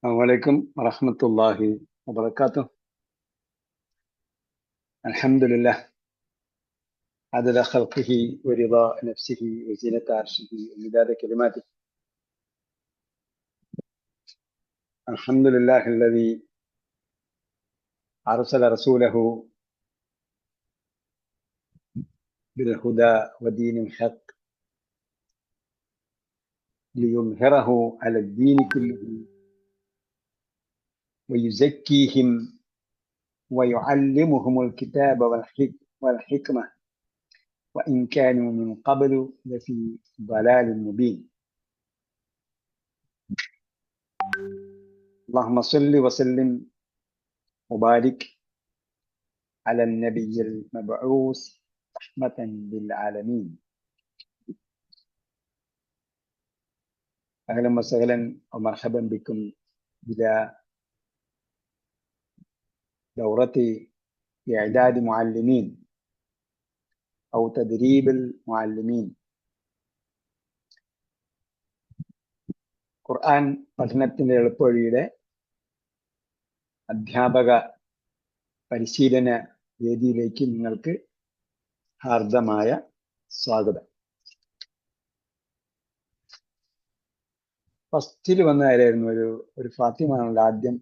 عليكم ورحمة الله وبركاته. الحمد لله عدد خلقه ورضا نفسه وزينة عرشه ومداد كلماته. الحمد لله الذي أرسل رسوله بالهدى ودين الحق ليظهره على الدين كله ويزكيهم ويعلمهم الكتاب والحكمة وإن كانوا من قبل لفي ضلال مبين. اللهم صل وسلم وبارك على النبي المبعوث رحمة للعالمين. أهلا وسهلا ومرحبا بكم إلى دورة إعداد معلمين أو تدريب المعلمين. ഖുർആൻ പഠനത്തിൻ്റെ എളുപ്പവഴിയുടെ അധ്യാപക പരിശീലന വേദിയിലേക്ക് നിങ്ങൾക്ക് ഹാർദമായ സ്വാഗതം. ഫസ്റ്റിൽ വന്ന ആരായിരുന്നു? ഒരു ഫാത്തിമാണല്ലോ ആദ്യം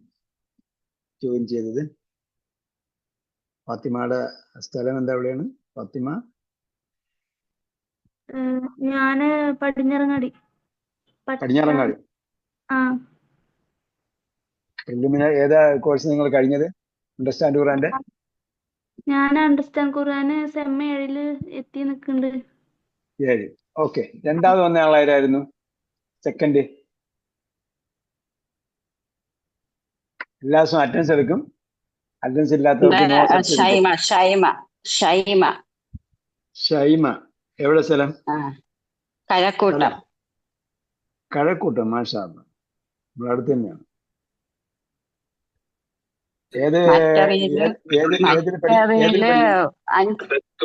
ജോയിൻ ചെയ്തത്. ഫാത്തിമയുടെ സ്ഥലം എന്താ? എവിടെയാണ് ഫാത്തിമ? ഞാന് പടിഞ്ഞാറങ്ങാടി. പടിഞ്ഞാറങ്ങാടി. ആ, പ്രിലിമിനറി ഏതാ കോഴ്സ് നിങ്ങൾ കഴിഞ്ഞത്? അണ്ടർസ്റ്റാൻഡ് ഖുർആന്റെ? ഞാൻ അണ്ടർസ്റ്റാൻഡ് ഖുർആന് സെം 7 എത്തി നിൽക്കുന്നുണ്ട്. 7. ഓക്കെ. രണ്ടാമത് വന്ന ആളായിരുന്നു? സെക്കൻഡ്? എല്ലാ ദിവസവും അറ്റൻഡൻസ് എടുക്കും. അറ്റൻഡൻസ് ഇല്ലാത്തവർക്ക് നോ സർട്ടിഫിക്കറ്റ്. ഷൈമ. എവിടെ സ്ഥലം? കഴക്കൂട്ടം. കഴക്കൂട്ടം. മാഷാ അല്ലാ, നമ്മുടെ അടുത്ത് തന്നെയാണ്.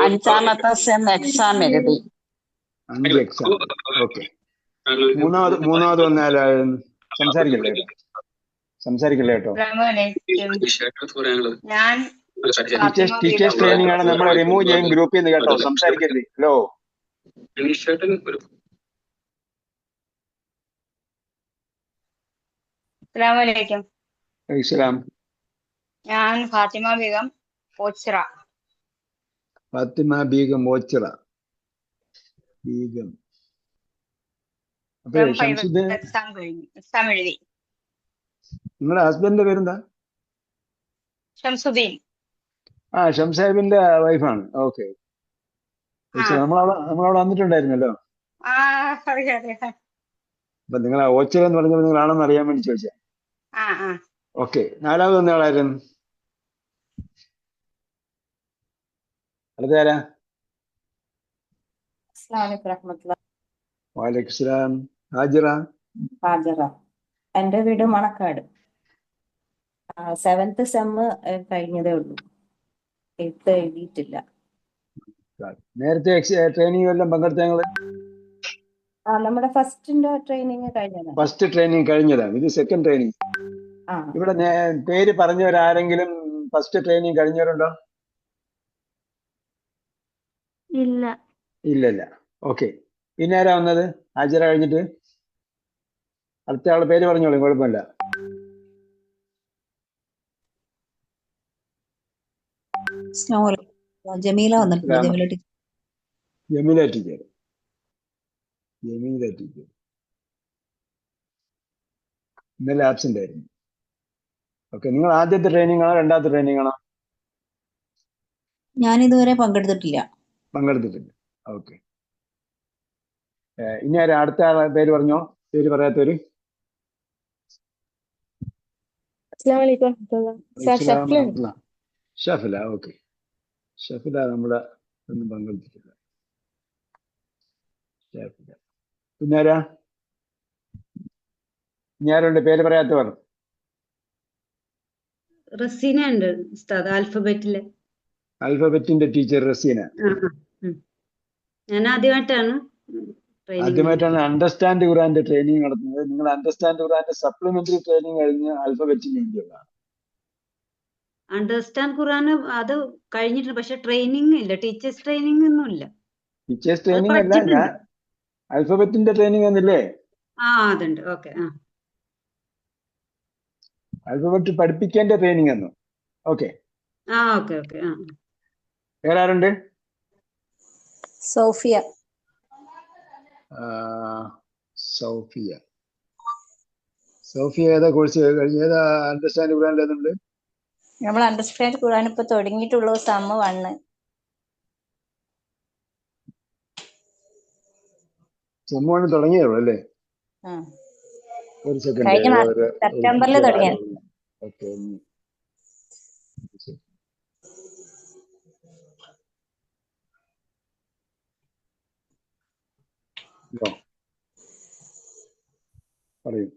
അഞ്ചാമത്തെ സെം എക്സാം എഴുതി. 5 എക്സാം. ഓക്കെ. മൂന്നാമത് വന്നാലായിരുന്നു? സംസാരിക്കില്ല കേട്ടോ. ടീച്ചേഴ്സ് ട്രെയിനിങ് ആണ്, നമ്മളെ റിമൂവ് ചെയ്യും ഗ്രൂപ്പിൽ നിന്ന് കേട്ടോ. സംസാരിക്കരുത്. ഹലോ. ഇസ്ലാം. ഞാൻ ഫാത്തിമ ബീഗം ഓച്ചിറ. ഫാത്തിമ ബീഗം ഓച്ചിറ. ബീഗം. എക്സാം എഴുതി. നിങ്ങളുടെ ഹസ്ബൻഡിന്റെ പേരെന്താ? ഷംസുദ്ദീൻ. ഷംസാഹിബിന്റെ വൈഫാണ്. ഓക്കെ. നമ്മളവിടെ വന്നിട്ടുണ്ടായിരുന്നല്ലോ. അപ്പൊ നിങ്ങൾ ഓച്ചിറ എന്ന് പറഞ്ഞപ്പോൾ നിങ്ങളാണെന്ന് അറിയാൻ വേണ്ടി ചോദിച്ചാ. ഓക്കെ. നാലാമത് വന്ന ആളായിരുന്നു? അടുത്തയാരാ? വാലൈക്കും സലാം. ഹാജിറ. എന്റെ വീട് മണക്കാട്. 7th സെം കഴിഞ്ഞതേ ഉള്ളൂ. 8th എഴുതിയിട്ടില്ല. നേരത്തെ ട്രെയിനിങ് എല്ലാം പങ്കെടുത്ത ഞങ്ങള്? നമ്മുടെ ഫസ്റ്റിന്റെ ട്രെയിനിങ് കഴിഞ്ഞതാണ്. ഫസ്റ്റ് ട്രെയിനിങ് കഴിഞ്ഞതാണ്. ഇത് സെക്കൻഡ് ട്രെയിനിങ്. ഇവിടെ പേര് പറഞ്ഞവരാരെങ്കിലും ഫസ്റ്റ് ട്രെയിനിങ് കഴിഞ്ഞവരുണ്ടോ? ഇല്ല. ഓക്കെ. പിന്നെ ആരാ വന്നത്? ഹാജിറ കഴിഞ്ഞിട്ട് അടുത്ത ആളെ പേര് പറഞ്ഞോളൂ, കുഴപ്പമില്ല. ജമീല വന്നിട്ടുണ്ട്. ജമീല ടീച്ചർ. ഇന്നലെ ആബ്സെന്റ് ആയിരുന്നു. ഓക്കെ. നിങ്ങൾ ആദ്യത്തെ ട്രെയിനിങ് ആണോ രണ്ടാമത്തെ ട്രെയിനിങ് ആണോ? ഞാൻ ഇതുവരെ പങ്കെടുത്തിട്ടില്ല. ഓക്കെ. ഇനി ആരാ അടുത്ത പേര് പറഞ്ഞോ? പേര് പറയാത്തവര്? ഷഫില. ഓക്കെ. ഷഫില നമ്മുടെ ഒന്നും പങ്കെടുത്തിട്ടില്ല. പിന്നെ ആരാ? ഇനി ആരുണ്ട് പേര് പറയാത്തവർ? റസീന ഉണ്ട് ഉസ്താദ്. ആൽഫബറ്റിന്റെ ടീച്ചർ റസീന. ഞാൻ ആദ്യമായിട്ടാണ് ആദ്യമായിട്ടാണ് അണ്ടർസ്റ്റാൻഡ് ഖുറാന്റെ ട്രെയിനിങ് നടത്തുന്നത്. നിങ്ങൾ അണ്ടർസ്റ്റാൻഡ് ഖുറാന്റെ സപ്ലിമെന്ററി ട്രെയിനിങ് കഴിഞ്ഞ് ആൽഫബറ്റിന് വേണ്ടിയുള്ളതാണ്. അണ്ടർസ്റ്റാൻഡ് ഖുറാൻ അത് കഴിഞ്ഞിട്ടുണ്ട്, പക്ഷെ ട്രെയിനിങ് ഇല്ല, ടീച്ചേഴ്സ് ട്രെയിനിങ് ഒന്നും ഇല്ല. ടീച്ചേഴ്സ് അത് ട്രെയിനിങ് അല്ല, ഞാൻ പഠിച്ചിട്ടുണ്ട്. ആൽഫബറ്റിന്റെ ട്രെയിനിങ് എന്നില്ലേ? അതുണ്ട്. ഓക്കെ. ആൽഫബറ്റ് പഠിപ്പിക്കേണ്ട ട്രെയിനിങ് എന്നു. Okay, okay. വേറെ ആരുണ്ട്? സോഫിയ. സോഫിയ. സോഫിയ ഏതാ കോഴ്സ് കഴിഞ്ഞ? ഏതാ അണ്ടർസ്റ്റാൻഡ് ഖുറാനിൽ ഏതുണ്ട്? നമ്മൾ അണ്ടർസ്റ്റാൻഡ് ഖുറാൻ ഇപ്പൊ തുടങ്ങിയിട്ടുള്ളൂ. സമ്മ 1. സമ്മുവാണ് തുടങ്ങിയുള്ളൂ അല്ലേ? ഒരു കഴിഞ്ഞ സെക്കൻഡ്. സെപ്റ്റംബറിൽ തുടങ്ങിയ. ഓക്കെ, പറയൂ.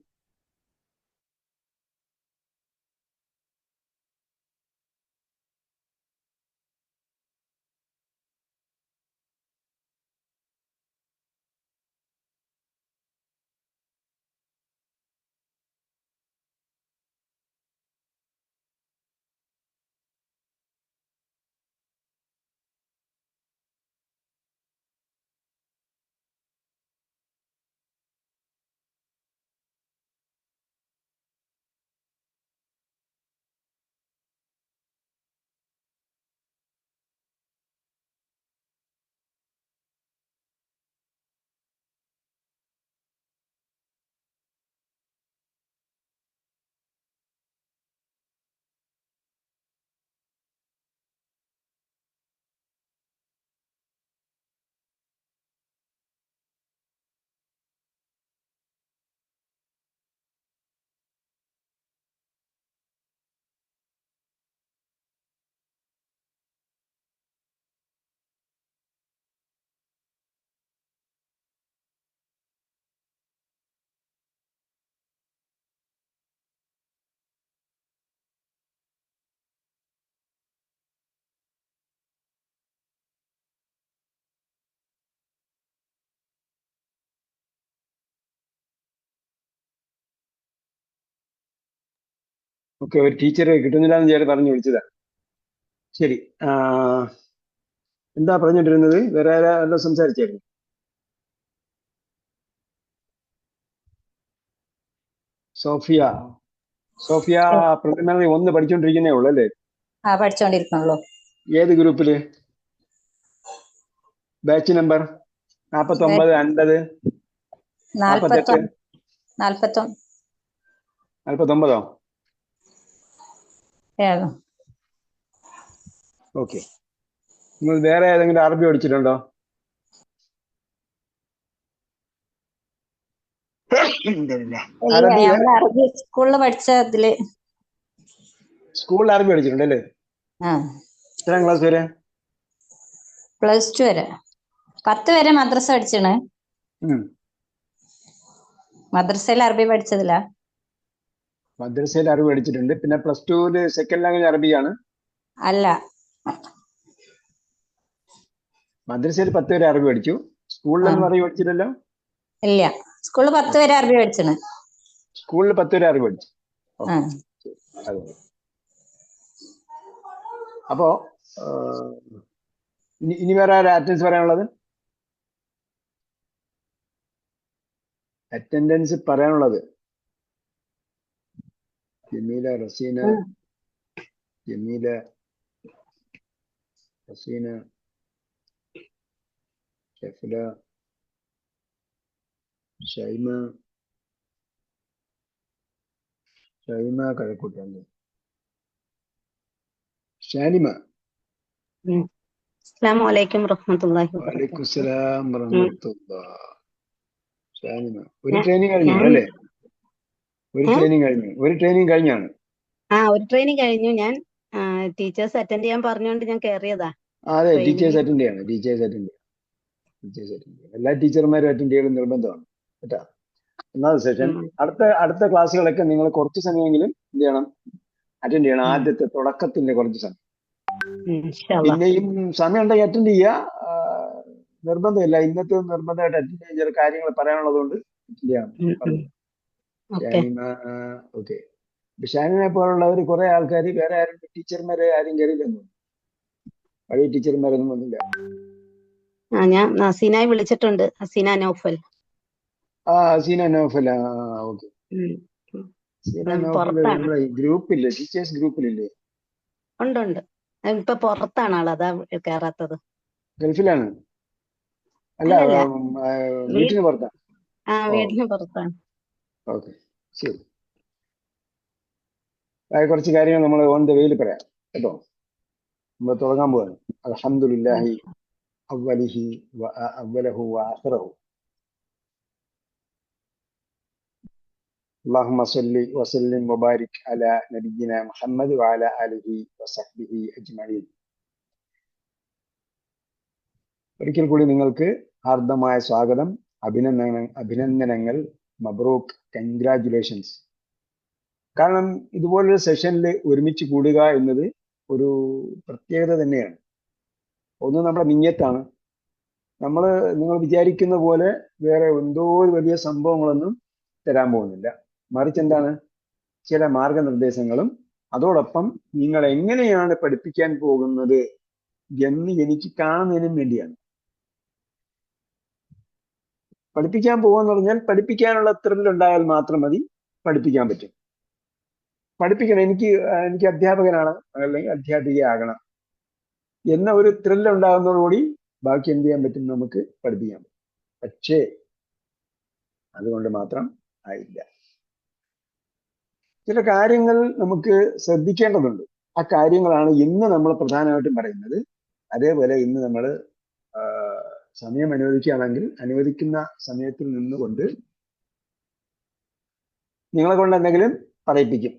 ഓക്കെ, ഒരു ടീച്ചർ കിട്ടുന്നില്ല എന്ന് ഞാൻ പറഞ്ഞു വിളിച്ചതാ. ശരി, എന്താ പറഞ്ഞിട്ടിരുന്നത്? വേറെ ആരെല്ലാം സംസാരിച്ചായിരുന്നു? സോഫിയ പ്രിലിമിനറി 1 പഠിച്ചോണ്ടിരിക്കുന്നേ ഉള്ളു അല്ലേ? പഠിച്ചോണ്ടിരിക്കണല്ലോ. ഏത് ഗ്രൂപ്പില്? Batch number 49, 50, 48, 49? ഓക്കെ. നിങ്ങൾ വേറെ ഏതെങ്കിലും അറബി പഠിച്ചിട്ടുണ്ടോ? അറബി സ്കൂളിൽ പഠിച്ചതില്. സ്കൂളിൽ അറബി പഠിച്ചിട്ടുണ്ട് അല്ലേ? എത്രാം ക്ലാസ് വരെ? +2 വരെ. 10 വരെ മദ്രസ പഠിച്ചാണ്. മദ്രസയിൽ അറബി പഠിച്ചതില്ല. മദ്രസയിൽ അറബി പഠിച്ചിട്ടുണ്ട്. പിന്നെ +2 സെക്കൻഡ് ലാംഗ്വേജ് അറബിയാണ്? അല്ല, മദ്രസയിൽ 10 വരെ അറബി പഠിച്ചു. സ്കൂളിലൊന്നും അറബി പഠിച്ചില്ലല്ലോ? ഇല്ല, സ്കൂളിൽ 10 വരെ അറബി പഠിച്ചാണ്. സ്കൂളിൽ 10 വരെ അറബി പഠിച്ചു. അപ്പോ ഇനി വേറെ അറ്റൻഡൻസ് പറയാനുള്ളത്? അറ്റൻഡൻസ് പറയാനുള്ളത് ജമീല, റസീന, ഷെഫല, ഷൈമ കഴക്കൂട്ടല്ലേ, ഷാനിമ. അസ്സലാമു അലൈക്കും വറഹ്മത്തുള്ളാഹി വബറകാതുഹു. വഅലൈക്കും സലാം വറഹ്മത്തുള്ളാഹി. ഷാനിമ, ഒരു ട്രെയിനിങ് കഴിഞ്ഞു അല്ലേ? ഒരു ട്രെയിനിങ് കഴിഞ്ഞാണ്. ഒരു ട്രെയിനിങ് കഴിഞ്ഞു. ഞാൻ ടീച്ചേഴ്സ് അറ്റൻഡ് ചെയ്യാൻ പറഞ്ഞുകൊണ്ട് ഞാൻ കയറിയതാ. അതെ, ടീച്ചേഴ്സ് അറ്റൻഡ് ചെയ്യണം. എല്ലാ ടീച്ചർമാരും അറ്റൻഡ് ചെയ്യണം നിർബന്ധമാണ് കേട്ടാ. ഒന്നാമത്തെ സെഷൻ. അടുത്ത ക്ലാസ്സുകളൊക്കെ നിങ്ങൾ കുറച്ച് സമയമെങ്കിലും എന്ത് ചെയ്യണം? അറ്റൻഡ് ചെയ്യണം. ആദ്യത്തെ തുടക്കത്തിന്റെ കുറച്ച് സമയം. പിന്നെയും സമയം ഉണ്ടെങ്കിൽ അറ്റൻഡ് ചെയ്യുക. നിർബന്ധമില്ല, ഇന്നത്തെ നിർബന്ധമായിട്ട് അറ്റൻഡ് ചെയ്യാൻ ചില കാര്യങ്ങൾ പറയാനുള്ളത് കൊണ്ട് പറഞ്ഞു. ഓക്കെ. ഓക്കെ. ഷാനിനെ പോലുള്ളവർ കുറെ ആൾക്കാർ വേറെ ആരും ടീച്ചർമാരെ ആരും കയറിയില്ലെന്നു, പഴയ ടീച്ചർമാരൊന്നും വന്നില്ല. ഞാൻ ഹസീനായി വിളിച്ചിട്ടുണ്ട്, ഹസീന നൗഫൽ. ഹസീന നൗഫൽ. ഓക്കെ. ഉം. ഹസീന ഉം, നൗഫൽ പുറത്താണ്. നമ്മുടെ ഗ്രൂപ്പില്ലേ, ടീച്ചേഴ്സ് ഗ്രൂപ്പിലില്ലേ? ഉണ്ട്. ഇപ്പൊ പുറത്താണ് ആൾ, അതാ കേറാത്തത്. ഗൾഫിലാണ്? അല്ല, അല്ലല്ല, വീട്ടിന് പുറത്താണ്. വീടിന് പുറത്താണ്. ഓക്കെ, ശരി. കുറച്ച് കാര്യങ്ങൾ നമ്മൾ ഓൺ ദ വേയിൽ പറയാം കേട്ടോ. നമ്മൾ തുടങ്ങാൻ പോവാണ്. അൽഹംദുലില്ലാഹി അവ്വലഹു വആഖിറഹു. اللهم صل وسلم وبارك على نبينا محمد وعلى آله وصحبه أجمعين. ഒരിക്കൽ കൂടി നിങ്ങൾക്ക് ഹാർദമായ സ്വാഗതം, അഭിനന്ദനങ്ങൾ, മബ്രൂക്ക്, കൺഗ്രാറ്റുലേഷൻസ്. കാരണം ഇതുപോലൊരു സെഷനിൽ ഒരുമിച്ച് കൂടുക എന്നത് ഒരു പ്രത്യേകത തന്നെയാണ്. ഒന്ന് നമ്മുടെ നിയ്യത്താണ്. നിങ്ങൾ വിചാരിക്കുന്ന പോലെ വേറെ എന്തോ ഒരു വലിയ സംഭവങ്ങളൊന്നും തരാൻ പോകുന്നില്ല. മറിച്ച് എന്താണ്, ചില മാർഗനിർദ്ദേശങ്ങളും അതോടൊപ്പം നിങ്ങൾ എങ്ങനെയാണ് പഠിപ്പിക്കാൻ പോകുന്നത് എന്ന് എനിക്ക് കാണുന്നതിനും വേണ്ടിയാണ്. പഠിപ്പിക്കാൻ പോകുമെന്ന് പറഞ്ഞാൽ പഠിപ്പിക്കാനുള്ള ത്രില്ലുണ്ടായാൽ മാത്രം മതി, പഠിപ്പിക്കാൻ പറ്റും. പഠിപ്പിക്കണം, എനിക്ക് അധ്യാപകനാണ് അല്ലെങ്കിൽ അധ്യാപികയാകണം എന്ന ഒരു ത്രില്ല് ഉണ്ടാകുന്നതോടുകൂടി ബാക്കി എന്ത് ചെയ്യാൻ പറ്റും, നമുക്ക് പഠിപ്പിക്കാൻ പറ്റും. പക്ഷേ അതുകൊണ്ട് മാത്രം ആയില്ല. ചില കാര്യങ്ങൾ നമുക്ക് ശ്രദ്ധിക്കേണ്ടതുണ്ട്. ആ കാര്യങ്ങളാണ് ഇന്ന് നമ്മൾ പ്രധാനമായിട്ടും പറയുന്നത്. അതേപോലെ ഇന്ന് നമ്മൾ സമയം അനുവദിക്കുകയാണെങ്കിൽ അനുവദിക്കുന്ന സമയത്തിൽ നിന്നുകൊണ്ട് നിങ്ങളെ കൊണ്ട് എന്തെങ്കിലും പറയിപ്പിക്കും.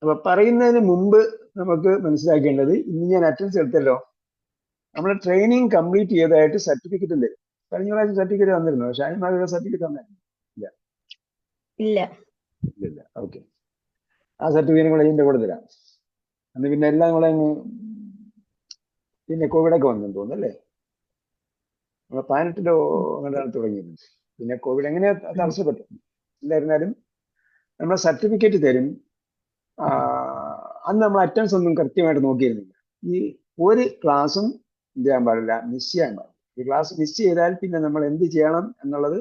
അപ്പൊ പറയുന്നതിന് മുമ്പ് നമുക്ക് മനസ്സിലാക്കേണ്ടത്, ഇന്ന് ഞാൻ അറ്റൻഡൻസ് എടുത്തല്ലോ, നമ്മൾ ട്രെയിനിങ് കംപ്ലീറ്റ് ചെയ്തതായിട്ട് സർട്ടിഫിക്കറ്റ് ഉണ്ട്. കഴിഞ്ഞ പ്രാവശ്യം സർട്ടിഫിക്കറ്റ് തന്നിരുന്നു. ഷാനിമാരുടെ സർട്ടിഫിക്കറ്റ് തന്നായിരുന്നു? ഇല്ല. ഓക്കെ. ആ സർട്ടിഫിക്കറ്റ് കൂടെ ഇതിന്റെ കൂടെ തരാം. അന്ന് പിന്നെ എല്ലാം കൂടെ പിന്നെ കോവിഡൊക്കെ വന്നെന്ന് തോന്നുന്നു അല്ലേ? നമ്മൾ 18 അങ്ങനെയാണ് തുടങ്ങിയത്. പിന്നെ കോവിഡ് എങ്ങനെയാ തടസ്സപ്പെട്ടു. എന്തായിരുന്നാലും നമ്മൾ സർട്ടിഫിക്കറ്റ് തരും. അന്ന് നമ്മൾ അറ്റൻഡൻസ് ഒന്നും കൃത്യമായിട്ട് നോക്കിയിരുന്നില്ല. ഈ ഒരു ക്ലാസ്സും എന്ത് ചെയ്യാൻ പാടില്ല, മിസ് ചെയ്യാൻ പാടില്ല. ഈ ക്ലാസ് മിസ് ചെയ്താൽ പിന്നെ നമ്മൾ എന്ത് ചെയ്യണം എന്നുള്ളത്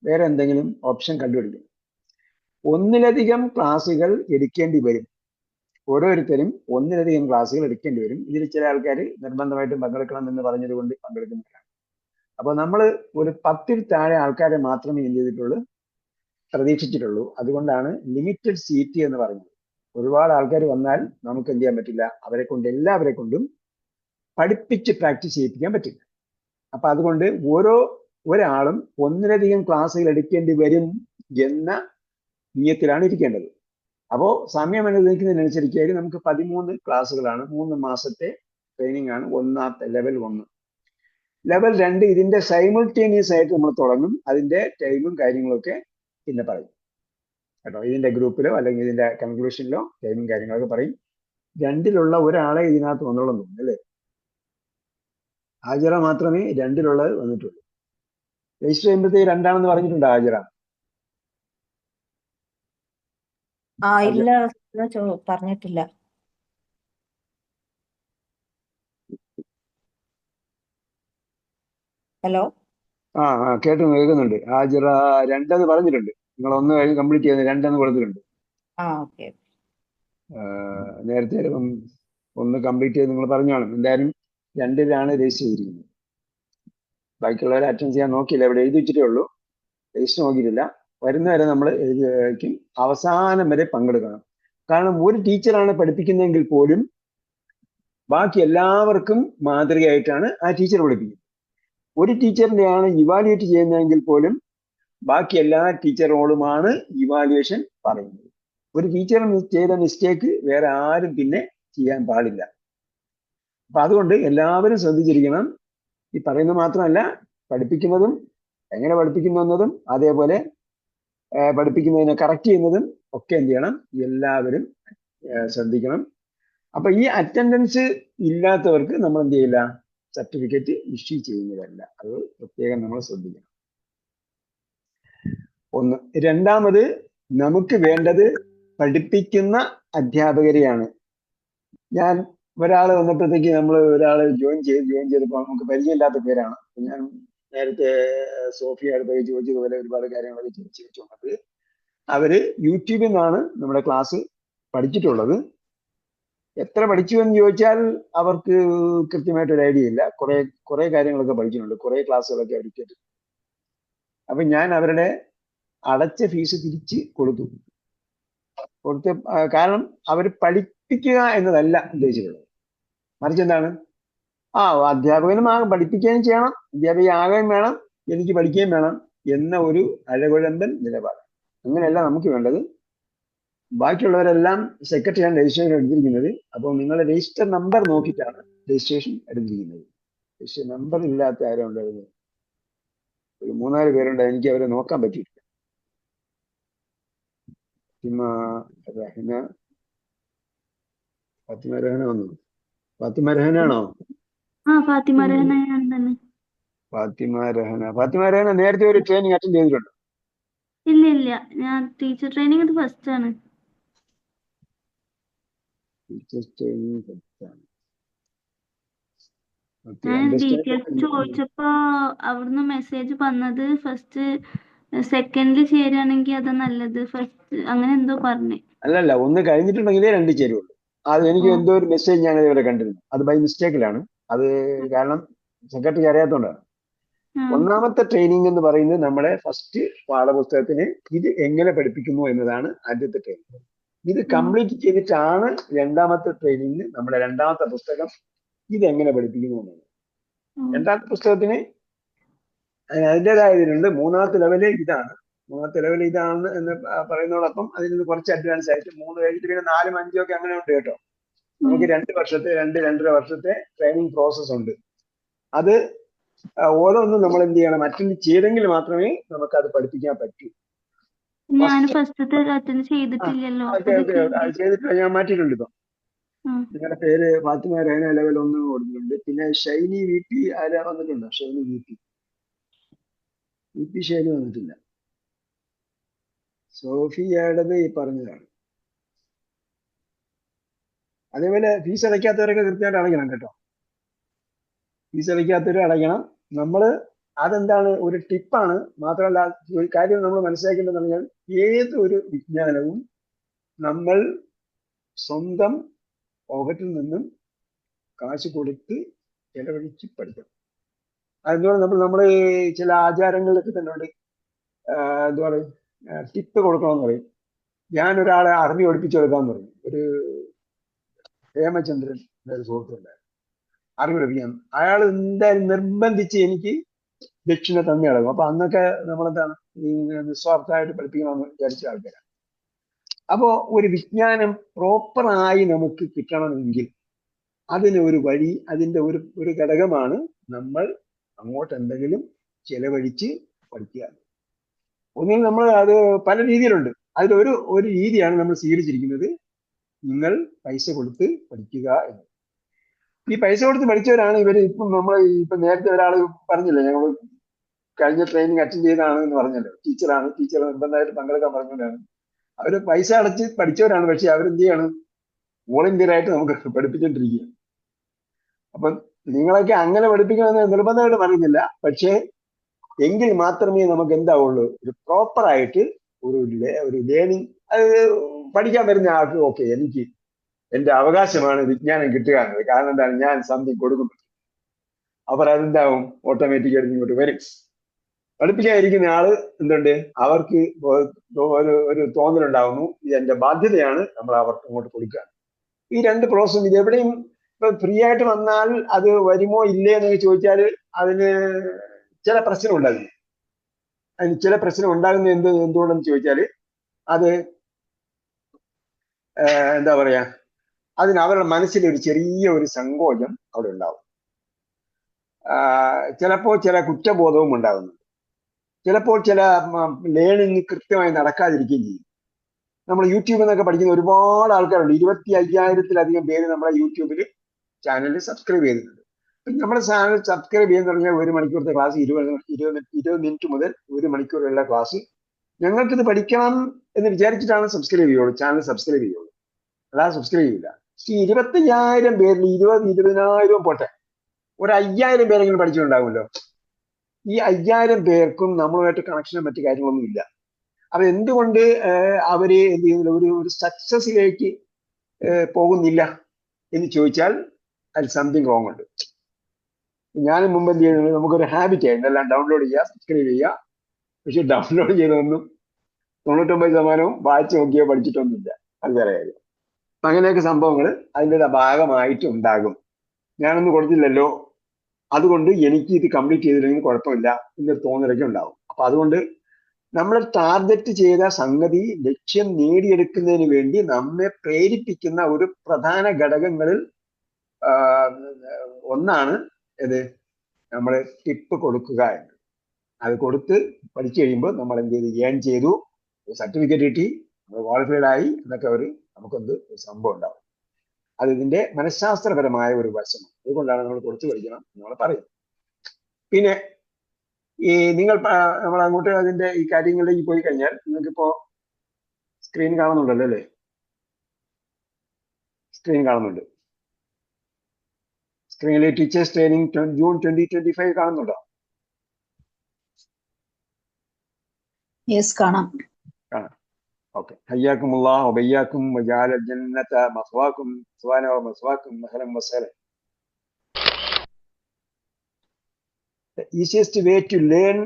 വേറെ എന്തെങ്കിലും ഓപ്ഷൻ കണ്ടുപിടിക്കും. ഒന്നിലധികം ക്ലാസ്സുകൾ എടുക്കേണ്ടി വരും. ഓരോരുത്തരും ഒന്നിലധികം ക്ലാസ്സുകൾ എടുക്കേണ്ടി വരും. ഇതിൽ ചില ആൾക്കാർ നിർബന്ധമായിട്ടും പങ്കെടുക്കണം എന്ന് പറഞ്ഞത് കൊണ്ട് പങ്കെടുക്കുന്നവരാണ്. അപ്പോൾ നമ്മൾ ഒരു 10-ൽ താഴെ ആൾക്കാരെ മാത്രമേ എന്ത് ചെയ്തിട്ടുള്ളൂ, പ്രതീക്ഷിച്ചിട്ടുള്ളൂ. അതുകൊണ്ടാണ് ലിമിറ്റഡ് സീറ്റ് എന്ന് പറയുന്നത്. ഒരുപാട് ആൾക്കാർ വന്നാൽ നമുക്ക് എന്ത് ചെയ്യാൻ പറ്റില്ല, എല്ലാവരെ കൊണ്ടും പഠിപ്പിച്ച് പ്രാക്ടീസ് ചെയ്യിപ്പിക്കാൻ പറ്റില്ല. അപ്പൊ അതുകൊണ്ട് ഒരാളും ഒന്നിലധികം ക്ലാസ്സുകൾ എടുക്കേണ്ടി വരും എന്ന നിയത്തിലാണ് ഇരിക്കേണ്ടത്. അപ്പോൾ സമയം അനുവദിക്കുന്നതിനനുസരിച്ചായി നമുക്ക് 13 ക്ലാസ്സുകളാണ്. 3 മാസത്തെ ട്രെയിനിങ് ആണ്. ലെവൽ 1. ലെവൽ 2 ഇതിന്റെ സൈമിൾട്ടേനിയസ് ആയിട്ട് നമ്മൾ തുടങ്ങും. അതിന്റെ ടൈമും കാര്യങ്ങളൊക്കെ പിന്നെ പറയും കേട്ടോ. ഇതിന്റെ ഗ്രൂപ്പിലോ അല്ലെങ്കിൽ ഇതിന്റെ കൺക്ലൂഷനിലോ ടൈമും കാര്യങ്ങളൊക്കെ പറയും. 2-ലുള്ള ഒരാളെ ഇതിനകത്ത് വന്നോളം തോന്നുന്നു അല്ലേ? ഹാജറ മാത്രമേ 2-ലുള്ളത് വന്നിട്ടുള്ളൂ. രജിസ്റ്റർ ചെയ്യുമ്പോഴത്തേക്ക് 2 പറഞ്ഞിട്ടുണ്ട് ഹാജറ. ഇല്ല, പറഞ്ഞിട്ടില്ല. ഹലോ, കേൾക്കുന്നുണ്ട്. ഹാജറ 2 പറഞ്ഞിട്ടുണ്ട്. നിങ്ങൾ 1 കഴിഞ്ഞ് കംപ്ലീറ്റ് ചെയ്യുന്നത് 2 കൊടുത്തിട്ടുണ്ട്. ഓക്കെ. നേരത്തെ 1 കംപ്ലീറ്റ് ചെയ്ത് നിങ്ങൾ പറഞ്ഞു കാണും. എന്തായാലും 2-ലാണ് രജിസ്റ്റർ ചെയ്തിരിക്കുന്നത്. ബാക്കിയുള്ളവരെ അറ്റൻഡ് ചെയ്യാൻ നോക്കിയില്ല. ഇവിടെ എഴുതി വെച്ചിട്ടേ ഉള്ളൂ, രജിസ്റ്റർ നോക്കിയിട്ടില്ല. വരുന്നവരെ നമ്മൾ എഴുതിക്കും. അവസാനം വരെ പങ്കെടുക്കണം. കാരണം ഒരു ടീച്ചറാണ് പഠിപ്പിക്കുന്നതെങ്കിൽ പോലും ബാക്കി എല്ലാവർക്കും മാതൃകയായിട്ടാണ് ആ ടീച്ചർ പഠിപ്പിക്കുന്നത്. ഒരു ടീച്ചറിനെയാണ് ഇവാലുവേറ്റ് ചെയ്യുന്നതെങ്കിൽ പോലും ബാക്കി എല്ലാ ടീച്ചറോടുമാണ് ഇവാലുവേഷൻ പറയുന്നത്. ഒരു ടീച്ചർ ചെയ്ത മിസ്റ്റേക്ക് വേറെ ആരും പിന്നെ ചെയ്യാൻ പാടില്ല. അപ്പൊ അതുകൊണ്ട് എല്ലാവരും ശ്രദ്ധിച്ചിരിക്കണം. ഈ പറയുന്നത് മാത്രമല്ല, പഠിപ്പിക്കുന്നതും എങ്ങനെ പഠിപ്പിക്കുന്നു എന്നതും അതേപോലെ പഠിപ്പിക്കുന്നതിനെ കറക്റ്റ് ചെയ്യുന്നതും ഒക്കെ എന്ത് ചെയ്യണം, എല്ലാവരും ശ്രദ്ധിക്കണം. അപ്പൊ ഈ അറ്റൻഡൻസ് ഇല്ലാത്തവർക്ക് നമ്മൾ എന്ത് ചെയ്യില്ല, സർട്ടിഫിക്കറ്റ് ഇഷ്യൂ ചെയ്യുന്നതല്ല. അത് പ്രത്യേകം നമ്മൾ ശ്രദ്ധിക്കണം. ഒന്ന്. രണ്ടാമത്, നമുക്ക് വേണ്ടത് പഠിപ്പിക്കുന്ന അധ്യാപകരെയാണ്. ഞാൻ ഒരാൾ വന്നപ്പോഴത്തേക്ക് നമ്മൾ ഒരാൾ ജോയിൻ ചെയ്തപ്പോൾ നമുക്ക് പരിചയമില്ലാത്ത പേരാണ്. ഞാൻ നേരത്തെ സോഫിയ അടുത്തൊക്കെ ചോദിച്ചതുപോലെ ഒരുപാട് കാര്യങ്ങളൊക്കെ ചോദിച്ചു വന്നത് അവര് യൂട്യൂബിൽ നിന്നാണ് നമ്മുടെ ക്ലാസ് പഠിച്ചിട്ടുള്ളത്. എത്ര പഠിച്ചു എന്ന് ചോദിച്ചാൽ അവർക്ക് കൃത്യമായിട്ടൊരു ഐഡിയ ഇല്ല. കുറെ കാര്യങ്ങളൊക്കെ പഠിച്ചിട്ടുണ്ട്, കുറെ ക്ലാസ്സുകളൊക്കെ അവർ കേട്ടിട്ടുണ്ട്. അപ്പൊ ഞാൻ അവരുടെ അടച്ച ഫീസ് തിരിച്ച് കൊടുത്തു. കാരണം അവർ പഠിപ്പിക്കുക എന്നതല്ല ഉദ്ദേശിച്ചിട്ടുള്ളത്. മറിച്ച് എന്താണ്, അധ്യാപകനും പഠിപ്പിക്കുകയും ചെയ്യണം, അധ്യാപികയാകുകയും വേണം, എനിക്ക് പഠിക്കുകയും വേണം എന്ന ഒരു അഴകുഴമ്പൻ നിലപാട്. അങ്ങനെയല്ല നമുക്ക് വേണ്ടത്. ബാക്കിയുള്ളവരെല്ലാം സെക്രട്ടറിയാണ് രജിസ്ട്രേഷൻ എടുത്തിരിക്കുന്നത്. അപ്പോൾ നിങ്ങളുടെ രജിസ്റ്റർ നമ്പർ നോക്കിയിട്ടാണ് രജിസ്ട്രേഷൻ എടുത്തിരിക്കുന്നത്. രജിസ്റ്റർ നമ്പർ ഇല്ലാത്ത ആരും ഉണ്ടായിരുന്നു, ഒരു 3-4 പേരുണ്ട്, എനിക്ക് അവരെ നോക്കാൻ പറ്റിയിട്ടില്ല. ഫാത്തിമ രഹന വന്നു. ഫാത്തിമ രഹനാണോ? ഫാത്തിമ രഹന ഞാൻ തന്നെ. ഫാത്തിമ രഹന നേരത്തെ ഒരു ട്രെയിനിങ് അറ്റൻഡ് ചെയ്തിട്ടുണ്ടോ? ഇല്ല, ഞാൻ ടീച്ചർ ട്രെയിനിങ് ഇത് ഫസ്റ്റ് ആണ്. ഞാൻ ഡീറ്റെയിൽസ് ചോദിച്ചപ്പോ അവിടുന്ന് മെസ്സേജ് വന്നത് ഫസ്റ്റ് സെക്കൻഡിൽ ചേരുകയാണെങ്കിൽ അതാ നല്ലത്, ഫസ്റ്റ് അങ്ങനെ എന്തോ പറഞ്ഞേ. അല്ലല്ല, ഒന്ന് കഴിഞ്ഞിട്ടുണ്ടെങ്കിലേ 2 ചേരുള്ളൂ. അത് എനിക്ക് എന്തോ ഒരു മെസ്സേജ് ഞാൻ ഇതുവരെ കണ്ടിരുന്നു. അത് ബൈ മിസ്റ്റേക്കിലാണ്. അത് കാരണം സെക്രട്ടറി അറിയാത്തോണ്ടാണ്. ഒന്നാമത്തെ ട്രെയിനിങ് എന്ന് പറയുന്നത് നമ്മുടെ ഫസ്റ്റ് പാഠപുസ്തകത്തിന് ഇത് എങ്ങനെ പഠിപ്പിക്കുന്നു എന്നതാണ് ആദ്യത്തെ ട്രെയിനിങ്. ഇത് കംപ്ലീറ്റ് ചെയ്തിട്ടാണ് രണ്ടാമത്തെ ട്രെയിനിങ്, നമ്മുടെ രണ്ടാമത്തെ പുസ്തകം ഇത് എങ്ങനെ പഠിപ്പിക്കുന്നു എന്നാണ്. രണ്ടാമത്തെ പുസ്തകത്തിന് അതിൻ്റെതായ ഇതിലുണ്ട്. മൂന്നാമത്തെ ലെവല് ഇതാണ്. എന്ന് പറയുന്നതോടൊപ്പം അതിൽ നിന്ന് കുറച്ച് അഡ്വാൻസ് ആയിട്ട് 3 കഴിഞ്ഞിട്ട് പിന്നെ 4, 5 ഒക്കെ അങ്ങനെ ഉണ്ട് കേട്ടോ. നമുക്ക് 2-2.5 വർഷത്തെ ട്രെയിനിങ് പ്രോസസ് ഉണ്ട്. അത് ഓരോന്നും നമ്മൾ എന്ത് ചെയ്യണം, അറ്റൻഡ് ചെയ്തെങ്കിൽ മാത്രമേ നമുക്ക് അത് പഠിപ്പിക്കാൻ പറ്റൂ. ഞാൻ ഫസ്റ്റത്തെ അറ്റൻഡ് ചെയ്തിട്ടില്ലല്ലോ. ചെയ്തിട്ടില്ല, ഞാൻ മാറ്റിയിട്ടുണ്ട്. ഇപ്പം നിങ്ങളുടെ പേര് ഫാത്തിമ രഹന ലെവൽ 1 കൊടുത്തിട്ടുണ്ട്. പിന്നെ ഷൈനി VP ആരാ വന്നിട്ടുണ്ടോ? ഷൈനി VP ഷൈനി വന്നിട്ടില്ല. സോഫിയയുടേത് ഈ പറഞ്ഞതാണ്. അതേപോലെ ഫീസ് അടയ്ക്കാത്തവരൊക്കെ കൃത്യമായിട്ട് അടയ്ക്കണം കേട്ടോ. ഫീസ് അടയ്ക്കാത്തവരും അടയ്ക്കണം. അതെന്താണ്, ഒരു ടിപ്പാണ്. മാത്രമല്ല ഒരു കാര്യം നമ്മൾ മനസ്സിലാക്കേണ്ടതെന്ന് പറഞ്ഞാൽ ഏതൊരു വിജ്ഞാനവും നമ്മൾ സ്വന്തം പോക്കറ്റിൽ നിന്നും കാശ് കൊടുത്ത് ചെലവഴിച്ച് പഠിക്കണം. അതുപോലെ നമ്മൾ ചില ആചാരങ്ങളിലൊക്കെ തന്നെ ഉണ്ട്, എന്താ പറയും, ടിപ്പ് കൊടുക്കണമെന്ന് പറയും. ഞാൻ ഒരാളെ അറബി പഠിപ്പിച്ചു കൊടുക്കാന്ന് പറയും. ഒരു ഹേമചന്ദ്രൻ ഒരു സുഹൃത്തുണ്ടായിരുന്നു, അറബി പഠിപ്പിക്കാൻ. അയാൾ എന്തായാലും നിർബന്ധിച്ച് എനിക്ക് ദക്ഷിണ തന്നെ അടങ്ങും. അപ്പൊ അന്നൊക്കെ നമ്മളെന്താണ് ഈ നിസ്വാർത്ഥമായിട്ട് പഠിപ്പിക്കണമെന്ന് വിചാരിച്ച ആൾക്കാരാണ്. അപ്പോ ഒരു വിജ്ഞാനം പ്രോപ്പറായി നമുക്ക് കിട്ടണമെങ്കിൽ അതിന് ഒരു വഴി, അതിൻ്റെ ഒരു ഘടകമാണ് നമ്മൾ അങ്ങോട്ട് എന്തെങ്കിലും ചെലവഴിച്ച് പഠിക്കുക. ഒന്നിൽ നമ്മൾ അത് പല രീതിയിലുണ്ട്. അതിലൊരു രീതിയാണ് നമ്മൾ സ്വീകരിച്ചിരിക്കുന്നത്, നിങ്ങൾ പൈസ കൊടുത്ത് പഠിക്കുക എന്ന്. ഈ പൈസ കൊടുത്ത് പഠിച്ചവരാണ് ഇവര്. ഇപ്പം നേരത്തെ ഒരാൾ പറഞ്ഞില്ലേ, ഞങ്ങൾ കഴിഞ്ഞ ട്രെയിനിങ് അറ്റൻഡ് ചെയ്താണ് എന്ന് പറഞ്ഞല്ലോ. ടീച്ചർ നിർബന്ധമായിട്ട് പങ്കെടുക്കാൻ പറഞ്ഞവരാണ്. അവര് പൈസ അടച്ച് പഠിച്ചവരാണ്. പക്ഷെ അവരെന്ത് ചെയ്യാണ്, വോളണ്ടിയറായിട്ട് നമുക്ക് പഠിപ്പിച്ചോണ്ടിരിക്കുക. അപ്പം നിങ്ങളൊക്കെ അങ്ങനെ പഠിപ്പിക്കണമെന്ന് നിർബന്ധമായിട്ട് പറയുന്നില്ല. പക്ഷേ എങ്കിൽ മാത്രമേ നമുക്ക് എന്താവുള്ളൂ, ഒരു പ്രോപ്പറായിട്ട് ഒരു ലേണിംഗ്. അത് പഠിക്കാൻ വരുന്ന ആൾക്ക് ഓക്കെ, എനിക്ക് എന്റെ അവകാശമാണ് വിജ്ഞാനം കിട്ടുക എന്നത്. കാരണം എന്താണ്, ഞാൻ സംതിങ് കൊടുക്കുന്നു. അവർ അതെന്താവും, ഓട്ടോമാറ്റിക്കായിട്ട് ഇങ്ങോട്ട് വരും. പഠിപ്പിക്കാതിരിക്കുന്ന ആള് എന്തുണ്ട്, അവർക്ക് ഒരു തോന്നലുണ്ടാവുന്നു, ഇത് എന്റെ ബാധ്യതയാണ്, നമ്മൾ അവർക്ക് അങ്ങോട്ട് കൊടുക്കുക. ഈ 2 പ്രോസസ്സും ഇത് എവിടെയും ഇപ്പൊ ഫ്രീ ആയിട്ട് വന്നാൽ അത് വരുമോ ഇല്ലേ എന്ന് ചോദിച്ചാൽ അതിന് ചില പ്രശ്നം ഉണ്ടാകുന്നു. അതിന് ചില പ്രശ്നം ഉണ്ടാകുന്നത് എന്തുകൊണ്ടെന്ന് ചോദിച്ചാൽ അത് എന്താ പറയാ, അതിന് അവരുടെ മനസ്സിൽ ഒരു ചെറിയ ഒരു സങ്കോചം അവിടെ ഉണ്ടാവും. ചിലപ്പോൾ ചില കുറ്റബോധവും ഉണ്ടാകുന്നുണ്ട്. ചിലപ്പോൾ ചില ലേണിംഗ് കൃത്യമായി നടക്കാതിരിക്കുകയും ചെയ്യും. നമ്മൾ യൂട്യൂബിൽ നിന്നൊക്കെ പഠിക്കുന്ന ഒരുപാട് ആൾക്കാരുണ്ട്. 25,000-ത്തിലധികം പേര് നമ്മളെ യൂട്യൂബിൽ ചാനലിൽ സബ്സ്ക്രൈബ് ചെയ്തിട്ടുണ്ട്. നമ്മുടെ ചാനൽ സബ്സ്ക്രൈബ് ചെയ്യാൻ തുടങ്ങിയ 1 മണിക്കൂറത്തെ ക്ലാസ് 20 മിനിറ്റ് മുതൽ 1 മണിക്കൂറുള്ള ക്ലാസ് ഞങ്ങൾക്കിത് പഠിക്കണം എന്ന് വിചാരിച്ചിട്ടാണ് സബ്സ്ക്രൈബ് ചെയ്യുള്ളൂ, ചാനൽ സബ്സ്ക്രൈബ് ചെയ്യുള്ളൂ, അല്ലാതെ സബ്സ്ക്രൈബ് ചെയ്യില്ല. ഈ 25,000 പേരിൽ 20,000 പോട്ടെ, ഒരു 5,000 പേരെങ്കിലും പഠിച്ചിട്ടുണ്ടാകുമല്ലോ. ഈ 5,000 പേർക്കും നമ്മളുമായിട്ട് കണക്ഷനും മറ്റു കാര്യങ്ങളൊന്നും ഇല്ല. അപ്പൊ എന്തുകൊണ്ട് അവര് എന്ത് ചെയ്യുന്നില്ല, ഒരു സക്സസിലേക്ക് പോകുന്നില്ല എന്ന് ചോദിച്ചാൽ അതിൽ സംതിങ് റോങ് ഉണ്ട്. ഞാൻ മുമ്പ് എന്ത് ചെയ്യുന്നത്, നമുക്കൊരു ഹാബിറ്റ് ആയിരുന്നു എല്ലാം ഡൗൺലോഡ് ചെയ്യുക, സബ്സ്ക്രൈബ് ചെയ്യുക. പക്ഷെ ഡൗൺലോഡ് ചെയ്തൊന്നും 99% വായിച്ചു നോക്കിയോ പഠിച്ചിട്ടൊന്നുമില്ല. അത് വേറെ കാര്യം. അപ്പൊ അങ്ങനെയൊക്കെ സംഭവങ്ങൾ അതിൻ്റെ ഭാഗമായിട്ടുണ്ടാകും. ഞാനൊന്നും കൊടുത്തില്ലല്ലോ, അതുകൊണ്ട് എനിക്ക് ഇത് കംപ്ലീറ്റ് ചെയ്തില്ലെങ്കിൽ കുഴപ്പമില്ല എന്നൊരു തോന്നലൊക്കെ ഉണ്ടാവും. അപ്പൊ അതുകൊണ്ട് നമ്മൾ ടാർഗറ്റ് ചെയ്ത സംഗതി ലക്ഷ്യം നേടിയെടുക്കുന്നതിന് വേണ്ടി നമ്മെ പ്രേരിപ്പിക്കുന്ന ഒരു പ്രധാന ഘടകങ്ങളിൽ ഒന്നാണ് ഇത്, നമ്മൾ ടിപ്പ് കൊടുക്കുക എന്ന്. അത് കൊടുത്ത് പഠിച്ചു കഴിയുമ്പോൾ നമ്മൾ എന്ത് ചെയ്തു, ഏൺ ചെയ്തു, സർട്ടിഫിക്കറ്റ് കിട്ടി, നമ്മൾ ക്വാളിഫൈഡ് ആയി എന്നൊക്കെ നമുക്കൊരു സംഭവം ഉണ്ടാവും. അത് ഇതിന്റെ മനഃശാസ്ത്രപരമായ ഒരു വശമാണ്. അതുകൊണ്ടാണ് നമ്മൾ കൊടുത്തു പഠിക്കണം നമ്മൾ പറയുന്നത്. പിന്നെ ഈ നമ്മൾ അങ്ങോട്ട് അതിന്റെ ഈ കാര്യങ്ങളിലേക്ക് പോയി കഴിഞ്ഞാൽ നിങ്ങൾക്കിപ്പോ സ്ക്രീൻ കാണുന്നുണ്ടല്ലോ അല്ലേ? സ്ക്രീൻ കാണുന്നുണ്ട്. സ്ക്രീനിൽ ടീച്ചേഴ്സ് ട്രെയിനിങ് ജൂൺ 2025 കാണുന്നുണ്ടോ? കാണാം. കാണാം. ഓക്കെ. ഹയ്യാക്കുമുല്ലാഹ് വബയ്യാക്കും വജഅല ജന്നത മസ്വാക്കും സുബ്ഹാന വമസ്വാക്കും മഹലൻ വസഹലൻ. The easiest way to learn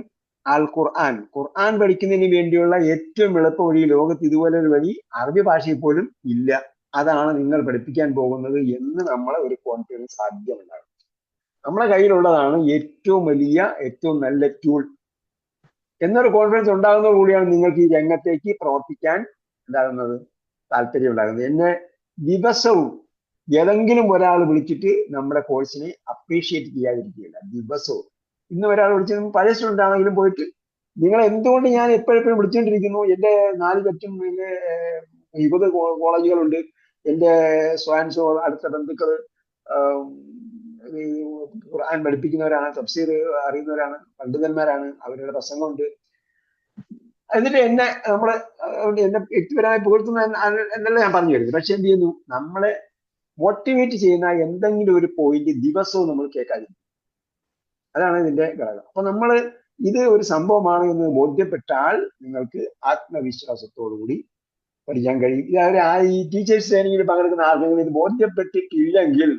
Al-Quran. ഖുർആൻ പഠിക്കുന്നതിന് വേണ്ടിയുള്ള ഏറ്റവും എളുപ്പ വഴി ലോകത്ത് ഇതുപോലെ ഒരു വഴി അറബി ഭാഷയിൽ പോലും ഇല്ല. അതാണ് നിങ്ങൾ പഠിപ്പിക്കാൻ പോകുന്നത് എന്ന് നമ്മളെ ഒരു കോൺഫിഡൻസ് ആദ്യം ഉണ്ടാകും. നമ്മളെ കയ്യിലുള്ളതാണ് ഏറ്റവും വലിയ ഏറ്റവും നല്ല ടൂൾ എന്നൊരു കോൺഫിഡൻസ് ഉണ്ടാകുന്നത് കൂടിയാണ് നിങ്ങൾക്ക് ഈ രംഗത്തേക്ക് പ്രവർത്തിക്കാൻ ഉണ്ടാകുന്നത്, താല്പര്യം ഉണ്ടാകുന്നത്. എന്നെ ദിവസവും ഏതെങ്കിലും ഒരാൾ വിളിച്ചിട്ട് നമ്മുടെ കോഴ്സിനെ അപ്രീഷിയേറ്റ് ചെയ്യാതിരിക്കുകയില്ല. ദിവസവും ഇന്ന് ഒരാൾ വിളിച്ച്, പഴയ സ്റ്റുഡൻ്റ് ആണെങ്കിലും പോയിട്ട് നിങ്ങൾ എന്തുകൊണ്ട് ഞാൻ എപ്പോഴെപ്പോഴും വിളിച്ചുകൊണ്ടിരിക്കുന്നു, എൻ്റെ 4 ചുറ്റും പിന്നെ 20 കോളേജുകളുണ്ട്, എൻ്റെ സ്വാൻസോ അടുത്ത ബന്ധുക്കൾ ഖുർആൻ പഠിപ്പിക്കുന്നവരാണ്, തഫ്സീർ അറിയുന്നവരാണ്, പണ്ഡിതന്മാരാണ്, അവരുടെ പ്രസംഗമുണ്ട്. എന്നിട്ട് എന്നെ വ്യക്തിപരമായി പുകഴ്ത്തുന്ന എന്നല്ല ഞാൻ പറഞ്ഞു വരുന്നത്. പക്ഷെ എന്ത് ചെയ്യുന്നു, നമ്മളെ മോട്ടിവേറ്റ് ചെയ്യുന്ന എന്തെങ്കിലും ഒരു പോയിന്റ് ദിവസവും നമ്മൾ കേൾക്കാതിരിക്കും. അതാണ് ഇതിന്റെ ഘടകം. അപ്പൊ നമ്മൾ ഇത് ഒരു സംഭവമാണ് എന്ന് ബോധ്യപ്പെട്ടാൽ നിങ്ങൾക്ക് ആത്മവിശ്വാസത്തോടുകൂടി പഠിക്കാൻ കഴിയും. ഇത് ഈ ടീച്ചേഴ്സ് ട്രെയിനിങ്ങിൽ പങ്കെടുക്കുന്ന ആർക്കെങ്കിലും ഇത് ബോധ്യപ്പെട്ടിട്ടില്ലെങ്കിൽ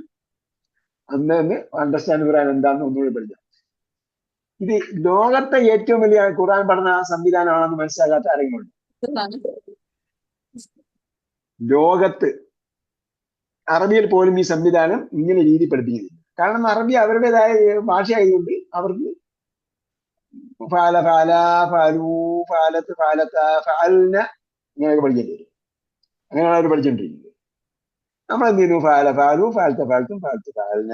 അന്ന് അണ്ടർസ്റ്റാൻഡ് ഖുർആൻ എന്താണെന്ന് ഒന്നുകൂടി പഠിക്കാം. ഇത് ലോകത്തെ ഏറ്റവും വലിയ ഖുർആൻ പഠന സംവിധാനമാണെന്ന് മനസ്സിലാക്കാത്ത ആരെങ്കിലും ഉണ്ട്? ലോകത്ത് അറബിയിൽ പോലും ഈ സംവിധാനം ഇങ്ങനെ രീതി പഠിപ്പിക്കുന്നില്ല. കാരണം അറബി അവരുടേതായ ഭാഷയായതുകൊണ്ട് അവർക്ക് ഫാല ഫാല ഫാലു ഫാലത്ത് ഫാലത്ത ഫാലിന ഇങ്ങനെയൊക്കെ പഠിക്കേണ്ടി വരും. അങ്ങനെയാണ് അവർ പഠിച്ചുകൊണ്ടിരിക്കുന്നത്. നമ്മൾ എന്ത് ചെയ്യുന്നു, ഫാല ഫാലു ഫാലത്ത ഫാലത്തും ഫാലത്ത് ഫാലിന.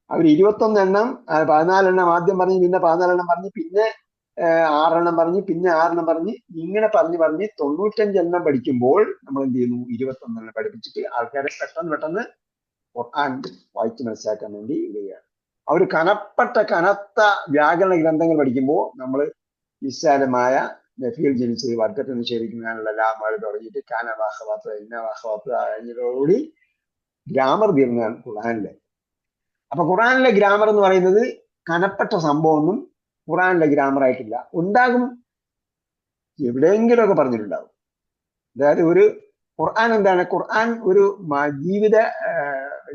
അവർ 21 എണ്ണം 14 എണ്ണം ആദ്യം പറഞ്ഞ്, പിന്നെ 14 എണ്ണം പറഞ്ഞ്, പിന്നെ 6 എണ്ണം പറഞ്ഞ്, പിന്നെ 6 എണ്ണം പറഞ്ഞ്, ഇങ്ങനെ പറഞ്ഞ് 95 എണ്ണം പഠിക്കുമ്പോൾ നമ്മൾ എന്ത് ചെയ്യുന്നു, 21 എണ്ണം പഠിപ്പിച്ചിട്ട് ആൾക്കാരെ പെട്ടെന്ന് ഖുർആൻ വായിച്ച് മനസ്സിലാക്കാൻ വേണ്ടി ഇടുകയാണ്. അവർ കനത്ത വ്യാകരണ ഗ്രന്ഥങ്ങൾ പഠിക്കുമ്പോൾ നമ്മൾ വിശാലമായ നഫീൽ ജനിച്ച് വർഗത്തെ നിഷേധിക്കുന്നതിനുള്ള ലാമകൾ തുടങ്ങിയിട്ട് കാന വാഹവാത്ത് ഇന്ന വാഹവാത്ത് കഴിഞ്ഞതോടുകൂടി ഗ്രാമർ തീർന്നതാണ് ഖുർആനിലെ. അപ്പൊ ഖുർആനിലെ ഗ്രാമർ എന്ന് പറയുന്നത് കനപ്പെട്ട സംഭവമൊന്നും ഖുർആനിലെ ഗ്രാമർ ആയിട്ടില്ല. ഉണ്ടാകും, എവിടെയെങ്കിലുമൊക്കെ പറഞ്ഞിട്ടുണ്ടാകും. അതായത് ഒരു ഖുർആൻ എന്താണ്, ഖുർആൻ ഒരു ജീവിത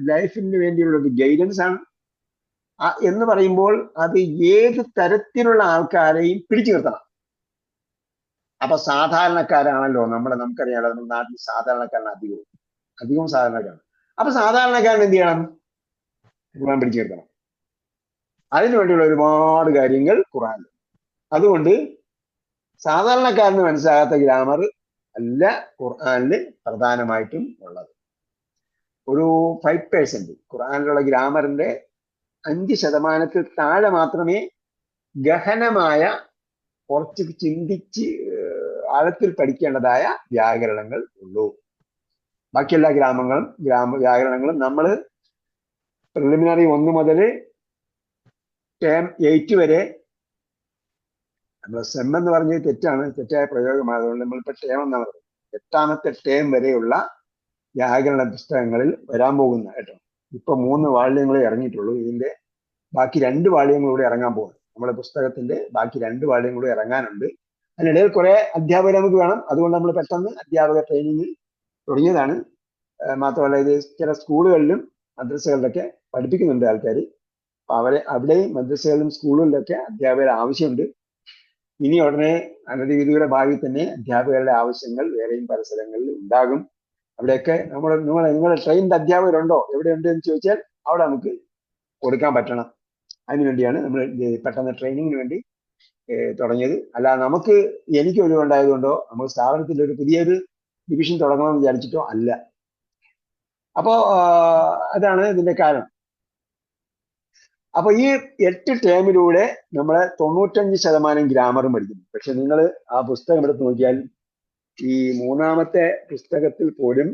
ലൈഫിന് വേണ്ടിയുള്ള ഒരു ഗൈഡൻസ് ആണ് എന്ന് പറയുമ്പോൾ അത് ഏത് തരത്തിലുള്ള ആൾക്കാരെയും പിടിച്ചു നിർത്തണം. അപ്പൊ സാധാരണക്കാരാണല്ലോ നമുക്കറിയാലോ, നമ്മുടെ നാട്ടിൽ സാധാരണക്കാരാണ് അധികവും സാധാരണക്കാരാണ്. അപ്പൊ സാധാരണക്കാരൻ എന്ത് ചെയ്യണം, ഖുർആൻ പിടിച്ചു നിർത്തണം. അതിനുവേണ്ടിയുള്ള ഒരുപാട് കാര്യങ്ങൾ ഖുർആനിൽ. അതുകൊണ്ട് സാധാരണക്കാരന് മനസ്സിലാകാത്ത ഗ്രാമർ അല്ല ഖുർആനിൽ പ്രധാനമായിട്ടും ഉള്ളത്. ഒരു 5% ഖുർആനിലുള്ള ഗ്രാമറിന്റെ 5% താഴെ മാത്രമേ ഗഹനമായ കുറച്ച് ചിന്തിച്ച് ആഴത്തിൽ പഠിക്കേണ്ടതായ വ്യാകരണങ്ങൾ ഉള്ളൂ. ബാക്കിയെല്ലാ വ്യാകരണങ്ങളും നമ്മൾ പ്രിലിമിനറി 1 മുതൽ ടേം 8 വരെ. നമ്മൾ സെം എന്ന് പറഞ്ഞത് തെറ്റാണ്, തെറ്റായ പ്രയോഗമാണ്. അതുകൊണ്ട് നമ്മളിപ്പോൾ ടേം എന്നാണ് പറയുന്നത്. 8ാമത്തെ ടേം വരെയുള്ള വ്യാകരണ പുസ്തകങ്ങളിൽ വരാൻ പോകുന്ന കേട്ടോ. ഇപ്പൊ 3 വാള്യങ്ങളെ ഇറങ്ങിയിട്ടുള്ളൂ. ഇതിന്റെ ബാക്കി 2 വാള്യങ്ങളൂടെ ഇറങ്ങാൻ പോകുന്നു. നമ്മുടെ പുസ്തകത്തിന്റെ ബാക്കി 2 വാള്യങ്ങളൂടെ ഇറങ്ങാനുണ്ട്. അതിനിടയിൽ കുറെ അധ്യാപകർ നമുക്ക് വേണം. അതുകൊണ്ട് നമ്മൾ പെട്ടെന്ന് അധ്യാപക ട്രെയിനിങ് തുടങ്ങിയതാണ്. മാത്രമല്ല ഇത് ചില സ്കൂളുകളിലും മദ്രസകളിലൊക്കെ പഠിപ്പിക്കുന്നുണ്ട് ആൾക്കാർ. അപ്പൊ അവിടെയും മദ്രസകളിലും സ്കൂളുകളിലൊക്കെ അധ്യാപകരുടെ ആവശ്യമുണ്ട്. ഇനി ഉടനെ അനധിവിദൂര ഭാവിയിൽ തന്നെ അധ്യാപകരുടെ ആവശ്യങ്ങൾ വേറെയും പല സ്ഥലങ്ങളിൽ ഉണ്ടാകും. അവിടെയൊക്കെ നിങ്ങളെ ട്രെയിൻഡ് അധ്യാപകരുണ്ടോ, എവിടെയുണ്ട് എന്ന് ചോദിച്ചാൽ അവിടെ നമുക്ക് കൊടുക്കാൻ പറ്റണം. അതിനുവേണ്ടിയാണ് നമ്മൾ പെട്ടെന്ന് ട്രെയിനിങ്ങിന് വേണ്ടി തുടങ്ങിയത്. അല്ല എനിക്ക് ഒഴിവുണ്ടായതുകൊണ്ടോ നമുക്ക് സ്ഥാപനത്തിൽ ഒരു പുതിയൊരു ഡിവിഷൻ തുടങ്ങണമെന്ന് വിചാരിച്ചിട്ടോ അല്ല. അപ്പോ അതാണ് ഇതിന്റെ കാരണം. അപ്പൊ ഈ 8 ടേമിലൂടെ നമ്മളെ 95% ഗ്രാമറും പഠിക്കുന്നു. പക്ഷെ നിങ്ങൾ ആ പുസ്തകം എടുത്ത് നോക്കിയാൽ ഈ 3ാമത്തെ പുസ്തകത്തിൽ പോലും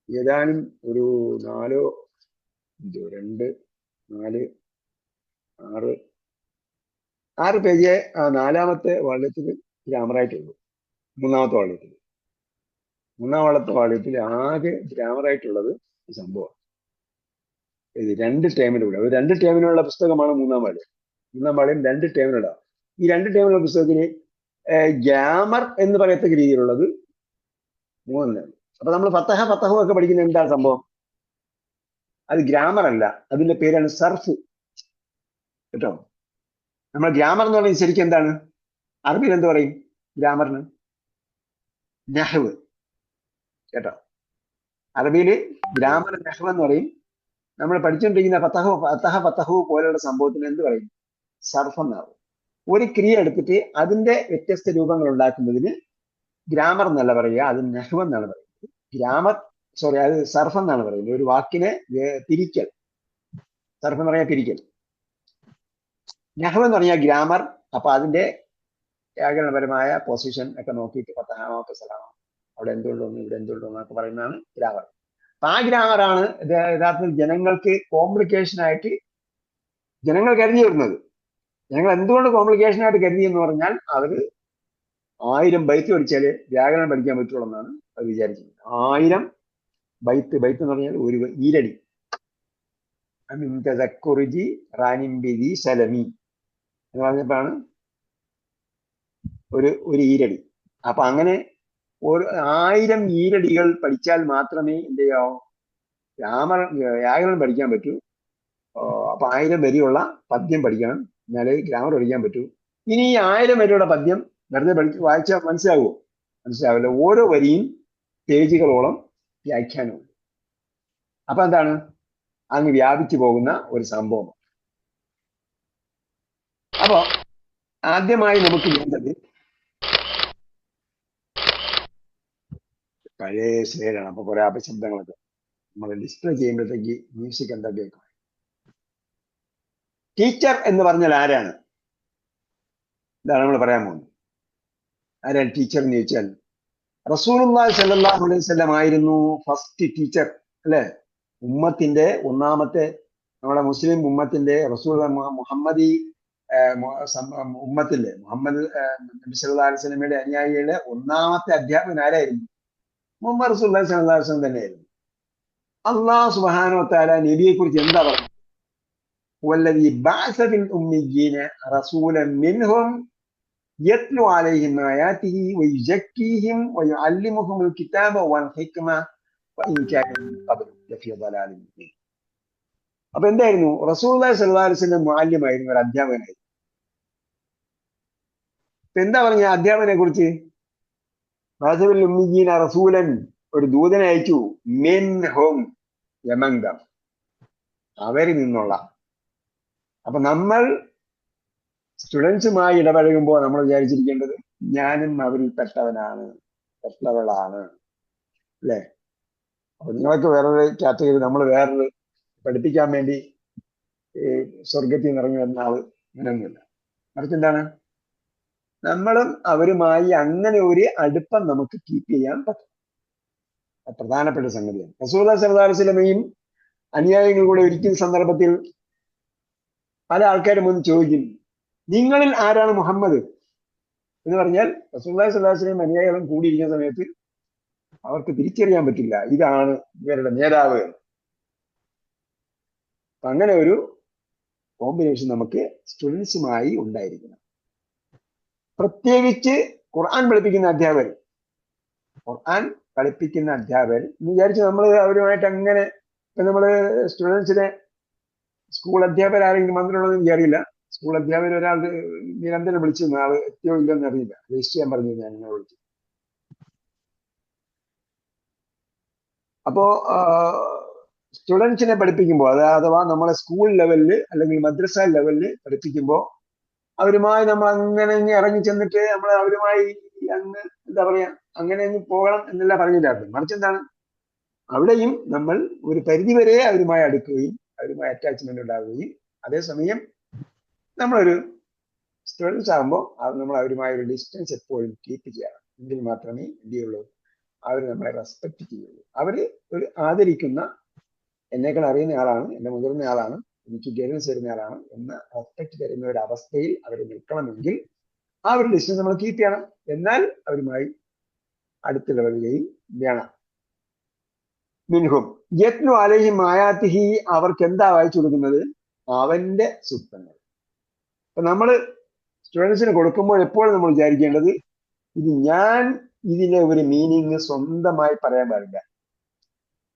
ഏതാനും ഒരു 4, 2, 4, 6 പേജ് ആ 4ാമത്തെ വാള്യത്തിൽ ഗ്രാമറായിട്ടുള്ളൂ. 3ാമത്തെ വാള്യത്തിൽ 3ാമത്തെ വാള്യത്തിൽ ആകെ ഗ്രാമറായിട്ടുള്ളത് ഈ സംഭവം. ഇത് 2 ടേമിലൂടെ, ഒരു 2 ടേമിനുള്ള പുസ്തകമാണ് 3ാം വാള്യം. 3ാം വാള്യം 2 ടേമിലുള്ള. ഈ 2 ടേമിലുള്ള പുസ്തകത്തിന് ഗ്രാമർ എന്ന് പറയത്തക്ക രീതിയിലുള്ളത് 3. അപ്പൊ നമ്മൾ ഫത്തഹും ഒക്കെ പഠിക്കുന്ന എന്താ സംഭവം? അത് ഗ്രാമർ അല്ല, അതിന്റെ പേരാണ് സർഫ് കേട്ടോ. നമ്മൾ ഗ്രാമർ എന്ന് പറയുന്നത് ശരിക്കും എന്താണ്? അറബിയിൽ എന്ത് പറയും ഗ്രാമറിന്? നഹ്വ് കേട്ടോ. അറബിയിൽ ഗ്രാമർ നഹ്വ് എന്ന് പറയും. നമ്മൾ പഠിച്ചുകൊണ്ടിരിക്കുന്ന ഫത്തഹു പോലെയുള്ള സംഭവത്തിന് എന്ത് പറയും? സർഫ് എന്നാവും. ഒരു ക്രിയ എടുത്തിട്ട് അതിന്റെ വ്യത്യസ്ത രൂപങ്ങൾ ഉണ്ടാക്കുന്നതിന് ഗ്രാമർ എന്നല്ല പറയുക, അത് നഹ്വ് എന്നാണ് പറയുന്നത്. അത് സർഫ് എന്നാണ് പറയുന്നത്. ഒരു വാക്കിനെ തിരിക്കൽ. സർഫ് എന്ന് പറഞ്ഞാൽ തിരിക്കൽ. നഹ്വ് എന്ന് പറഞ്ഞാൽ ഗ്രാമർ. അപ്പൊ അതിന്റെ വ്യാകരണപരമായ പൊസിഷൻ ഒക്കെ നോക്കിയിട്ട് ഫത്തഹാണോ സലാമോ, അവിടെ എന്തുകൊണ്ടോന്ന് ഇവിടെ എന്തുകൊണ്ടോന്ന് ഒക്കെ പറയുന്നതാണ് ഗ്രാമർ. അപ്പൊ ആ ഗ്രാമറാണ് യഥാർത്ഥത്തിൽ ജനങ്ങൾക്ക് കോംപ്ലിക്കേഷൻ ആയിട്ട് ജനങ്ങൾ കരുതി വരുന്നത്. ഞങ്ങൾ എന്തുകൊണ്ട് കോംപ്ലിക്കേഷൻ ആയിട്ട് കരുതി എന്ന് പറഞ്ഞാൽ അവർ 1000 ബൈത്ത് പഠിച്ചാല് വ്യാകരണം പഠിക്കാൻ പറ്റുള്ളൂ എന്നാണ് അത് വിചാരിച്ചത്. 1000 ബൈത്ത് എന്ന് പറഞ്ഞാൽ ഒരു ഈരടി. സലമി എന്ന് പറഞ്ഞപ്പോഴാണ് ഒരു ഈരടി. അപ്പൊ അങ്ങനെ 1000 ഈരടികൾ പഠിച്ചാൽ മാത്രമേ എന്ത് ചെയ്യാവൂ വ്യാകരണം പഠിക്കാൻ പറ്റൂ. അപ്പൊ 1000 വരെയുള്ള പദ്യം പഠിക്കണം, എന്നാലേ ഗ്രാമർ പഠിക്കാൻ പറ്റൂ. ഇനി ഈ 1000 വരെയുള്ള പദ്യം വെറുതെ വായിച്ചാൽ മനസ്സിലാവുമോ? മനസ്സിലാവില്ല. ഓരോ വരിയും പേജുകളോളം വ്യാഖ്യാനമുണ്ട്. അപ്പൊ എന്താണ്? അങ്ങ് വ്യാപിച്ചു പോകുന്ന ഒരു സംഭവം. അപ്പോ ആദ്യമായി നമുക്ക് വേണ്ടത് പഴയ സ്ലേഡാണ്. അപ്പൊ കുറെ അപശബ്ദങ്ങളൊക്കെ നമ്മൾ ഡിസ്പ്ലേ ചെയ്യുമ്പോഴത്തേക്ക് മ്യൂസിക് എന്താ കേൾക്കും. ടീച്ചർ എന്ന് പറഞ്ഞാൽ ആരാണ്? ഇതാണ് നമ്മൾ പറയാൻ പോകുന്നത്. ആരാണ് ടീച്ചർ എന്ന് ചോദിച്ചാൽ റസൂലുള്ളാഹി സ്വല്ലല്ലാഹു അലൈഹി വസല്ലം ആയിരുന്നു ഫസ്റ്റ് ടീച്ചർ അല്ലെ? ഉമ്മത്തിന്റെ ഒന്നാമത്തെ, നമ്മുടെ മുസ്ലിം ഉമ്മത്തിന്റെ റസൂൽ മുഹമ്മദ് നബി സല്ലല്ലാഹു അലൈഹി വസല്ലമയുടെ അനുയായികളുടെ ഒന്നാമത്തെ അധ്യാപകൻ ആരായിരുന്നു? മുഹമ്മദ് റസൂലുള്ളാഹി സ്വല്ലല്ലാഹു അലൈഹി വസല്ലം തന്നെയായിരുന്നു. അല്ലാഹു സുബ്ഹാനഹു വ തആല നബിയെ കുറിച്ച് എന്താ പറഞ്ഞത്? വല്ലദീ ബഅസ ഫിൽ ഉമ്മയ്യീന റസൂലൻ മിൻഹും യത്ലു അലൈഹിം ആയാതിഹി വയുസക്കീഹിം വയുഅല്ലിമുഹുൽ കിതാബ വൽ ഹിക്മ വഇൻ കാനൂ മിൻ ഖബ്ലു ലഫീ ളലാലിൻ മുബീൻ. അപ്പൊ എന്തായിരുന്നു? റസൂലുള്ളാഹി സ്വല്ലല്ലാഹു അലൈഹി വസല്ലം മുഅല്ലിമായിരുന്നു, ഒരു അധ്യാപകനായിരുന്നു. എന്താ പറഞ്ഞ അധ്യാപകനെ കുറിച്ച്? ബഅസ ഫിൽ ഉമ്മയ്യീന റസൂലൻ, ഒരു ദൂതനെ അയച്ചു, മിൻഹും എമംഗ് ദം, അവരിൽ നിന്നുള്ള. അപ്പൊ നമ്മൾ സ്റ്റുഡൻസുമായി ഇടപഴകുമ്പോൾ നമ്മൾ വിചാരിച്ചിരിക്കേണ്ടത് ഞാനും അവരിൽ പെട്ടവളാണ് അല്ലെ? അപ്പൊ നിങ്ങൾക്ക് വേറൊരു കാറ്റഗറി, നമ്മൾ വേറൊരു പഠിപ്പിക്കാൻ വേണ്ടി സ്വർഗത്തിൽ നിന്ന് ഇറങ്ങി വരുന്ന ആള്, അങ്ങനെയൊന്നുമില്ല. മറിച്ച് എന്താണ്? നമ്മളും അവരുമായി അങ്ങനെ ഒരു അടുപ്പം നമുക്ക് കീപ്പ് ചെയ്യാൻ പറ്റും. പ്രധാനപ്പെട്ട സംഗതിയാണ്. റസൂലുള്ളാഹി സ്വല്ലല്ലാഹു അലൈഹി വസല്ലമയും അനുയായികൾ കൂടെ ഇരിക്കുന്ന സന്ദർഭത്തിൽ പല ആൾക്കാരും വന്ന് ചോദിക്കും, നിങ്ങളിൽ ആരാണ് മുഹമ്മദ് എന്ന് പറഞ്ഞാൽ റസൂലുള്ളാഹി സ്വല്ലല്ലാഹു അലൈഹി വസല്ലം അനുയായികളും കൂടിയിരിക്കുന്ന സമയത്ത് അവർക്ക് തിരിച്ചറിയാൻ പറ്റില്ല ഇതാണ് ഇവരുടെ നേതാവ്. അപ്പൊ അങ്ങനെ ഒരു കോമ്പിനേഷൻ നമുക്ക് സ്റ്റുഡൻസുമായി ഉണ്ടായിരിക്കണം. പ്രത്യേകിച്ച് ഖുർആൻ പഠിപ്പിക്കുന്ന അധ്യാപകർ എന്ന് വിചാരിച്ച് നമ്മൾ അവരുമായിട്ട് അങ്ങനെ നമ്മള് സ്റ്റുഡൻസിനെ സ്കൂൾ അധ്യാപകർ ആരെങ്കിലും വന്നിട്ടുള്ളതെന്ന് എനിക്കറിയില്ല. സ്കൂൾ അധ്യാപകർ ഒരാൾ നിരന്തരം വിളിച്ചു ആള് എത്തിയോ ഇല്ലെന്ന് അറിയില്ല. രജിസ്റ്റർ ചെയ്യാൻ പറഞ്ഞു ഞാൻ നിങ്ങളെ വിളിച്ചു. അപ്പോ സ്റ്റുഡൻസിനെ പഠിപ്പിക്കുമ്പോൾ അഥവാ നമ്മളെ സ്കൂൾ ലെവലില് അല്ലെങ്കിൽ മദ്രസ ലെവലില് പഠിപ്പിക്കുമ്പോൾ അവരുമായി നമ്മൾ അങ്ങനെ ഇറങ്ങി ചെന്നിട്ട് നമ്മൾ അവരുമായി അങ്ങ് എന്താ പറയാ അങ്ങനെ അങ്ങ് പോകണം എന്നല്ല പറഞ്ഞില്ലായിരുന്നു. മറിച്ച് എന്താണ്, അവിടെയും നമ്മൾ ഒരു പരിധിവരെ അവരുമായി അടുക്കുകയും അവരുമായി അറ്റാച്ച്മെന്റ് ഉണ്ടാവുകയും അതേസമയം നമ്മളൊരു സ്റ്റുഡൻസ് ആകുമ്പോൾ നമ്മൾ അവരുമായ ഒരു ഡിസ്റ്റൻസ് എപ്പോഴും കീപ്പ് ചെയ്യണം. എങ്കിൽ മാത്രമേ എന്ത് ചെയ്യുള്ളൂ, അവർ നമ്മളെ റെസ്പെക്ട് ചെയ്യുള്ളൂ. അവര് ഒരു ആദരിക്കുന്ന, എന്നേക്കാൾ അറിയുന്ന ആളാണ്, എന്നെ മുതിർന്ന ആളാണ്, എനിക്ക് ഗൈഡൻസ് തരുന്ന ആളാണ് എന്ന റെസ്പെക്ട് തരുന്ന ഒരു അവസ്ഥയിൽ അവർ നിൽക്കണമെങ്കിൽ ആ ഒരു ഡിസ്റ്റൻസ് നമ്മൾ കീപ്പ് ചെയ്യണം. എന്നാൽ അവരുമായി അടുത്തിടപെടുകയും വേണം. മിൻഹും യത്ലു അലൈഹിം ആയാതിഹി, അവർക്ക് എന്താ വായിച്ചു കൊടുക്കുന്നത്? അവന്റെ സൂക്തങ്ങൾ. അപ്പൊ നമ്മൾ സ്റ്റുഡൻസിന് കൊടുക്കുമ്പോൾ എപ്പോഴും നമ്മൾ വിചാരിക്കേണ്ടത്, ഇതിനെ ഒരു മീനിങ് സ്വന്തമായി പറയാൻ പാടില്ല.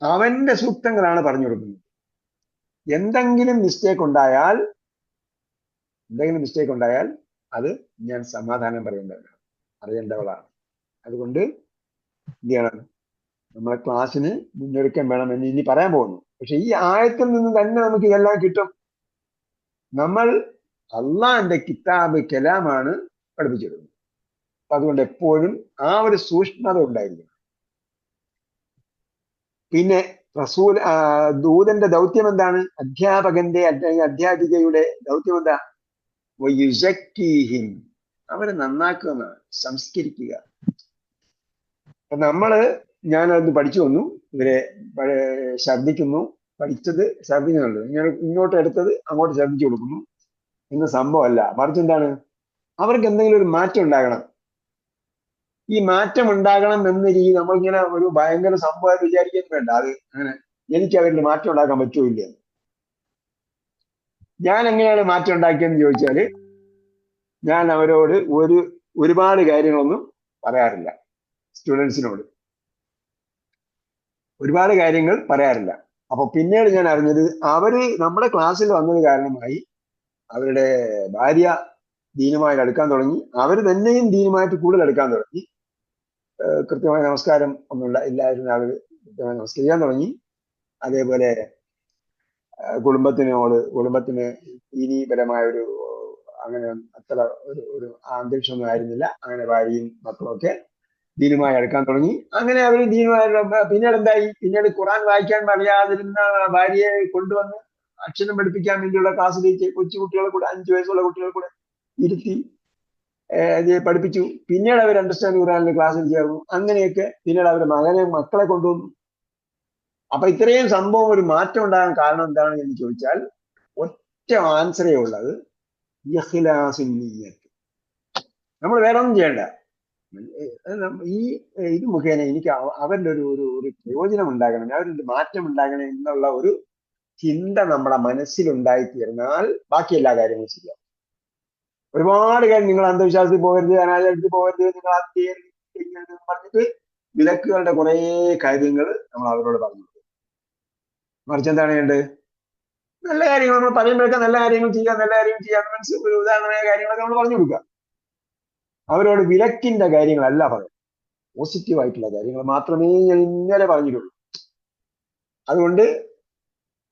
അവന്റെ സൂക്തങ്ങളാണ് പറഞ്ഞു കൊടുക്കുന്നത്. എന്തെങ്കിലും മിസ്റ്റേക്ക് ഉണ്ടായാൽ അത് ഞാൻ സമാധാനം പറയേണ്ടവനാണ്, അറിയേണ്ടവളാണ്. അതുകൊണ്ട് എന്ത് ചെയ്യണം, നമ്മളെ ക്ലാസ്സിന് മുന്നൊരുക്കം വേണമെന്ന് ഇനി പറയാൻ പോകുന്നു. പക്ഷെ ഈ ആയത്തിൽ നിന്ന് തന്നെ നമുക്ക് ഇതെല്ലാം കിട്ടും. നമ്മൾ അള്ളാന്റെ കിതാബ് കലാമാണ് പഠിപ്പിച്ചിരുന്നത്. അപ്പൊ അതുകൊണ്ട് എപ്പോഴും ആ ഒരു സൂക്ഷ്മത ഉണ്ടായിരിക്കണം. പിന്നെ ദൂതന്റെ ദൗത്യം എന്താണ്? അധ്യാപകന്റെ അധ്യാപികയുടെ ദൗത്യം എന്താ? വയുസക്കീഹിം, അവരെ നന്നാക്കുക എന്നാണ്, സംസ്കരിക്കുക. അപ്പൊ ഞാനത് പഠിച്ചു വന്നു, ഇവരെ പഠിച്ചത് ഛർദിക്കുന്നുണ്ട്, ഇങ്ങോട്ട് എടുത്തത് അങ്ങോട്ട് ഛർദിച്ചു കൊടുക്കുന്നു എന്ന സംഭവമല്ല. മറിച്ച് എന്താണ്, അവർക്ക് എന്തെങ്കിലും ഒരു മാറ്റം ഉണ്ടാകണം. ഈ മാറ്റം ഉണ്ടാകണം എന്ന രീതി നമ്മളിങ്ങനെ ഒരു ഭയങ്കര സംഭവമായിട്ട് വിചാരിക്കുന്നു വേണ്ട. അത് അങ്ങനെ എനിക്ക് അവരിൽ മാറ്റം ഉണ്ടാക്കാൻ പറ്റുമോ ഇല്ല. ഞാൻ എങ്ങനെയാണ് മാറ്റം ഉണ്ടാക്കിയെന്ന് ചോദിച്ചാല്, ഞാൻ അവരോട് ഒരുപാട് കാര്യങ്ങളൊന്നും പറയാറില്ല. സ്റ്റുഡൻസിനോട് ഒരുപാട് കാര്യങ്ങൾ പറയാറില്ല. അപ്പൊ പിന്നീട് ഞാൻ അറിഞ്ഞത്, അവര് നമ്മുടെ ക്ലാസ്സിൽ വന്നത് കാരണമായി അവരുടെ ഭാര്യ ദീനുമായിട്ട് അടുക്കാൻ തുടങ്ങി, അവർ തന്നെയും ദീനുമായിട്ട് കൂടുതൽ അടുക്കാൻ തുടങ്ങി. കൃത്യമായ നമസ്കാരം ഒന്നും ഇല്ലായിരുന്ന ആളുകൾ കൃത്യമായി നമസ്കരിക്കാൻ തുടങ്ങി. അതേപോലെ കുടുംബത്തിന് ദീനീപരമായ അങ്ങനെ അത്ര ഒരു അന്തരീക്ഷമൊന്നും ആയിരുന്നില്ല. അങ്ങനെ ഭാര്യയും മക്കളും ഒക്കെ ദീനുമായി അടുക്കാൻ തുടങ്ങി. അങ്ങനെ അവർ ദീനുമായി പിന്നീട് ഖുർആൻ വായിക്കാൻ അറിയാതിരുന്ന ഭാര്യയെ കൊണ്ടുവന്ന് അക്ഷരം പഠിപ്പിക്കാൻ വേണ്ടിയുള്ള ക്ലാസ്സിലേക്ക് കൊച്ചുകുട്ടികളെ കൂടെ 5 വയസ്സുള്ള കുട്ടികളെ കൂടെ ഇരുത്തി പഠിപ്പിച്ചു. പിന്നീട് അവർ അണ്ടർസ്റ്റാൻഡ് ഖുർആനിലെ ക്ലാസ്സിൽ ചേർന്നു. അങ്ങനെയൊക്കെ പിന്നീട് അവരുടെ മക്കളെ കൊണ്ടുവന്നു. അപ്പൊ ഇത്രയും സംഭവം ഒരു മാറ്റം ഉണ്ടാകാൻ കാരണം എന്താണ് എന്ന് ചോദിച്ചാൽ ഒറ്റ ആൻസറേ ഉള്ളത്, ഇഖ്ലാസുൻ നിയ്യത്ത്. നമ്മൾ വേറെ ഒന്നും ചെയ്യണ്ട. ഇത് മുഖേന എനിക്ക് അവരുടെ ഒരു പ്രയോജനം ഉണ്ടാകണം, അവരുടെ മാറ്റം ഉണ്ടാകണം എന്നുള്ള ഒരു ചിന്ത നമ്മുടെ മനസ്സിലുണ്ടായിത്തീർന്നാൽ ബാക്കി എല്ലാ കാര്യങ്ങളും ശരിയാവും. ഒരുപാട് കാര്യം, നിങ്ങൾ അന്ധവിശ്വാസത്തിൽ പോകരുത്, അനാചാരത്തിൽ പോകരുത്, നിങ്ങൾ അത് ചെയ്യരുത് പറഞ്ഞിട്ട് വിലക്കുകളുടെ കുറെ കാര്യങ്ങൾ നമ്മൾ അവരോട് പറഞ്ഞു. മറിച്ച് എന്താണ് വേണ്ടത്? നല്ല കാര്യങ്ങൾ നമ്മൾ പറയുമ്പോഴൊക്കെ നല്ല കാര്യങ്ങൾ ചെയ്യാൻ ഒരു ഉദാഹരണമായ കാര്യങ്ങളൊക്കെ നമ്മൾ പറഞ്ഞു കൊടുക്കുക. അവരോട് വിലക്കിന്റെ കാര്യങ്ങളല്ല പറയാം, പോസിറ്റീവായിട്ടുള്ള കാര്യങ്ങൾ മാത്രമേ ഞാൻ ഇന്നലെ പറഞ്ഞിട്ടുള്ളൂ. അതുകൊണ്ട്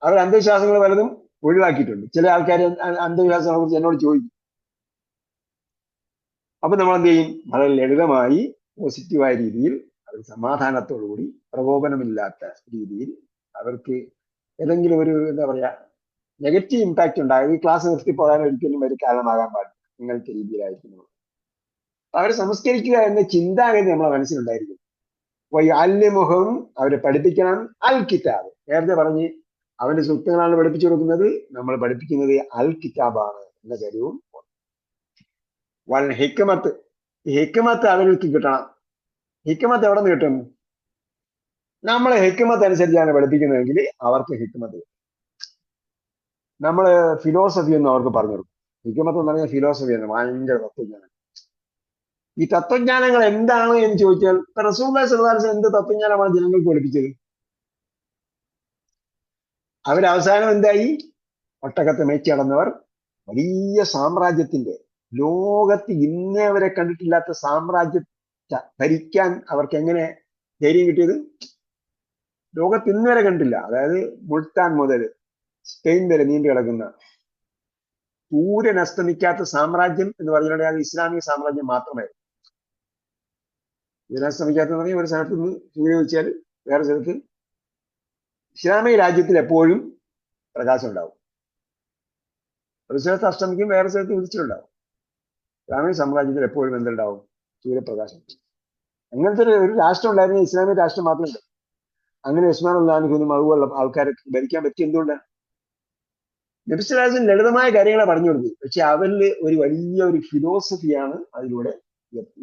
അവർ അന്ധവിശ്വാസങ്ങൾ പലതും ഒഴിവാക്കിയിട്ടുണ്ട്. ചില ആൾക്കാർ അന്ധവിശ്വാസങ്ങളെ കുറിച്ച് എന്നോട് ചോദിക്കും. അപ്പൊ നമ്മൾ എന്ത് ചെയ്യും? വളരെ ലളിതമായി പോസിറ്റീവായ രീതിയിൽ, അവർ സമാധാനത്തോടുകൂടി പ്രകോപനമില്ലാത്ത രീതിയിൽ, അവർക്ക് ഏതെങ്കിലും ഒരു എന്താ പറയാ നെഗറ്റീവ് ഇമ്പാക്റ്റ് ഉണ്ടാകും. ഈ ക്ലാസ് നിർത്തിപ്പോകാൻ ഒരിക്കലും ഒരു കാരണമാകാൻ പാടില്ല. ഇങ്ങനത്തെ രീതിയിലായിരിക്കുന്നു. അവരെ സംസ്കരിക്കുക എന്ന ചിന്താഗതി നമ്മളെ മനസ്സിലുണ്ടായിരിക്കും. അല്യമുഖം അവരെ പഠിപ്പിക്കണം. അൽ കിതാബ് നേരത്തെ പറഞ്ഞ് അവന്റെ സൂക്തങ്ങളാണ് പഠിപ്പിച്ചു കൊടുക്കുന്നത്. നമ്മൾ പഠിപ്പിക്കുന്നത് അൽ കിതാബാണ് എന്ന കാര്യവും. വൽ ഹിക്മത്ത്, ഹിക്മത്ത് അവർക്ക് കിട്ടണം. ഹിക്മത്ത് എവിടെ നിന്ന് കിട്ടും? നമ്മളെ ഹിക്മത്ത് അനുസരിച്ചാണ് പഠിപ്പിക്കുന്നതെങ്കിൽ അവർക്ക് ഹിക്മത്ത്. നമ്മള് ഫിലോസഫി എന്ന് അവർക്ക് പറഞ്ഞു കൊടുക്കും. ഹിക്മത്ത് എന്ന് പറഞ്ഞാൽ ഫിലോസഫി എന്ന്, ഭയങ്കര തത്വജ്ഞാനം. ഈ തത്വജ്ഞാനങ്ങൾ എന്താണ് എന്ന് ചോദിച്ചാൽ റസൂലുള്ളാഹി സ്വല്ലല്ലാഹു അലൈഹി വസല്ലം എന്ത് തത്വജ്ഞാനമാണ് ജനങ്ങൾക്ക് പഠിപ്പിച്ചത്? അവരവസാനം എന്തായി? ഒട്ടകത്തെ മേച്ച് നടന്നവർ വലിയ സാമ്രാജ്യത്തിന്റെ, ലോകത്ത് ഇന്നേ വരെ കണ്ടിട്ടില്ലാത്ത സാമ്രാജ്യം ഭരിക്കാൻ അവർക്ക് എങ്ങനെ ധൈര്യം കിട്ടിയത്? ലോകത്ത് ഇന്ന് വരെ കണ്ടില്ല. അതായത് മുൾത്താൻ മുതൽ സ്പെയിൻ വരെ നീണ്ടു കിടക്കുന്ന സൂര്യൻ അസ്തമിക്കാത്ത സാമ്രാജ്യം എന്ന് പറഞ്ഞിട്ടുണ്ടെങ്കിൽ അത് ഇസ്ലാമിക സാമ്രാജ്യം മാത്രമായിരുന്നു. സൂര്യൻ അസ്തമിക്കാത്തെന്ന് പറഞ്ഞാൽ ഒരു സ്ഥലത്ത് നിന്ന് സൂര്യൻ വെച്ചാൽ വേറെ സ്ഥലത്ത്, ഇസ്ലാമിക രാജ്യത്തിൽ എപ്പോഴും പ്രകാശം ഉണ്ടാവും. ഒരു സ്ഥലത്ത് അസ്തമിക്കും, വേറെ സ്ഥലത്ത് ഉദിച്ചിട്ടുണ്ടാവും. ഇസ്ലാമിക സാമ്രാജ്യത്തിൽ എപ്പോഴും എന്തുണ്ടാവും? സൂര്യപ്രകാശം. അങ്ങനത്തെ ഒരു രാഷ്ട്രം ഉണ്ടായിരുന്ന ഇസ്ലാമിക രാഷ്ട്രം മാത്രമല്ല. അങ്ങനെ ഉസ്മാൻ അള്ളാഹുവിനും അതുപോലുള്ള ആൾക്കാരെ ഭരിക്കാൻ പറ്റി. എന്തുകൊണ്ടാണ്? നബി സല്ലല്ലാഹു അലൈഹി വസല്ലം ലളിതമായ കാര്യങ്ങളെ പറഞ്ഞു കൊടുത്തു. പക്ഷെ അവരിൽ ഒരു വലിയ ഒരു ഫിലോസഫിയാണ് അതിലൂടെ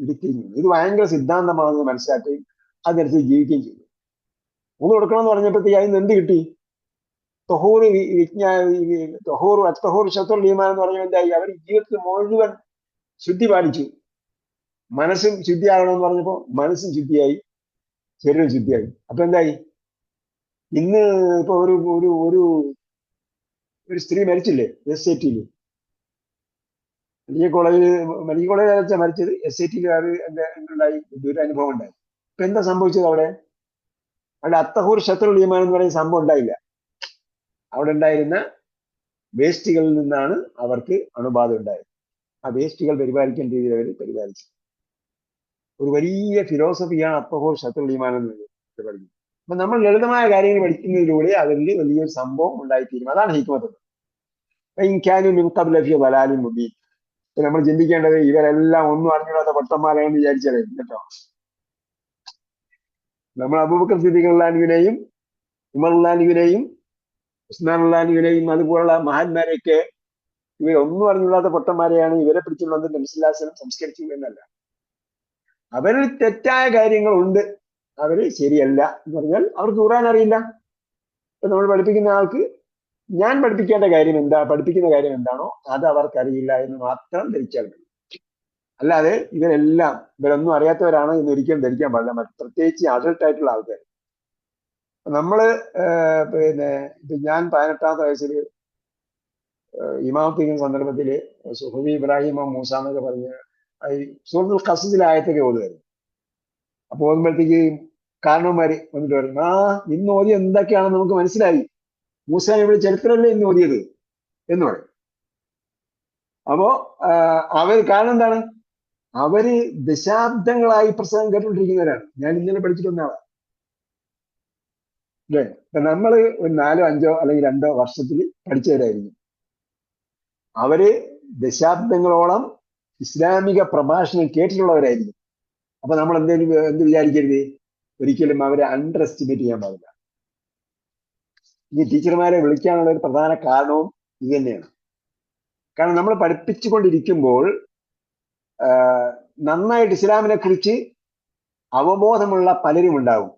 ഉരുത്തിരിഞ്ഞത്. ഇത് ഭയങ്കര സിദ്ധാന്തമാണെന്ന് മനസ്സിലാക്കുകയും അതനുസരിച്ച് ജീവിക്കുകയും ചെയ്തു. ഒന്ന് കൊടുക്കണമെന്ന് പറഞ്ഞപ്പോഴത്തേക്ക് അതിന് എന്ത് കിട്ടി? തൊഹൂറ് തൊഹൂർ അത്തഹൂർ ഷത്തുൽ ഈമാൻ എന്ന് പറഞ്ഞാൽ എന്തായി? അവർ ജീവിതത്തിൽ മുഴുവൻ ശുദ്ധി പാലിച്ചു. മനസ്സും ശുദ്ധിയാകണമെന്ന് പറഞ്ഞപ്പോ മനസ്സും ശുദ്ധിയായി, ശരീരം ശുദ്ധിയായി. അപ്പൊ എന്തായി? ഇന്ന് ഇപ്പൊ ഒരു ഒരു ഒരു ഒരു സ്ത്രീ മരിച്ചില്ലേ SIT-യിൽ? മെഡിക്കൽ കോളേജിൽ വെച്ചാൽ മരിച്ചത്. SIT-ക്കാർ എന്തുണ്ടായി? ദുരനുഭവം ഉണ്ടായി. ഇപ്പൊ എന്താ സംഭവിച്ചത്? അവിടെ അത്തഹൂർ ഷത്രുൽ ഈമാൻ എന്ന് പറയുന്ന സംഭവം ഉണ്ടായില്ല. അവിടെ ഉണ്ടായിരുന്ന വേസ്റ്റുകളിൽ നിന്നാണ് അവർക്ക് അണുബാധ ഉണ്ടായത്. ആ വേസ്റ്റുകൾ പരിപാലിക്കേണ്ട രീതിയിൽ അവർ പരിപാലിച്ചു. ഒരു വലിയ ഫിലോസഫിയാണ് അത്തഹൂർ ഷത്രുൽ ഈമാൻ എന്ന് പഠിക്കുന്നത്. അപ്പൊ നമ്മൾ ലളിതമായ കാര്യങ്ങൾ പഠിക്കുന്നതിലൂടെ അതിൽ വലിയൊരു സംഭവം ഉണ്ടായിത്തീരും. അതാണ് ഹിക്മത്ത്. മുബീൻ. നമ്മൾ ചിന്തിക്കേണ്ടത് ഇവരെല്ലാം ഒന്നും അറിഞ്ഞിടാത്ത പൊട്ടന്മാരാണെന്ന് വിചാരിച്ചാലേ കേട്ടോ. നമ്മൾ അബൂബക്കർ സിദ്ദീഖ് റളിയല്ലാഹുവിനെയും ഉമർ റളിയല്ലാഹുവിനെയും ഉസ്മാൻ റളിയല്ലാഹുവിനെയും അതുപോലുള്ള മഹാന്മാരെയൊക്കെ ഇവരൊന്നും അറിഞ്ഞിടാത്ത പൊട്ടന്മാരെയാണ് ഇവരെ പിടിച്ചുകൊണ്ട് നബി സല്ലല്ലാഹു അലൈഹി വസല്ലം സംസ്കരിച്ചു എന്നല്ല. അവരിൽ തെറ്റായ കാര്യങ്ങളുണ്ട്, അവര് ശരിയല്ല എന്ന് പറഞ്ഞാൽ അവർക്ക് ഖുർആൻ അറിയില്ല. ഇപ്പൊ നമ്മൾ പഠിപ്പിക്കുന്ന ആൾക്ക് ഞാൻ പഠിപ്പിക്കേണ്ട കാര്യം എന്താ, പഠിപ്പിക്കുന്ന കാര്യം എന്താണോ അത് അവർക്കറിയില്ല എന്ന് മാത്രം ധരിച്ചാൽ മതി. അല്ലാതെ ഇവരൊന്നും അറിയാത്തവരാണ് എന്ന് ഒരിക്കലും ധരിക്കാൻ പാടില്ല. പ്രത്യേകിച്ച് അഡൾട്ട് ആയിട്ടുള്ള ആൾക്കാർ. നമ്മള് ഞാൻ 18ാമത്തെ വയസ്സിൽ ഇമാമത്ത് ചെയ്യുന്ന സന്ദർഭത്തില് സുഹബി ഇബ്രാഹിം മൂസ എന്നൊക്കെ പറഞ്ഞ് സൂറത്തുൽ ഖസസിലെ ആയത്തൊക്കെ ഓതുമായിരുന്നു. അപ്പൊ ഓതുമ്പോഴത്തേക്ക് കാരണവന്മാര് വന്നിട്ട് പറയും, ഇന്ന് ഓതിയത് എന്തൊക്കെയാണെന്ന് നമുക്ക് മനസ്സിലായി, മൂസ ഇവിടെ ചരിത്രമല്ലേ ഇന്ന് ഓതിയത് എന്ന് പറയും. അപ്പോ കാരണം എന്താണ്? അവര് ദശാബ്ദങ്ങളായി പ്രസംഗം കേട്ടുകൊണ്ടിരിക്കുന്നവരാണ്. ഞാൻ ഇന്നലെ പഠിച്ചിട്ട് വന്നയാളാണ് അല്ലേ. ഇപ്പൊ നമ്മള് ഒരു 4, 5 അല്ലെങ്കിൽ 2 വർഷത്തിൽ പഠിച്ചവരായിരിക്കും. അവര് ദശാബ്ദങ്ങളോളം ഇസ്ലാമിക പ്രഭാഷണം കേട്ടിട്ടുള്ളവരായിരിക്കും. അപ്പൊ നമ്മൾ എന്ത് വിചാരിക്കരുത്? ഒരിക്കലും അവരെ അണ്ടർ എസ്റ്റിമേറ്റ് ചെയ്യാൻ പാടില്ല. ഈ ടീച്ചർമാരെ വിളിക്കാനുള്ള ഒരു പ്രധാന കാരണവും ഇത് തന്നെയാണ്. കാരണം നമ്മൾ പഠിപ്പിച്ചുകൊണ്ടിരിക്കുമ്പോൾ നന്നായിട്ട് ഇസ്ലാമിനെ കുറിച്ച് അവബോധമുള്ള പലരും ഉണ്ടാവും.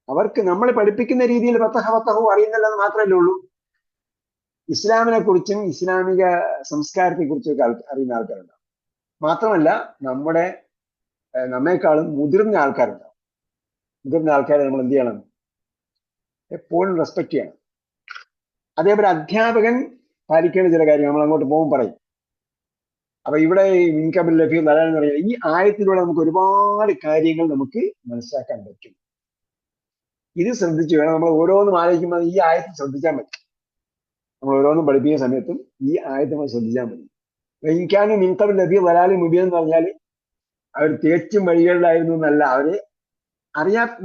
അവർക്ക് നമ്മൾ പഠിപ്പിക്കുന്ന രീതിയിൽ ഫത്തഹവും അറിയുന്നില്ലെന്ന് മാത്രമല്ലേ ഉള്ളൂ. ഇസ്ലാമിനെ കുറിച്ചും ഇസ്ലാമിക സംസ്കാരത്തെ കുറിച്ചൊക്കെ അറിയുന്ന ആൾക്കാരുണ്ടാവും. മാത്രമല്ല നമ്മേക്കാളും മുതിർന്ന ആൾക്കാരുണ്ടാവും. മുതിർന്ന ആൾക്കാരെ നമ്മൾ എന്ത് ചെയ്യണം? എപ്പോഴും റെസ്പെക്ട് ചെയ്യണം. അതേപോലെ അധ്യാപകൻ പാലിക്കേണ്ട ചില കാര്യം നമ്മൾ അങ്ങോട്ട് പോകുമ്പോൾ പറയും. അപ്പൊ ഇവിടെ ഇൻകബിൽ ലഫീൽ നലാൻ എന്ന് പറയുന്നത് ഈ ആയത്തിലൂടെ നമുക്ക് ഒരുപാട് കാര്യങ്ങൾ നമുക്ക് മനസ്സിലാക്കാൻ പറ്റും. ഇത് ശ്രദ്ധിച്ചു വേണം നമ്മൾ ഓരോന്നും ആലോചിക്കുമ്പോൾ ഈ ആയത്തിൽ ശ്രദ്ധിച്ചാൽ മതി. നമ്മൾ ഓരോന്നും പഠിപ്പിക്കുന്ന സമയത്തും ഈ ആയത്ത് നമ്മൾ ശ്രദ്ധിച്ചാൽ മതി. ഇൻകാനും ഇൻകബിൽ ലഫീൽ നലാലും മുബീൻ എന്ന് പറഞ്ഞാൽ അവർ തേച്ചും വഴികളിലായിരുന്നു എന്നല്ല. അവര്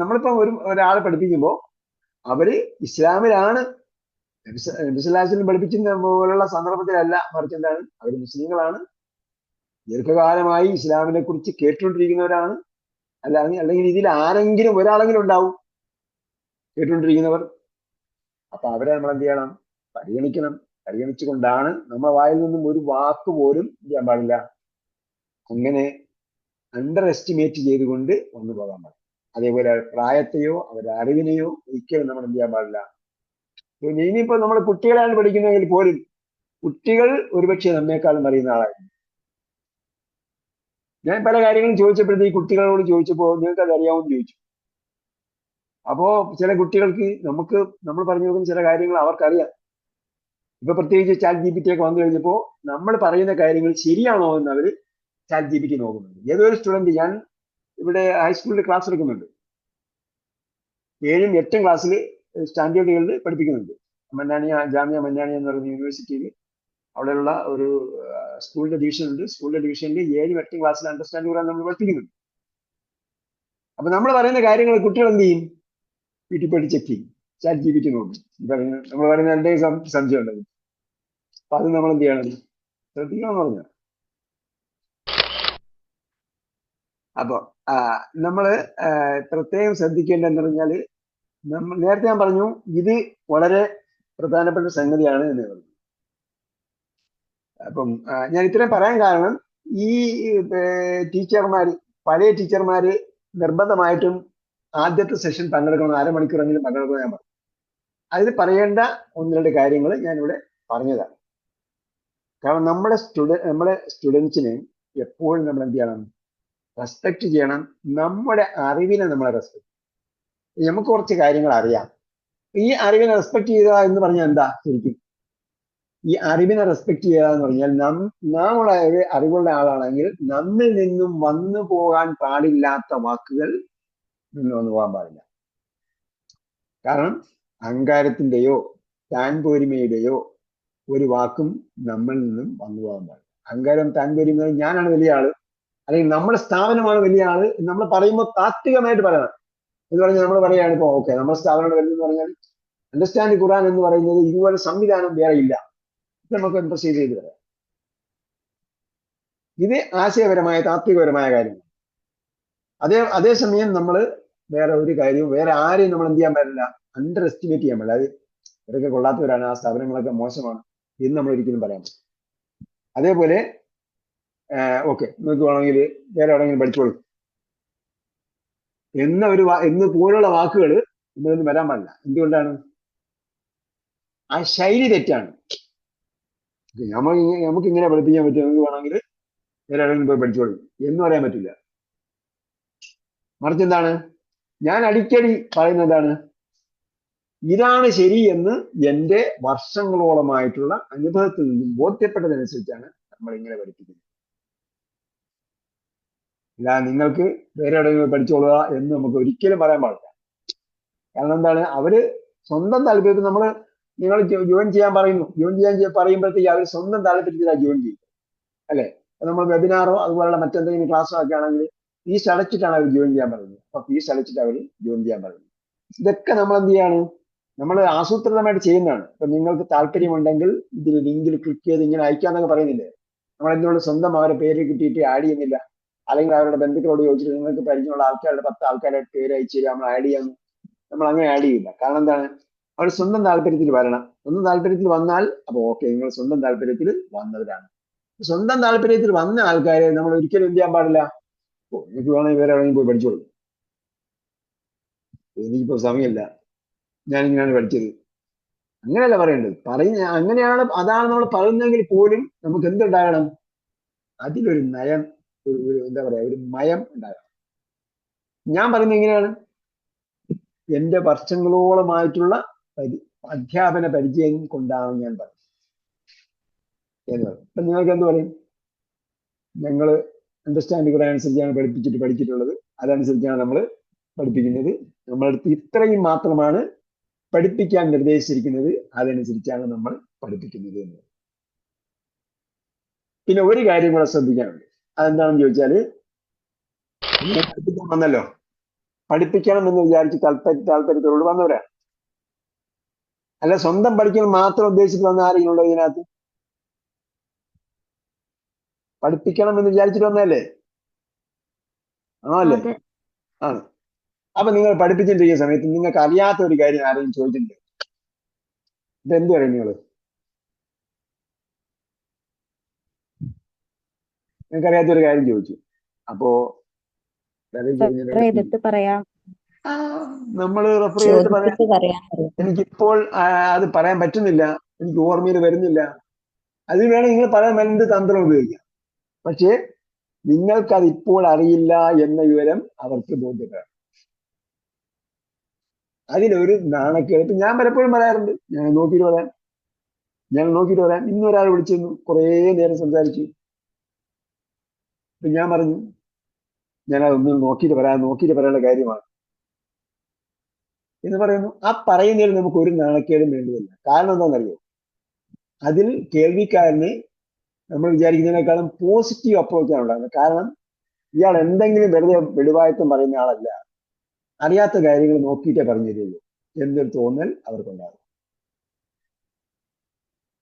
നമ്മളിപ്പോ ഒരാളെ പഠിപ്പിക്കുമ്പോൾ അവര് ഇസ്ലാമിലാണ്, നബി സല്ലല്ലാഹു അലൈഹി വസല്ലം പഠിപ്പിക്കുന്ന പോലുള്ള സന്ദർഭത്തിലല്ല, മറിച്ച് എന്താണ്, അവർ മുസ്ലിങ്ങളാണ്, ദീർഘകാലമായി ഇസ്ലാമിനെ കുറിച്ച് കേട്ടുകൊണ്ടിരിക്കുന്നവരാണ്. അല്ലെങ്കിൽ ഇതിൽ ആരെങ്കിലും ഒരാളെങ്കിലും ഉണ്ടാവും കേട്ടുകൊണ്ടിരിക്കുന്നവർ. അപ്പൊ അവരെ നമ്മൾ എന്ത് ചെയ്യണം? പരിഗണിക്കണം. പരിഗണിച്ചുകൊണ്ടാണ് നമ്മുടെ വായിൽ നിന്നും ഒരു വാക്ക് പോലും ചെയ്യാൻ പാടില്ല, അങ്ങനെ അണ്ടർ എസ്റ്റിമേറ്റ് ചെയ്തുകൊണ്ട് വന്നു പോകാൻ പാടില്ല. അതേപോലെ പ്രായത്തെയോ അവരുടെ അറിവിനെയോ ഒരിക്കലും നമ്മൾ എന്ത് ചെയ്യാൻ പാടില്ല. ഇനിയിപ്പോ നമ്മൾ കുട്ടികളാണ് പഠിക്കുന്നതെങ്കിൽ പോലും കുട്ടികൾ ഒരുപക്ഷെ നമ്മേക്കാളും അറിയുന്ന ആളായിരുന്നു. ഞാൻ പല കാര്യങ്ങളും ചോദിച്ചപ്പോഴത്തേക്ക് കുട്ടികളോട് ചോദിച്ചപ്പോൾ നിങ്ങൾക്ക് അത് അറിയാമെന്ന് ചോദിച്ചു. അപ്പോ ചില കുട്ടികൾക്ക് നമ്മൾ പറഞ്ഞു കൊടുക്കുന്ന ചില കാര്യങ്ങൾ അവർക്കറിയാം. ഇപ്പൊ പ്രത്യേകിച്ച് ചാറ്റ് GPT ഒക്കെ വന്നു കഴിഞ്ഞപ്പോ നമ്മൾ പറയുന്ന കാര്യങ്ങൾ ശരിയാണോ എന്ന് അവര് ചാറ്റ് GPT നോക്കുന്നുണ്ട്. ഏതൊരു സ്റ്റുഡന്റ്, ഞാൻ ഇവിടെ ഹൈസ്കൂളിൽ ക്ലാസ് എടുക്കുന്നുണ്ട്, 7ഉം 8ഉം ക്ലാസ്സിൽ സ്റ്റാൻഡേർഡുകളിൽ പഠിപ്പിക്കുന്നുണ്ട്. ജാമ്യ മന്നാനി എന്ന് പറയുന്ന യൂണിവേഴ്സിറ്റിയിൽ അവിടെയുള്ള ഒരു സ്കൂളിന്റെ ഡിവിഷൻ ഉണ്ട്. സ്കൂളിന്റെ ഡിവിഷനിൽ 7ഉം 8ഉം ക്ലാസ്സിൽ അണ്ടർസ്റ്റാൻഡ് കൂടാൻ നമ്മൾ പഠിപ്പിക്കുന്നുണ്ട്. അപ്പൊ നമ്മൾ പറയുന്ന കാര്യങ്ങൾ കുട്ടികൾ എന്ത് ചെയ്യും? വീട്ടിൽ പോയിട്ട് ചെക്ക് ചെയ്യും, ചാറ്റ് GPT നോക്കും. നമ്മൾ പറയുന്ന എന്തെങ്കിലും സംശയം ഉണ്ടെങ്കിൽ അപ്പൊ അത് നമ്മൾ എന്ത് ചെയ്യണം? ശ്രദ്ധിക്കണം എന്ന് പറഞ്ഞു. അപ്പൊ നമ്മള് പ്രത്യേകം ശ്രദ്ധിക്കേണ്ട എന്ന് പറഞ്ഞാല്, നേരത്തെ ഞാൻ പറഞ്ഞു ഇത് വളരെ പ്രധാനപ്പെട്ട സംഗതിയാണ് എന്ന് പറഞ്ഞു. അപ്പം ഞാൻ ഇത്രയും പറയാൻ കാരണം, ഈ ടീച്ചർമാര്, പഴയ ടീച്ചർമാര് നിർബന്ധമായിട്ടും ആദ്യത്തെ സെഷൻ പങ്കെടുക്കണം, അരമണിക്കൂറെങ്കിലും പങ്കെടുക്കണം ഞാൻ പറഞ്ഞു. അതിൽ പറയേണ്ട 1-2 കാര്യങ്ങൾ ഞാനിവിടെ പറഞ്ഞതാണ്. കാരണം നമ്മുടെ സ്റ്റുഡൻസിനെ എപ്പോഴും നമ്മൾ എന്ത് ചെയ്യണം? റെസ്പെക്ട് ചെയ്യണം. നമ്മുടെ അറിവിനെ നമ്മളെ റെസ്പെക്ട്. നമുക്ക് കുറച്ച് കാര്യങ്ങൾ അറിയാം. ഈ അറിവിനെ റെസ്പെക്ട് ചെയ്യുക എന്ന് പറഞ്ഞാൽ എന്താ ശരിക്കും? ഈ അറിവിനെ റെസ്പെക്ട് ചെയ്യുക എന്ന് പറഞ്ഞാൽ നാം ഒരു അറിവുള്ള ആളാണെങ്കിൽ നമ്മിൽ നിന്നും വന്നു പോകാൻ പാടില്ലാത്ത വാക്കുകൾ വന്നു പോകാൻ പാടില്ല. കാരണം അഹങ്കാരത്തിന്റെയോ താൻപോരിമയുടെയോ ഒരു വാക്കും നമ്മിൽ നിന്നും വന്നു പോകാൻ പാടില്ല. അഹങ്കാരം, താൻപോരിമ, ഞാനാണ് വലിയ ആള് അല്ലെങ്കിൽ നമ്മുടെ സ്ഥാപനമാണ് വലിയ ആള് നമ്മൾ പറയുമ്പോൾ താത്വികമായിട്ട് പറയണം. എന്ന് പറഞ്ഞാൽ നമ്മൾ പറയുകയാണ് ഇപ്പൊ ഓക്കെ നമ്മുടെ സ്ഥാപനമാണ് വലുതെന്ന് പറഞ്ഞാൽ അണ്ടർസ്റ്റാൻഡ് ഖുർആൻ എന്ന് പറയുന്നത് ഇതുപോലെ സംവിധാനം വേറെ ഇല്ല, നമുക്ക് എംഫസൈസ് ചെയ്ത് പറയാം. ഇത് ആശയപരമായ താത്വികപരമായ കാര്യമാണ്. അതേസമയം നമ്മൾ വേറെ ഒരു കാര്യവും വേറെ ആരെയും നമ്മൾ എന്ത് ചെയ്യാൻ പാടില്ല? അണ്ടർ എസ്റ്റിമേറ്റ് ചെയ്യാൻ പാടില്ല. അത് ഇവരൊക്കെ കൊള്ളാത്തവരാണ്, ആ സ്ഥാപനങ്ങളൊക്കെ മോശമാണ് എന്ന് നമ്മൾ ഒരിക്കലും പറയാൻ പറ്റില്ല. അതേപോലെ ഓക്കെ നിങ്ങൾക്ക് വേണമെങ്കിൽ വേറെ എവിടെയെങ്കിലും പഠിച്ചോളൂ എന്ന് പോലുള്ള വാക്കുകൾ ഇതൊന്നും വരാൻ പാടില്ല. എന്തുകൊണ്ടാണ്? ആ ശൈലി തെറ്റാണ്. നമുക്ക് ഇങ്ങനെ പഠിപ്പിക്കാൻ പറ്റും, നിങ്ങൾക്ക് വേണമെങ്കിൽ വേറെ എവിടെയെങ്കിലും പോയി പഠിച്ചോളൂ എന്ന് പറയാൻ പറ്റില്ല. മറിച്ച് എന്താണ്? ഞാൻ അടിക്കടി പറയുന്നതാണ്, ഇതാണ് ശരി എന്ന് എൻ്റെ വർഷങ്ങളോളമായിട്ടുള്ള അനുഭവത്തിൽ നിന്നും ബോധ്യപ്പെട്ടതനുസരിച്ചാണ് നമ്മൾ ഇങ്ങനെ പഠിപ്പിക്കുന്നത്. ഇല്ല നിങ്ങൾക്ക് വേറെ എവിടെയെങ്കിലും പഠിച്ചോളുക എന്ന് നമുക്ക് ഒരിക്കലും പറയാൻ പാടില്ല. കാരണം എന്താണ്? അവര് സ്വന്തം താല്പര്യത്തിൽ നിങ്ങൾ ജോയിൻ ചെയ്യാൻ പറയുമ്പോഴത്തേക്ക് അവർ സ്വന്തം താല്പര്യത്തിലാണ് ജോയിൻ ചെയ്യുന്നത്, അല്ലെ? നമ്മൾ വെബിനാറോ അതുപോലുള്ള മറ്റെന്തെങ്കിലും ക്ലാസ്സോ ഒക്കെ ആണെങ്കിൽ ഫീസ് അടച്ചിട്ടാണ് അവർ ജോയിൻ ചെയ്യാൻ പറയുന്നത്. അപ്പൊ ഫീസ് അടച്ചിട്ട് അവർ ജോയിൻ ചെയ്യാൻ പറയുന്നത്. ഇതൊക്കെ നമ്മൾ എന്ത് ചെയ്യാണ്? നമ്മൾ ആസൂത്രിതമായിട്ട് ചെയ്യുന്നതാണ്. ഇപ്പൊ നിങ്ങൾക്ക് താല്പര്യമുണ്ടെങ്കിൽ ഇതിൽ ലിങ്കിൽ ക്ലിക്ക് ചെയ്ത് ഇങ്ങനെ അയക്കാന്നൊക്കെ പറയുന്നില്ലേ? നമ്മൾ എന്തുകൊണ്ട് സ്വന്തം അവരെ പേര് കിട്ടിയിട്ട് ആഡ് ചെയ്യുന്നില്ല? അല്ലെങ്കിൽ അവരുടെ ബന്ധുക്കളോട് ചോദിച്ചിട്ട് നിങ്ങൾക്ക് പരിചയമുള്ള ആൾക്കാരുടെ 10 ആൾക്കാരുടെ പേര് അയച്ചു തരിക, നമ്മൾ ആഡ് ചെയ്യാൻ നമ്മൾ അങ്ങനെ ആഡ് ചെയ്യില്ല. കാരണം എന്താണ്? അവർ സ്വന്തം താല്പര്യത്തിൽ വരണം. സ്വന്തം താല്പര്യത്തിൽ വന്നാൽ അപ്പൊ ഓക്കെ, നിങ്ങൾ സ്വന്തം താല്പര്യത്തിൽ വന്നവരാണ്. സ്വന്തം താല്പര്യത്തിൽ വന്ന ആൾക്കാരെ നമ്മൾ ഒരിക്കലും എന്ത് ചെയ്യാൻ പാടില്ല? എനിക്ക് വേണമെങ്കിൽ വേറെ എവിടെയെങ്കിലും പോയി പഠിച്ചോളൂ, എനിക്കിപ്പോ സമയമില്ല, ഞാനിങ്ങനെയാണ് പഠിച്ചത്, അങ്ങനെയല്ല പറയേണ്ടത്. അങ്ങനെയാണ്, അതാണ് നമ്മൾ പറയുന്നതെങ്കിൽ പോലും നമുക്ക് എന്തുണ്ടാകണം? അതിലൊരു നയം, എന്താ പറയാ, ഒരു മയം ഉണ്ടാകണം. ഞാൻ പറയുന്നത് എങ്ങനെയാണ്? എന്റെ വർഷങ്ങളോളമായിട്ടുള്ള അധ്യാപന പരിചയം കൊണ്ടാണ് ഞാൻ പറയുന്നത് എന്ന്. അപ്പൊ നിങ്ങൾക്ക് എന്ത് പറയും? ഞങ്ങൾ അണ്ടർസ്റ്റാൻഡ് ഖുർആൻ അനുസരിച്ചാണ് പഠിച്ചിട്ടുള്ളത്, അതനുസരിച്ചാണ് നമ്മൾ പഠിപ്പിക്കുന്നത്, നമ്മളടുത്ത് ഇത്രയും മാത്രമാണ് പഠിപ്പിക്കാൻ നിർദ്ദേശിച്ചിരിക്കുന്നത്, അതനുസരിച്ചാണ് നമ്മൾ പഠിപ്പിക്കുന്നത് എന്ന്. പിന്നെ ഒരു കാര്യം കൂടെ ശ്രദ്ധിക്കാനുണ്ട്. അതെന്താണെന്ന് ചോദിച്ചാല്, പഠിപ്പിക്കാൻ വന്നല്ലോ, പഠിപ്പിക്കണം എന്ന് വിചാരിച്ച് താല്പര്യത്തോട് വന്നവരാണ്. അല്ല സ്വന്തം പഠിക്കണം മാത്രം ഉദ്ദേശിച്ച് വന്ന ആരെങ്കിലും ഉണ്ടോ ഇതിനകത്ത്? പഠിപ്പിക്കണം എന്ന് വിചാരിച്ചിട്ട് വന്നതല്ലേ? ആണല്ലേ? ആണ്. അപ്പൊ നിങ്ങൾ പഠിപ്പിച്ചിട്ടിരിക്കുന്ന സമയത്ത് നിങ്ങൾക്ക് അറിയാത്ത ഒരു കാര്യം ആരെങ്കിലും ചോദിച്ചിട്ടുണ്ട്? ഇപ്പൊ എന്ത് പറയും നിങ്ങള്? നിങ്ങൾക്കറിയാത്തൊരു കാര്യം ചോദിച്ചു. അപ്പോ ചെയ്തിട്ട് പറയാം. നമ്മൾ റെഫർ ചെയ്തിട്ട് പറയാം. ചോദിച്ചിട്ട് പറയാൻ പറയും. എനിക്കിപ്പോൾ അത് പറയാൻ പറ്റുന്നില്ല, എനിക്ക് ഓർമ്മയിൽ വരുന്നില്ല. അത് വേണം നിങ്ങൾ പറയാൻ എന്ത് തന്ത്രം ഉപയോഗിക്കാം. പക്ഷേ നിങ്ങൾക്കത് ഇപ്പോൾ അറിയില്ല എന്ന വിവരം അവർക്ക് ബോധ്യപ്പെടണം. അതിലൊരു നാണക്കേട്. ഇപ്പൊ ഞാൻ പലപ്പോഴും പറയാറുണ്ട്, ഞാൻ നോക്കിയിട്ട് പറയാം. ഇന്നൊരാൾ വിളിച്ചിരുന്നു, കുറേ നേരം സംസാരിച്ചു. അപ്പൊ ഞാൻ പറഞ്ഞു, ഞാനതൊന്നും നോക്കിയിട്ട് പറയാനുള്ള കാര്യമാണ് എന്ന് പറയുന്നു. ആ പറയുന്നതിൽ നമുക്ക് ഒരു നാണക്കേടും വേണ്ടതില്ല. കാരണം എന്താണെന്നറിയോ? അതിൽ കേൾവിക്കാരന് നമ്മൾ വിചാരിക്കുന്നതിനേക്കാളും പോസിറ്റീവ് അപ്രോച്ചാണ് ഉണ്ടാകുന്നത്. കാരണം ഇയാൾ എന്തെങ്കിലും വെറുതെ വെളിവായത്വം പറയുന്ന ആളല്ല, അറിയാത്ത കാര്യങ്ങൾ നോക്കിയിട്ടേ പറഞ്ഞു തരുള്ളൂ എന്നൊരു തോന്നൽ അവർക്കുണ്ടാകും.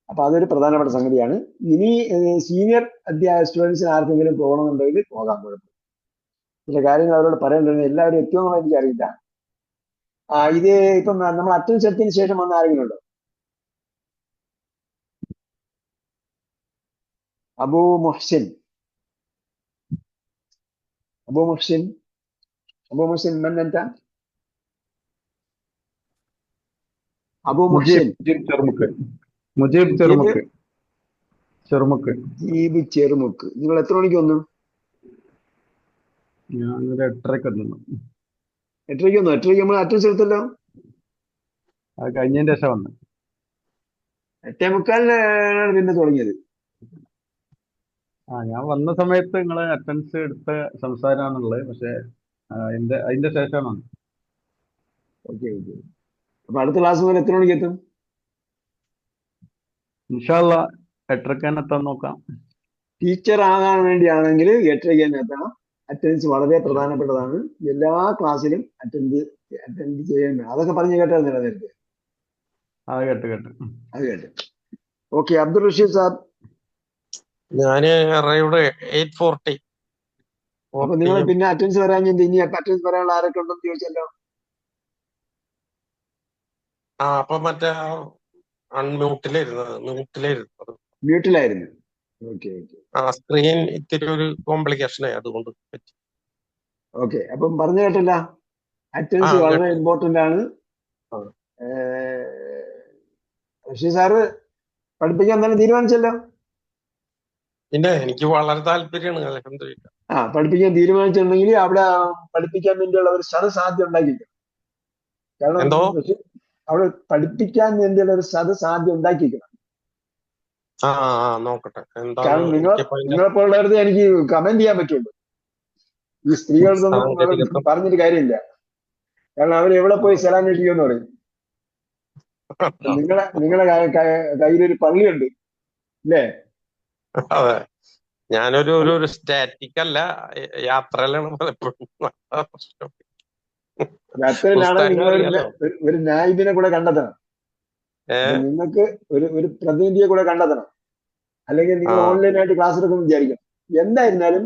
അപ്പൊ അതൊരു പ്രധാനപ്പെട്ട സംഗതിയാണ്. ഇനി സീനിയർ സ്റ്റുഡൻസിന് ആർക്കെങ്കിലും പോകണമെന്നുണ്ടെങ്കിൽ പോകാൻ കുഴപ്പമില്ല. ചില കാര്യങ്ങൾ അവരോട് പറയേണ്ടത് എല്ലാവരും എത്തുമെന്നുള്ള എനിക്കറിയില്ല. ഇത് ഇപ്പം നമ്മൾ അറ്റൻഡൻസ് എടുത്തതിന് ശേഷം വന്ന ആരെങ്കിലും ഉണ്ടോ? അബൂ മുഹ്സിൻ മൻ അൻത? അബൂ മുഹ്സിൻ മുജീബ് ചെറുമുക്ക്. നിങ്ങൾ എത്ര മണിക്ക് വന്നു? ഞാനൊരു 8:30 വന്നു. 8:30 വന്നു. 8:30 നമ്മൾ അറ്റൻഡൻസ് എടുത്തല്ലോ. അത് കഴിഞ്ഞതിന്റെ ശേഷം വന്നു. 8:45 പിന്നെ തുടങ്ങിയത്. ഞാൻ വന്ന സമയത്ത് നിങ്ങള് അറ്റൻഡൻസ് എടുത്ത സംസാരമാണുള്ളത്. പക്ഷെ അതിന്റെ ശേഷമാണ്. ഓക്കെ. അപ്പൊ അടുത്ത ക്ലാസ് മുതൽ എത്ര മണിക്ക് എത്തും? ഇൻഷാ അല്ലാ 8:30 എത്താൻ നോക്കാം. ടീച്ചർ ആകാൻ വേണ്ടിയാണെങ്കിൽ 8:30 തന്നെ എത്തണം. അറ്റൻഡൻസ് വളരെ പ്രധാനപ്പെട്ടതാണ്. എല്ലാ ക്ലാസ്സിലും അറ്റൻഡ് ചെയ്യേണ്ട. അതൊക്കെ പറഞ്ഞു കേട്ടായിരുന്നല്ലോ നേരത്തെ. അത് കേട്ട്. ഓക്കെ. അബ്ദുൾ റഷീദ് സാബ്. ഞാന് അറൈവ്ഡ് 8:40. അപ്പൊ നിങ്ങൾ പിന്നെ അറ്റൻഡൻസ് വരാൻ ഇനി അറ്റൻഡൻസ് വരാനുള്ള ആരൊക്കെ ഉണ്ടെന്ന് ചോദിച്ചല്ലോ. അപ്പൊ മറ്റേ മ്യൂട്ടിലായിരുന്നു. ഓക്കെ. സ്ക്രീൻ ഇത്തിരി ഒരു കോംപ്ലിക്കേഷനായി, അതുകൊണ്ട്. ഓക്കെ. അപ്പം പറഞ്ഞു കേട്ടല്ല, അറ്റൻഡൻസ് വളരെ ഇമ്പോർട്ടന്റ് ആണ്. റഷീദ് സാറ് പഠിപ്പിക്കാൻ തന്നെ തീരുമാനിച്ചല്ലോ. പിന്നെ എനിക്ക് വളരെ താല്പര്യമാണ്. അൽഹംദുലില്ലാ. പഠിപ്പിക്കാൻ തീരുമാനിച്ചിട്ടുണ്ടെങ്കിൽ അവിടെ പഠിപ്പിക്കാൻ വേണ്ടിയുള്ള ഒരു സദസാധ്യം ഉണ്ടാക്കിയിരിക്കണം. കാരണം അവിടെ പഠിപ്പിക്കാൻ വേണ്ടിയുള്ള ഒരു സദസാധ്യം ഉണ്ടാക്കിയിരിക്കണം. നോക്കട്ടെ. കാരണം നിങ്ങളെപ്പോലുള്ളവർക്ക് എനിക്ക് കമന്റ് ചെയ്യാൻ പറ്റുള്ളൂ. ഈ സ്ത്രീകൾക്കൊന്നും പറഞ്ഞിട്ട് കാര്യമില്ല. കാരണം അവർ എവിടെ പോയി സ്ഥലം കിട്ടിയെന്ന് പറയും. നിങ്ങളെ കയ്യിലൊരു പള്ളിയുണ്ട് അല്ലേ? അതെ, ഞാനൊരു സ്റ്റാറ്റിക് അല്ല, യാത്രയിലാണ് പലപ്പോഴും. യാത്രയിലാണ്. നിങ്ങൾ ഒരു നായിബിനെ കൂടെ കണ്ടെത്തണം. നിങ്ങൾക്ക് ഒരു പ്രതിനിധിയെ കൂടെ കണ്ടെത്തണം. അല്ലെങ്കിൽ നിങ്ങൾ ഓൺലൈനായിട്ട് ക്ലാസ് എടുക്കുമെന്ന് വിചാരിക്കണം. എന്തായിരുന്നാലും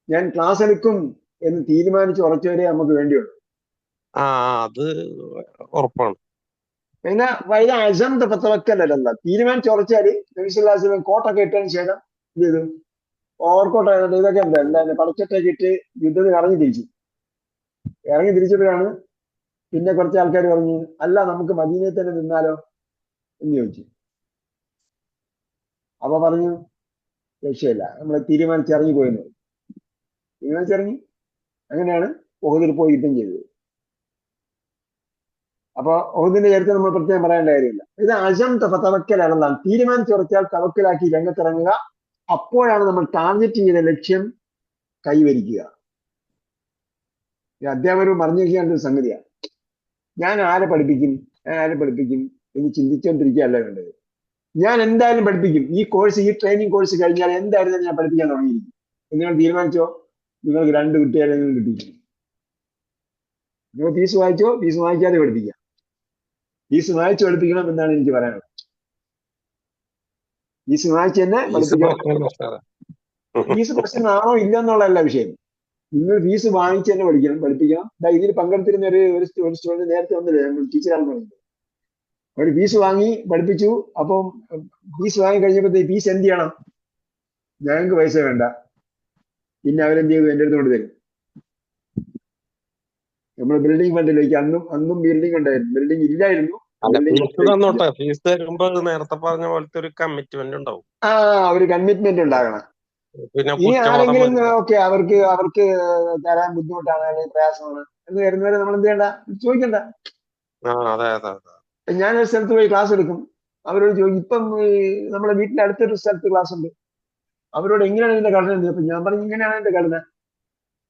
ഞാൻ ക്ലാസ് എടുക്കും എന്ന് തീരുമാനിച്ച് ഉറച്ചവരെ നമുക്ക് വേണ്ടിയുള്ളൂ. അത് ഉറപ്പാണ്. പിന്നെ വൈദ്യ അസം തവക്കലല്ല, തീരുമാനിച്ച് ഉറച്ചാല് നബിസ്വല്ലല്ലാഹു കോട്ടൊക്കെ ഇട്ടതിന് ശേഷം എന്ത് ചെയ്തു? ഓവർകോട്ട് ഇതൊക്കെ എന്താണ് പടച്ചട്ടൊക്കെ ഇട്ട് യുദ്ധത്തിന് ഇറങ്ങി തിരിച്ചിട്ടാണ്. പിന്നെ കുറച്ച് ആൾക്കാർ പറഞ്ഞു, അല്ല നമുക്ക് മദീനയിൽ തന്നെ നിന്നാലോ എന്ന് ചോദിച്ചു. അപ്പൊ പറഞ്ഞു, രക്ഷയില്ല, നമ്മൾ തീരുമാനിച്ചിറങ്ങി. അങ്ങനെയാണ് ഉഹദിൽ പോയി യുദ്ധം ചെയ്തത്. അപ്പൊ ഉഹദിന്റെ ചരിത്രം നമ്മൾ പ്രത്യേകം പറയേണ്ട കാര്യമില്ല. ഇത് അസം തവക്കലാണ്. തീരുമാനിച്ചുറച്ചാൽ തവക്കലാക്കി രംഗത്തിറങ്ങുക. അപ്പോഴാണ് നമ്മൾ ടാർഗറ്റ് ചെയ്ത ലക്ഷ്യം കൈവരിക്കുക. അധ്യാപകർ പറഞ്ഞു വെക്കേണ്ട ഒരു സംഗതിയാണ്. ഞാൻ ആരെ പഠിപ്പിക്കും എന്ന് ചിന്തിച്ചുകൊണ്ടിരിക്കുകയല്ല വേണ്ടത്. ഞാൻ എന്തായാലും പഠിപ്പിക്കും. ഈ ട്രെയിനിങ് കോഴ്സ് കഴിഞ്ഞാൽ എന്തായാലും ഞാൻ പഠിപ്പിക്കാൻ തുടങ്ങിയിരിക്കും. നിങ്ങൾ തീരുമാനിച്ചോ, നിങ്ങൾക്ക് 2 കുട്ടികളെങ്കിലും കിട്ടിയിരിക്കും. നിങ്ങൾ ഫീസ് വാങ്ങിച്ചോ, ഫീസ് വാങ്ങിക്കാതെ പഠിപ്പിക്കാം. ഫീസ് വാങ്ങിച്ച് പഠിപ്പിക്കണം എന്നാണ് എനിക്ക് പറയാനുള്ളത്. ഫീസ് വാങ്ങിച്ച് തന്നെ പഠിപ്പിക്കണം. ഫീസ് പ്രശ്നമാണോ ഇല്ലെന്നുള്ളതല്ല വിഷയം. നിങ്ങൾ ഫീസ് വാങ്ങിച്ച് തന്നെ പഠിപ്പിക്കണം. ഇതിൽ പങ്കെടുത്തിരുന്ന ഒരു സ്റ്റുഡന്റ് നേരത്തെ വന്നില്ലേ, ഞങ്ങൾ ടീച്ചറാണെന്ന് പറയുന്നത്. അവർ ഫീസ് വാങ്ങി പഠിപ്പിച്ചു. അപ്പം ഫീസ് വാങ്ങി കഴിഞ്ഞപ്പോഴത്തേക്ക് ഫീസ് എന്ത് ചെയ്യണം? ഞങ്ങൾക്ക് പൈസ വേണ്ട. പിന്നെ അവരെന്ത് ചെയ്തു? എൻ്റെ അടുത്ത് കൊണ്ട് തരും. നമ്മൾ ബിൽഡിംഗ് ഫണ്ടിലേക്ക് അന്നും ബിൽഡിംഗ് ഉണ്ടായിരുന്നു, ബിൽഡിംഗ് ഇല്ലായിരുന്നു. അല്ല, ബിൽഡിംഗ് ഫീസ് തന്നോട്ടെ. ഫീസ് തരുമ്പോ നേരത്തെ പറഞ്ഞ പോലത്തെ ഒരു കമ്മിറ്റ്മെന്റ് ഉണ്ടാവും. ഒരു കമ്മിറ്റ്മെന്റ് ഉണ്ടാകണം. പിന്നെ ഇനി കുറ്റവാദം ആരെങ്കിലും വരില്ല. ഓക്കെ അവർക്ക് തരാൻ ബുദ്ധിമുട്ടാണ് അല്ലെങ്കിൽ പ്രയാസമാണ് എന്ന് വരുന്നവരെ നമ്മൾ എന്ത് ചെയ്യണ്ട? ചോദിക്കണ്ട. അതെ അതെ അതെ. ഞാനൊരു സ്ഥലത്ത് പോയി ക്ലാസ് എടുക്കും, അവരോട് ചോദിക്കും. ഇപ്പം നമ്മുടെ വീട്ടിന്റെ അടുത്തൊരു സ്ഥലത്ത് ക്ലാസ് ഉണ്ട്, അവരോട് എങ്ങനെയാണ് ഇതിന്റെ ഘടന? അപ്പൊ ഞാൻ പറഞ്ഞു ഇങ്ങനെയാണ് എന്റെ ഘടന.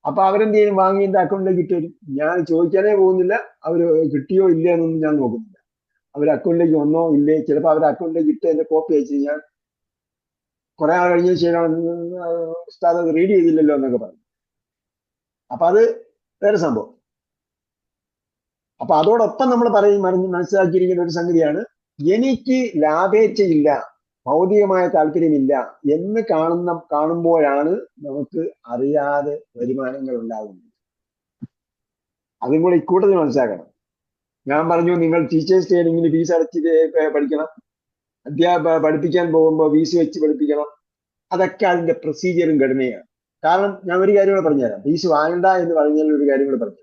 അപ്പൊ അവരെന്ത് ചെയ്യും? വാങ്ങി എന്റെ അക്കൗണ്ടിലേക്ക് ഇട്ട് തരും. ഞാൻ ചോദിക്കാനേ പോകുന്നില്ല, അവര് കിട്ടിയോ ഇല്ല എന്നൊന്നും ഞാൻ നോക്കുന്നില്ല. അവർ അക്കൗണ്ടിലേക്ക് വന്നോ ഇല്ലേ, ചിലപ്പോൾ അവരുടെ അക്കൗണ്ടിലേക്ക് ഇട്ട് എന്റെ കോപ്പി അയച്ചു. ഞാൻ കുറെ ആൾ കഴിഞ്ഞ ശേഷം ഉസ്താദ് അത് റീഡ് ചെയ്തില്ലല്ലോ എന്നൊക്കെ പറഞ്ഞു. അപ്പൊ അത് വേറെ സംഭവം. അപ്പൊ അതോടൊപ്പം നമ്മൾ മനസ്സിലാക്കിയിരിക്കുന്ന ഒരു സംഗതിയാണ്, എനിക്ക് ലാഭേച്ഛയില്ല, ഭൗതികമായ താല്പര്യമില്ല എന്ന് കാണുമ്പോഴാണ് നമുക്ക് അറിയാതെ വരുമാനങ്ങൾ ഉണ്ടാകുന്നത്. അതും കൂടെ ഇക്കൂട്ടത്തിൽ മനസ്സിലാക്കണം. ഞാൻ പറഞ്ഞു, നിങ്ങൾ ടീച്ചേഴ്സ് ട്രെയിനിങ്ങിന് ഫീസ് അടച്ച് പഠിക്കണം, പഠിപ്പിക്കാൻ പോകുമ്പോൾ ഫീസ് വെച്ച് പഠിപ്പിക്കണം. അതൊക്കെ അതിന്റെ പ്രൊസീജിയറും ഘടനയാണ്. കാരണം ഞാൻ ഒരു കാര്യം കൂടെ പറഞ്ഞുതരാം. ഫീസ് വാങ്ങണ്ട എന്ന് പറഞ്ഞാൽ ഒരു കാര്യം കൂടെ പറഞ്ഞു.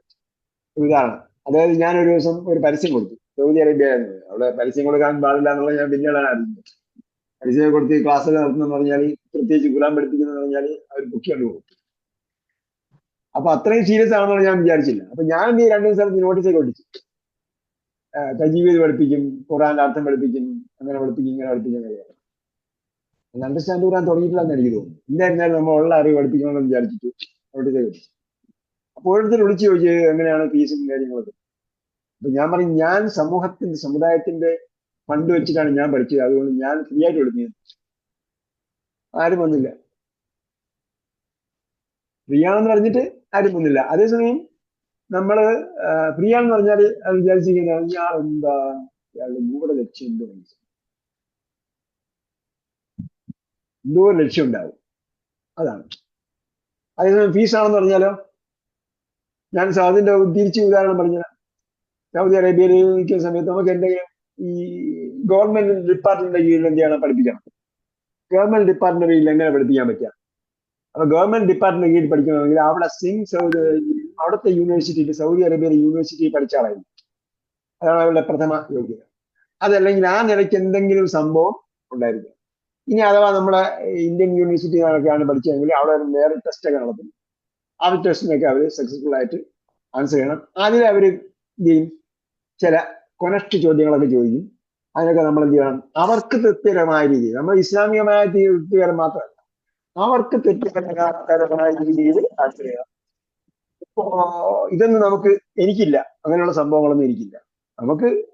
ഉദാഹരണം, അതായത് ഞാൻ ഒരു ദിവസം ഒരു പരസ്യം കൊടുത്തു സൗദി അറേബ്യ. അവിടെ പരസ്യം കൊടുക്കാൻ പാടില്ല എന്നുള്ളത് ഞാൻ പിന്നീടാണ് അറിയുന്നത്. പരസ്യം കൊടുത്ത് ക്ലാസ്സുകൾ നടത്തുന്നെന്ന് പറഞ്ഞാൽ, പ്രത്യേകിച്ച് ഖുർആൻ പഠിപ്പിക്കുന്നതെന്ന് പറഞ്ഞാൽ അവർ ബുക്ക് പോകും. അപ്പൊ അത്രയും സീരിയസ് ആണെന്നാണ് ഞാൻ വിചാരിച്ചില്ല. അപ്പൊ ഞാൻ ഈ 2 സ്ഥലത്ത് നോട്ടീസൊക്കെ ഒട്ടിച്ചു. തജീവീദ് പഠിപ്പിക്കും, ഖുർആന്റെ അർത്ഥം പഠിപ്പിക്കും, അങ്ങനെ പഠിപ്പിക്കും, ഇങ്ങനെ പഠിപ്പിക്കും. അണ്ടർസ്റ്റാൻഡ് ഖുർആൻ തുടങ്ങിയിട്ടില്ലെന്ന് എനിക്ക് തോന്നുന്നു. ഇല്ലായിരുന്നാലും നമ്മൾ ഉള്ള അറിവ് പഠിപ്പിക്കണമെന്ന് വിചാരിച്ചിട്ട് നോട്ടീസൊക്കെ ഒട്ടിച്ചു. അപ്പോൾ ഓരോരുത്തർ വിളിച്ചു ചോദിച്ചു എങ്ങനെയാണ് ഫീസും കാര്യങ്ങളൊക്കെ. അപ്പൊ ഞാൻ പറയും, ഞാൻ സമുദായത്തിന്റെ ഫണ്ട് വെച്ചിട്ടാണ് ഞാൻ പഠിച്ചത്, അതുകൊണ്ട് ഞാൻ ഫ്രീ ആയിട്ട് പഠിപ്പിക്കുന്നത്. ആരും വന്നില്ല. ഫ്രീ ആണെന്ന് പറഞ്ഞിട്ട് ആരും വന്നില്ല. അതേസമയം നമ്മള് ഫ്രീ ആണെന്ന് പറഞ്ഞാൽ അത് വിചാരിച്ചിരിക്കുന്നത് ഇയാൾ എന്താ, ഇയാളുടെ കൂടെ ലക്ഷ്യം എന്തോ ലക്ഷ്യം ഉണ്ടാവും, അതാണ്. അതേസമയം ഫീസാണെന്ന് പറഞ്ഞാലോ, ഞാൻ അതിന്റെ തിരിച്ച് ഉദാഹരണം പറഞ്ഞ സൗദി അറേബ്യയിൽ നിൽക്കുന്ന സമയത്ത് നമുക്ക് എന്തെങ്കിലും ഈ ഗവൺമെന്റ് ഡിപ്പാർട്ട്മെന്റിന്റെ കീഴിൽ എന്ത് ചെയ്യണം? പഠിപ്പിക്കണം. ഗവൺമെന്റ് ഡിപ്പാർട്ട്മെന്റ് കീഴിൽ എങ്ങനെ പഠിപ്പിക്കാൻ പറ്റുക? അപ്പൊ ഗവൺമെന്റ് ഡിപ്പാർട്ട്മെന്റ് കീഴിൽ പഠിക്കണമെങ്കിൽ അവിടെ അവിടുത്തെ യൂണിവേഴ്സിറ്റിയിൽ, സൗദി അറേബ്യയിലെ യൂണിവേഴ്സിറ്റിയിൽ പഠിച്ച ആളായിരുന്നു. അതാണ് അവരുടെ പ്രഥമ യോഗ്യത. അതല്ലെങ്കിൽ ആ നിലയ്ക്ക് എന്തെങ്കിലും സംഭവം ഉണ്ടായിരിക്കും. ഇനി അഥവാ നമ്മുടെ ഇന്ത്യൻ യൂണിവേഴ്സിറ്റികളൊക്കെയാണ് പഠിച്ചതെങ്കിൽ അവിടെ വേറെ ടെസ്റ്റൊക്കെ നടത്തും. ആ ടെസ്റ്റിനൊക്കെ അവർ സക്സസ്ഫുൾ ആയിട്ട് ആൻസർ ചെയ്യണം. അതിൽ അവർ എന്ത് ചെയ്യും? ചില കൊനസ്റ്റ് ചോദ്യങ്ങളൊക്കെ ചോദിക്കും. അതിനൊക്കെ നമ്മൾ എന്ത് ചെയ്യണം? അവർക്ക് തൃപ്തികരമായ രീതിയിൽ, നമ്മൾ ഇസ്ലാമികമായ തൃപ്തികരം മാത്രമല്ല, അവർക്ക് തൃപ്തികരമായ രീതിയിൽ ആൻസർ ചെയ്യണം. ഇപ്പോ ഇതൊന്നും എനിക്കില്ല, അങ്ങനെയുള്ള സംഭവങ്ങളൊന്നും എനിക്കില്ല.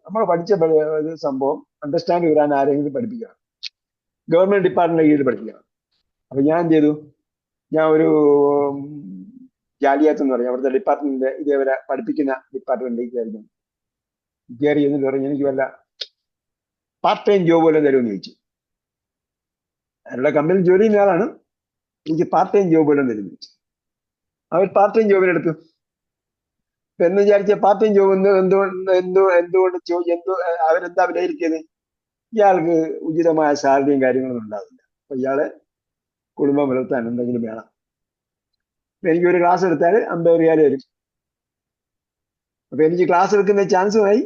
നമ്മൾ പഠിച്ച സംഭവം അണ്ടർസ്റ്റാൻഡ് ചെയ്യാൻ ആരെങ്കിലും പഠിപ്പിക്കണം, ഗവൺമെന്റ് ഡിപ്പാർട്ട്മെന്റ് കീഴിൽ പഠിപ്പിക്കണം. അപ്പൊ ഞാൻ എന്ത് ചെയ്തു? ഞാൻ ഒരു ജാലിയാത്ത് എന്ന് പറഞ്ഞ അവിടുത്തെ ഡിപ്പാർട്ട്മെന്റ് ഇതേവരെ പഠിപ്പിക്കുന്ന ഡിപ്പാർട്ട്മെന്റിലേക്ക് കയറി എന്നിട്ട് പറഞ്ഞു, എനിക്ക് വല്ല പാർട്ട് ടൈം ജോബ് വല്ലതും തരുമെന്ന് ചോദിച്ചു. അവരുടെ കമ്പനിയിൽ ജോലി ചെയ്യുന്ന ആളാണ്. എനിക്ക് പാർട്ട് ടൈം ജോബ് വല്ലതും തരുമെന്ന് ചോദിച്ചു. അവർ പാർട്ട് ടൈം ജോബിനെടുത്തു. എന്ന് വിചാരിച്ച പാർട്ട് ടൈം ജോബ് എന്തുകൊണ്ട് അവരെന്താ വിലയിരുത്തിയത്? ഇയാൾക്ക് ഉചിതമായ സാലറിയും കാര്യങ്ങളൊന്നും ഉണ്ടാവില്ല. അപ്പൊ ഇയാളെ കുടുംബം പുലർത്താൻ എന്തെങ്കിലും വേണം. എനിക്കൊരു ക്ലാസ് എടുത്താൽ 50 റിയാൽ വരും. അപ്പൊ എനിക്ക് ക്ലാസ് എടുക്കുന്ന ചാൻസുമായി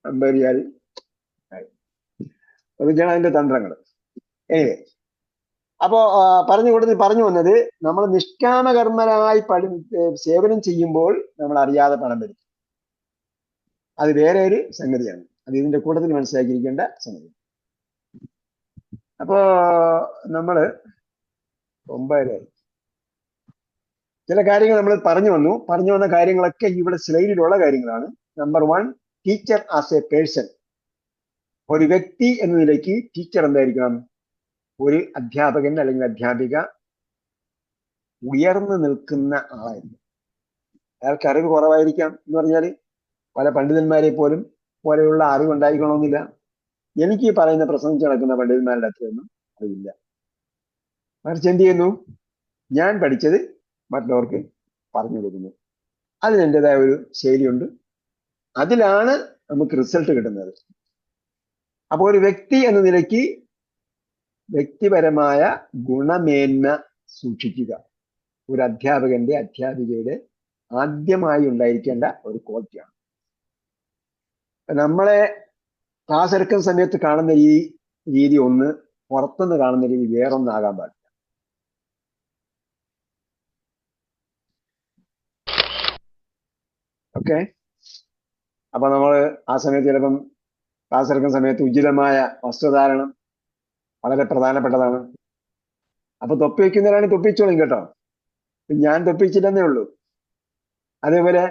50 റിയാൽ ആയി. അതൊക്കെയാണ് അതിന്റെ തന്ത്രങ്ങൾ. അപ്പോ പറഞ്ഞു വന്നത്, നമ്മൾ നിഷ്കാമകർമ്മനായി സേവനം ചെയ്യുമ്പോൾ നമ്മൾ അറിയാതെ പണം വരും. അത് വേറെ ഒരു സംഗതിയാണ്. അത് ഇതിന്റെ കൂട്ടത്തിൽ മനസ്സിലാക്കിയിരിക്കേണ്ട സംഗതി. അപ്പോ നമ്മള് 9 ചില കാര്യങ്ങൾ നമ്മൾ പറഞ്ഞു വന്ന കാര്യങ്ങളൊക്കെ ഇവിടെ സ്ലൈഡിലുള്ള കാര്യങ്ങളാണ്. Number 1, teacher as A person. ഒരു വ്യക്തി എന്ന നിലയ്ക്ക് ടീച്ചർ എന്തായിരിക്കണം? ഒരു അധ്യാപകൻ അല്ലെങ്കിൽ അധ്യാപിക ഉയർന്നു നിൽക്കുന്ന ആളായിരിക്കും. അയാൾക്ക് അറിവ് കുറവായിരിക്കാം എന്ന് പറഞ്ഞാൽ പല പണ്ഡിതന്മാരെ പോലെയുള്ള അറിവ് ഉണ്ടായിക്കണമെന്നില്ല. എനിക്ക് പറയുന്ന പ്രസംഗിച്ച് നടക്കുന്ന പണ്ഡിതന്മാരുടെ അത്രയൊന്നും അറിവില്ല. മറിച്ച് എന്ത് ചെയ്യുന്നു? ഞാൻ പഠിച്ചത് മറ്റുള്ളവർക്ക് പറഞ്ഞു കൊടുക്കുന്നു. അതിന് എൻ്റെതായ ഒരു ശൈലിയുണ്ട്. അതിലാണ് നമുക്ക് റിസൾട്ട് കിട്ടുന്നത്. അപ്പൊ ഒരു വ്യക്തി എന്ന നിലയ്ക്ക് വ്യക്തിപരമായ ഗുണമേന്മ സൂക്ഷിക്കുക ഒരു അധ്യാപകന്റെ അധ്യാപികയുടെ ആദ്യമായി ഉണ്ടായിരിക്കേണ്ട ഒരു ക്വാളിറ്റിയാണ്. നമ്മളെ ക്ലാസ് എടുക്കുന്ന സമയത്ത് കാണുന്ന രീതി ഒന്ന്, പുറത്തുനിന്ന് കാണുന്ന രീതി വേറൊന്നാകാൻ പാടില്ല. ഓക്കെ. അപ്പൊ നമ്മൾ ആ സമയത്ത് ചിലപ്പം ക്ലാസ് എടുക്കുന്ന സമയത്ത് ഉചിതമായ വസ്ത്രധാരണം വളരെ പ്രധാനപ്പെട്ടതാണ്. അപ്പൊ തൊപ്പി വയ്ക്കുന്നവരാണ് തൊപ്പിച്ചോളും കേട്ടോ. ഞാൻ തൊപ്പിച്ചില്ലെന്നേ ഉള്ളൂ. അതേപോലെ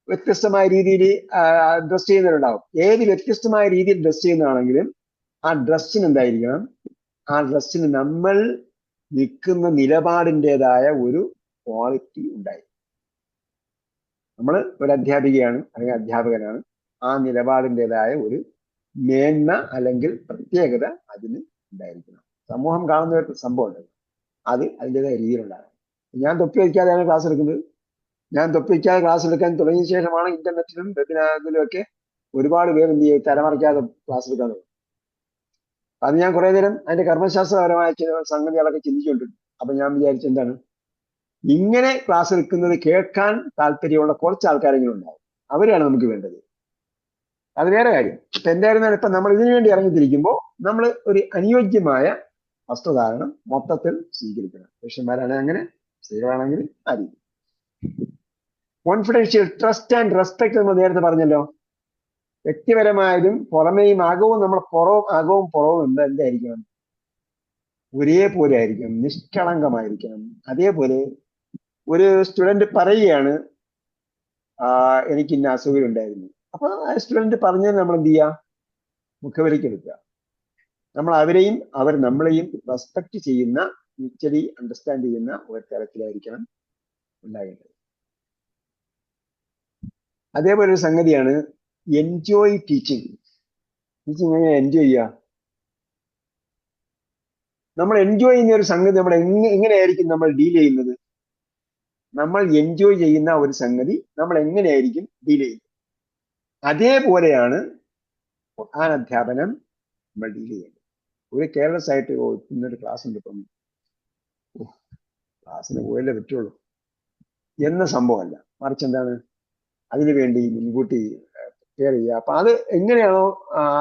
വ്യത്യസ്തമായ രീതിയിൽ ഡ്രസ് ചെയ്യുന്നവരുണ്ടാവും. ഏത് വ്യത്യസ്തമായ രീതിയിൽ ഡ്രസ് ചെയ്യുന്നതാണെങ്കിലും ആ ഡ്രസ്സിന് എന്തായിരിക്കണം, ആ ഡ്രസ്സിന് നമ്മൾ നിൽക്കുന്ന നിലപാടിൻ്റെതായ ഒരു ക്വാളിറ്റി ഉണ്ടായി. നമ്മൾ ഒരു അധ്യാപികയാണ് അല്ലെങ്കിൽ അധ്യാപകനാണ്, ആ നിലപാടിൻ്റെതായ ഒരു മേന്മ അല്ലെങ്കിൽ പ്രത്യേകത അതിന് ഉണ്ടായിരിക്കണം. സമൂഹം കാണുന്ന ഒരു സംഭവം ഉണ്ട്, അത് അതിൻ്റെതായ രീതിയിലുണ്ടാകും. ഞാൻ തൊപ്പി വയ്ക്കാതെയാണ് ക്ലാസ് എടുക്കുന്നത്. ഞാൻ തൊപ്പി വയ്ക്കാതെ ക്ലാസ് എടുക്കാൻ തുടങ്ങിയ ശേഷമാണ് ഇന്റർനെറ്റിലും വെബിനാറിലും ഒക്കെ ഒരുപാട് പേർ എന്ത് ചെയ്യും, തലമറയ്ക്കാതെ ക്ലാസ് എടുക്കാൻ തുടങ്ങും. അത് ഞാൻ കുറെ നേരം അതിന്റെ കർമ്മശാസ്ത്രപരമായ ചില സംഗതികളൊക്കെ ചിന്തിച്ചുകൊണ്ടിരുന്നു. അപ്പൊ ഞാൻ വിചാരിച്ചു, എന്താണ് ഇങ്ങനെ ക്ലാസ് എടുക്കുന്നത് കേൾക്കാൻ താല്പര്യമുള്ള കുറച്ച് ആൾക്കാരെങ്കിലും ഉണ്ടാവും, അവരെയാണ് നമുക്ക് വേണ്ടത്. അത് വേറെ കാര്യം. ഇപ്പൊ എന്തായിരുന്നാലും ഇപ്പൊ നമ്മൾ ഇതിനു വേണ്ടി ഇറങ്ങിത്തിരിക്കുമ്പോൾ നമ്മൾ ഒരു അനുയോജ്യമായ വസ്ത്രധാരണം മൊത്തത്തിൽ സ്വീകരിക്കണം. പുരുഷന്മാരാണെങ്കിൽ അങ്ങനെ, സ്ത്രീകളാണെങ്കിൽ ആ രീതി. കോൺഫിഡൻഷ്യൽ, ട്രസ്റ്റ് ആൻഡ് റെസ്പെക്ട് നമ്മൾ നേരത്തെ പറഞ്ഞല്ലോ. വ്യക്തിപരമായതും പുറമേയും അകവും, നമ്മൾ അകവും പുറവും എന്തായിരിക്കണം, ഒരേപോലെ ആയിരിക്കണം, നിഷ്കളങ്കമായിരിക്കണം. അതേപോലെ ഒരു സ്റ്റുഡന്റ് പറയുകയാണ് എനിക്ക് ഇന്ന അസുഖം ഉണ്ടായിരുന്നു, അപ്പൊ ആ സ്റ്റുഡന്റ് പറഞ്ഞത് നമ്മൾ എന്ത് ചെയ്യുക, മുഖവിലക്കെടുക്കുക. നമ്മൾ അവരെയും അവർ നമ്മളെയും റെസ്പെക്ട് ചെയ്യുന്ന, മ്യൂച്വലി അണ്ടർസ്റ്റാൻഡ് ചെയ്യുന്ന ഒരു തരത്തിലായിരിക്കണം ഉണ്ടാകേണ്ടത്. അതേപോലെ ഒരു സംഗതിയാണ് എൻജോയ് ടീച്ചിങ്. ടീച്ചിങ് എങ്ങനെ എൻജോയ് ചെയ്യുക? നമ്മൾ എൻജോയ് ചെയ്യുന്ന ഒരു സംഗതി നമ്മൾ എങ്ങനെയായിരിക്കും നമ്മൾ ഡീൽ ചെയ്യുന്നത്? നമ്മൾ എൻജോയ് ചെയ്യുന്ന ഒരു സംഗതി നമ്മൾ എങ്ങനെയായിരിക്കും ഡീൽ ചെയ്യുന്നത്? അതേപോലെയാണ് ഖുർആൻ അധ്യാപനം നമ്മൾ ഡീൽ ചെയ്യുന്നത്. ഒരു കെയർലെസ് ആയിട്ട് ഇന്നൊരു ക്ലാസ് ഉണ്ട്, ഇപ്പം ക്ലാസ്സിന് പോയല്ലേ പറ്റുള്ളൂ എന്ന സംഭവമല്ല, മറിച്ച് എന്താണ്, അതിനുവേണ്ടി മുൻകൂട്ടി പ്രിപ്പയർ ചെയ്യുക. അപ്പൊ അത് എങ്ങനെയാണോ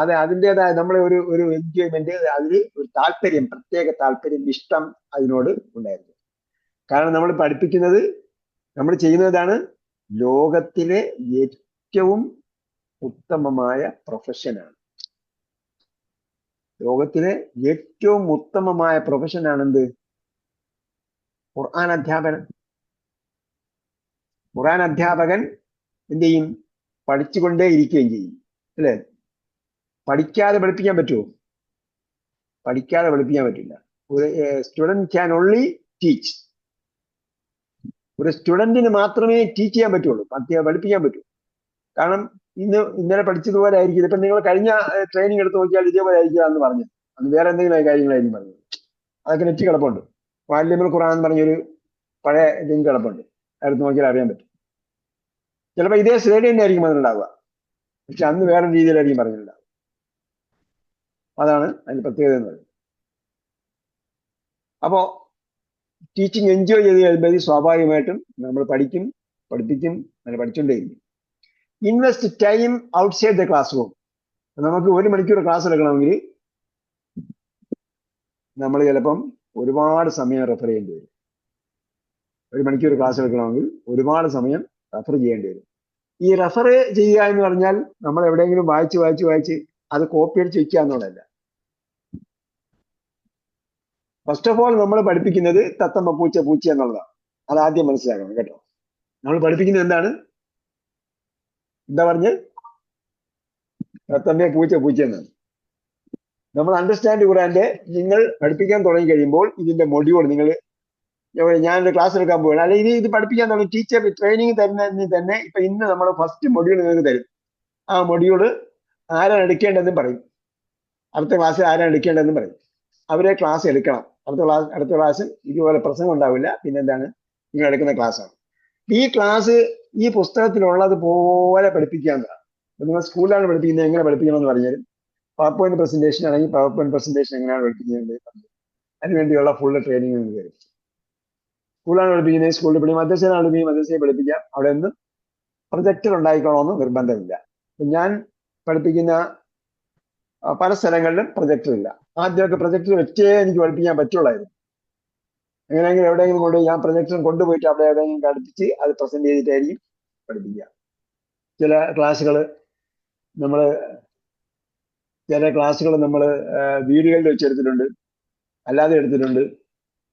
അത് അതിൻ്റെതായ നമ്മളെ ഒരു എൻജോയ്മെന്റ്, അതിൽ ഒരു താല്പര്യം, പ്രത്യേക താല്പര്യം, ഇഷ്ടം അതിനോട് ഉണ്ടായിരുന്നു. കാരണം നമ്മൾ പഠിപ്പിക്കുന്നത്, നമ്മൾ ചെയ്യുന്നതാണ് ലോകത്തിലെ ഏറ്റവും ഉത്തമമായ പ്രൊഫഷനാണ്. ലോകത്തിലെ ഏറ്റവും ഉത്തമമായ പ്രൊഫഷനാണെന്ത്? ഖുർആൻ അധ്യാപനം. ഖുർആൻ അധ്യാപകൻ എന്ത് ചെയ്യും? പഠിച്ചുകൊണ്ടേ ഇരിക്കുകയും ചെയ്യും, അല്ലേ? പഠിക്കാതെ പഠിപ്പിക്കാൻ പറ്റുമോ? പഠിക്കാതെ പഠിപ്പിക്കാൻ പറ്റില്ല. ഒരു സ്റ്റുഡന്റ് ക്യാൻ ഓൺലി ടീച്ച്. ഒരു സ്റ്റുഡന്റിന് മാത്രമേ ടീച്ച് ചെയ്യാൻ പറ്റുള്ളൂ, പഠിപ്പിക്കാൻ പറ്റൂ. കാരണം ഇന്നലെ പഠിച്ചതുപോലെ ആയിരിക്കും. ഇപ്പൊ നിങ്ങൾ കഴിഞ്ഞ ട്രെയിനിങ് എടുത്ത് നോക്കിയാൽ ഇതേപോലെ ആയിരിക്കുക എന്ന് പറഞ്ഞു. അന്ന് വേറെ എന്തെങ്കിലും കാര്യങ്ങളായിരിക്കും പറഞ്ഞത്. അതൊക്കെ നെറ്റ് കിടപ്പുണ്ട്. വാല്യമുൽ ഖുർആൻ എന്ന് പറഞ്ഞൊരു പഴയ ലിങ്ക് കിടപ്പുണ്ട്, അടുത്ത് നോക്കിയാൽ അറിയാൻ പറ്റും. ചിലപ്പോൾ ഇതേ ശ്രേണി തന്നെ ആയിരിക്കും അതിലുണ്ടാവുക, പക്ഷെ അന്ന് വേറെ രീതിയിലായിരിക്കും പറഞ്ഞിട്ടുണ്ടാവുക. അതാണ് അതിന്റെ പ്രത്യേകത എന്ന് പറയുന്നത്. അപ്പോ ടീച്ചിങ് എൻജോയ് ചെയ്ത് കഴിയുമ്പോൾ സ്വാഭാവികമായിട്ടും നമ്മൾ പഠിപ്പിക്കും, അങ്ങനെ പഠിച്ചുകൊണ്ടേയിരിക്കും. Invest time outside the class room. നമുക്ക് 1 മണിക്കൂർ ക്ലാസ് എടുക്കണമെങ്കിൽ നമ്മൾ ചിലപ്പം ഒരുപാട് സമയം റെഫർ ചെയ്യേണ്ടി വരും. 1 മണിക്കൂർ ക്ലാസ് എടുക്കണമെങ്കിൽ ഒരുപാട് സമയം റെഫർ ചെയ്യേണ്ടി വരും. ഈ റെഫർ ചെയ്യുക എന്ന് പറഞ്ഞാൽ നമ്മൾ എവിടെയെങ്കിലും വായിച്ച് അത് കോപ്പി അടിച്ച് വെക്കുക എന്നുള്ളതല്ല. ഫസ്റ്റ് ഓഫ് ഓൾ നമ്മൾ പഠിപ്പിക്കുന്നത് തത്തമ്മ പൂച്ച എന്നുള്ളതാണ്. അത് ആദ്യം മനസ്സിലാക്കണം കേട്ടോ. നമ്മൾ പഠിപ്പിക്കുന്നത് എന്താണ്? എന്താ പറഞ്ഞ്? തത്തമ്മ പൂച്ച എന്നാണ്. നമ്മൾ അണ്ടർസ്റ്റാൻഡ് ഖുർആന്റെ നിങ്ങൾ പഠിപ്പിക്കാൻ തുടങ്ങി കഴിയുമ്പോൾ ഇതിന്റെ മൊഡ്യൂൾ നിങ്ങൾ, ഞാനൊരു ക്ലാസ് എടുക്കാൻ പോവുകയാണ്, അല്ലെങ്കിൽ ഇത് പഠിപ്പിക്കാൻ തുടങ്ങി ടീച്ചർ ട്രെയിനിങ് തരുന്നതിന് തന്നെ ഇപ്പൊ ഇന്ന് നമ്മൾ ഫസ്റ്റ് മൊഡ്യൂൾ നിങ്ങൾക്ക് തരും. ആ മൊഡ്യൂള് ആരാണ് എടുക്കേണ്ടതെന്നും പറയും, അടുത്ത ക്ലാസ്സിൽ ആരാണ് എടുക്കേണ്ടതെന്നും പറയും. അവരെ ക്ലാസ് എടുക്കണം. അടുത്ത ക്ലാസ് ഇതുപോലെ പ്രസംഗം ഉണ്ടാവില്ല, പിന്നെന്താണ്, നിങ്ങൾ എടുക്കുന്ന ക്ലാസ്സാണ്. ഈ ക്ലാസ് ഈ പുസ്തകത്തിലുള്ളത് പോലെ പഠിപ്പിക്കുക എന്നതാണ്. നിങ്ങൾ സ്കൂളിലാണ് പഠിപ്പിക്കുന്നത്, എങ്ങനെ പഠിപ്പിക്കണം എന്ന് പറഞ്ഞാലും പവർ പോയിന്റ് പ്രസന്റേഷൻ ആണെങ്കിൽ പവർ പോയിന്റ് പ്രസന്റേഷൻ എങ്ങനെയാണ് പഠിപ്പിക്കുന്നത് അതിനുവേണ്ടിയുള്ള ഫുള്ള് ട്രെയിനിങ് നിങ്ങൾക്ക് തരും. സ്കൂളാണ് പഠിപ്പിക്കുന്നത്, സ്കൂളിൽ പഠിക്കും. മദ്രസയിലാണ് പഠിപ്പിക്കുന്നത്, മദ്രസയെ പഠിപ്പിക്കാം. അവിടെ ഒന്നും പ്രൊജക്ടർ ഉണ്ടായിക്കോണമെന്ന് നിർബന്ധമില്ല. ഞാൻ പഠിപ്പിക്കുന്ന പല സ്ഥലങ്ങളിലും പ്രൊജക്ടർ ഇല്ല. ആദ്യമൊക്കെ പ്രൊജക്ടർ വെച്ചേ എനിക്ക് പഠിപ്പിക്കാൻ പറ്റുള്ളായിരുന്നു. എങ്ങനെയെങ്കിലും എവിടെയെങ്കിലും കൊണ്ട് ഞാൻ പ്രൊജക്ടർ കൊണ്ടുപോയിട്ട് അവിടെ എവിടെയെങ്കിലും ഘടിപ്പിച്ച് അത് പ്രസന്റ് ചെയ്തിട്ടായിരിക്കും പഠിപ്പിക്കുക. ചില ക്ലാസ്സുകൾ നമ്മൾ വീടുകളിൽ വെച്ചെടുത്തിട്ടുണ്ട്, അല്ലാതെ എടുത്തിട്ടുണ്ട്.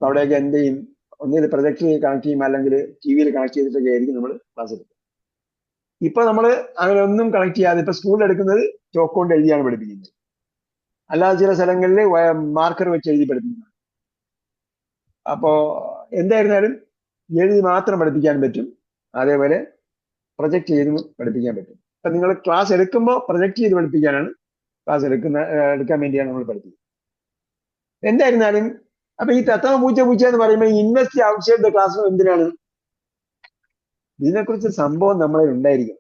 അവിടെയൊക്കെ എന്ത് ചെയ്യും, ഒന്നിൽ പ്രൊജക്ടർ കണക്ട് ചെയ്യും, അല്ലെങ്കിൽ TV-യിൽ കണക്ട് ചെയ്തിട്ടൊക്കെ ആയിരിക്കും നമ്മൾ ക്ലാസ് എടുക്കുക. ഇപ്പൊ നമ്മൾ അങ്ങനെ ഒന്നും കണക്ട് ചെയ്യാതെ ഇപ്പൊ സ്കൂളിൽ എടുക്കുന്നത് ചോക്ക് കൊണ്ട് എഴുതിയാണ് പഠിപ്പിക്കുന്നത്. അല്ലാതെ ചില സ്ഥലങ്ങളിൽ മാർക്കർ വെച്ച് എഴുതി പഠിപ്പിക്കുന്നു. അപ്പോ എന്തായിരുന്നാലും എഴുതി മാത്രം പഠിപ്പിക്കാൻ പറ്റും, അതേപോലെ പ്രൊജക്ട് ചെയ്ത് പഠിപ്പിക്കാൻ പറ്റും. അപ്പൊ നിങ്ങൾ ക്ലാസ് എടുക്കുമ്പോൾ പ്രൊജക്ട് ചെയ്ത് പഠിപ്പിക്കാനാണ് എടുക്കാൻ വേണ്ടിയാണ് നമ്മൾ പഠിപ്പിക്കുന്നത്. എന്തായിരുന്നാലും അപ്പൊ ഈ തത്തമ പൂച്ച എന്ന് പറയുമ്പോൾ invest outside the class room എന്തിനാണ്? ഇതിനെക്കുറിച്ച് സംഭവം നമ്മളെ ഉണ്ടായിരിക്കും.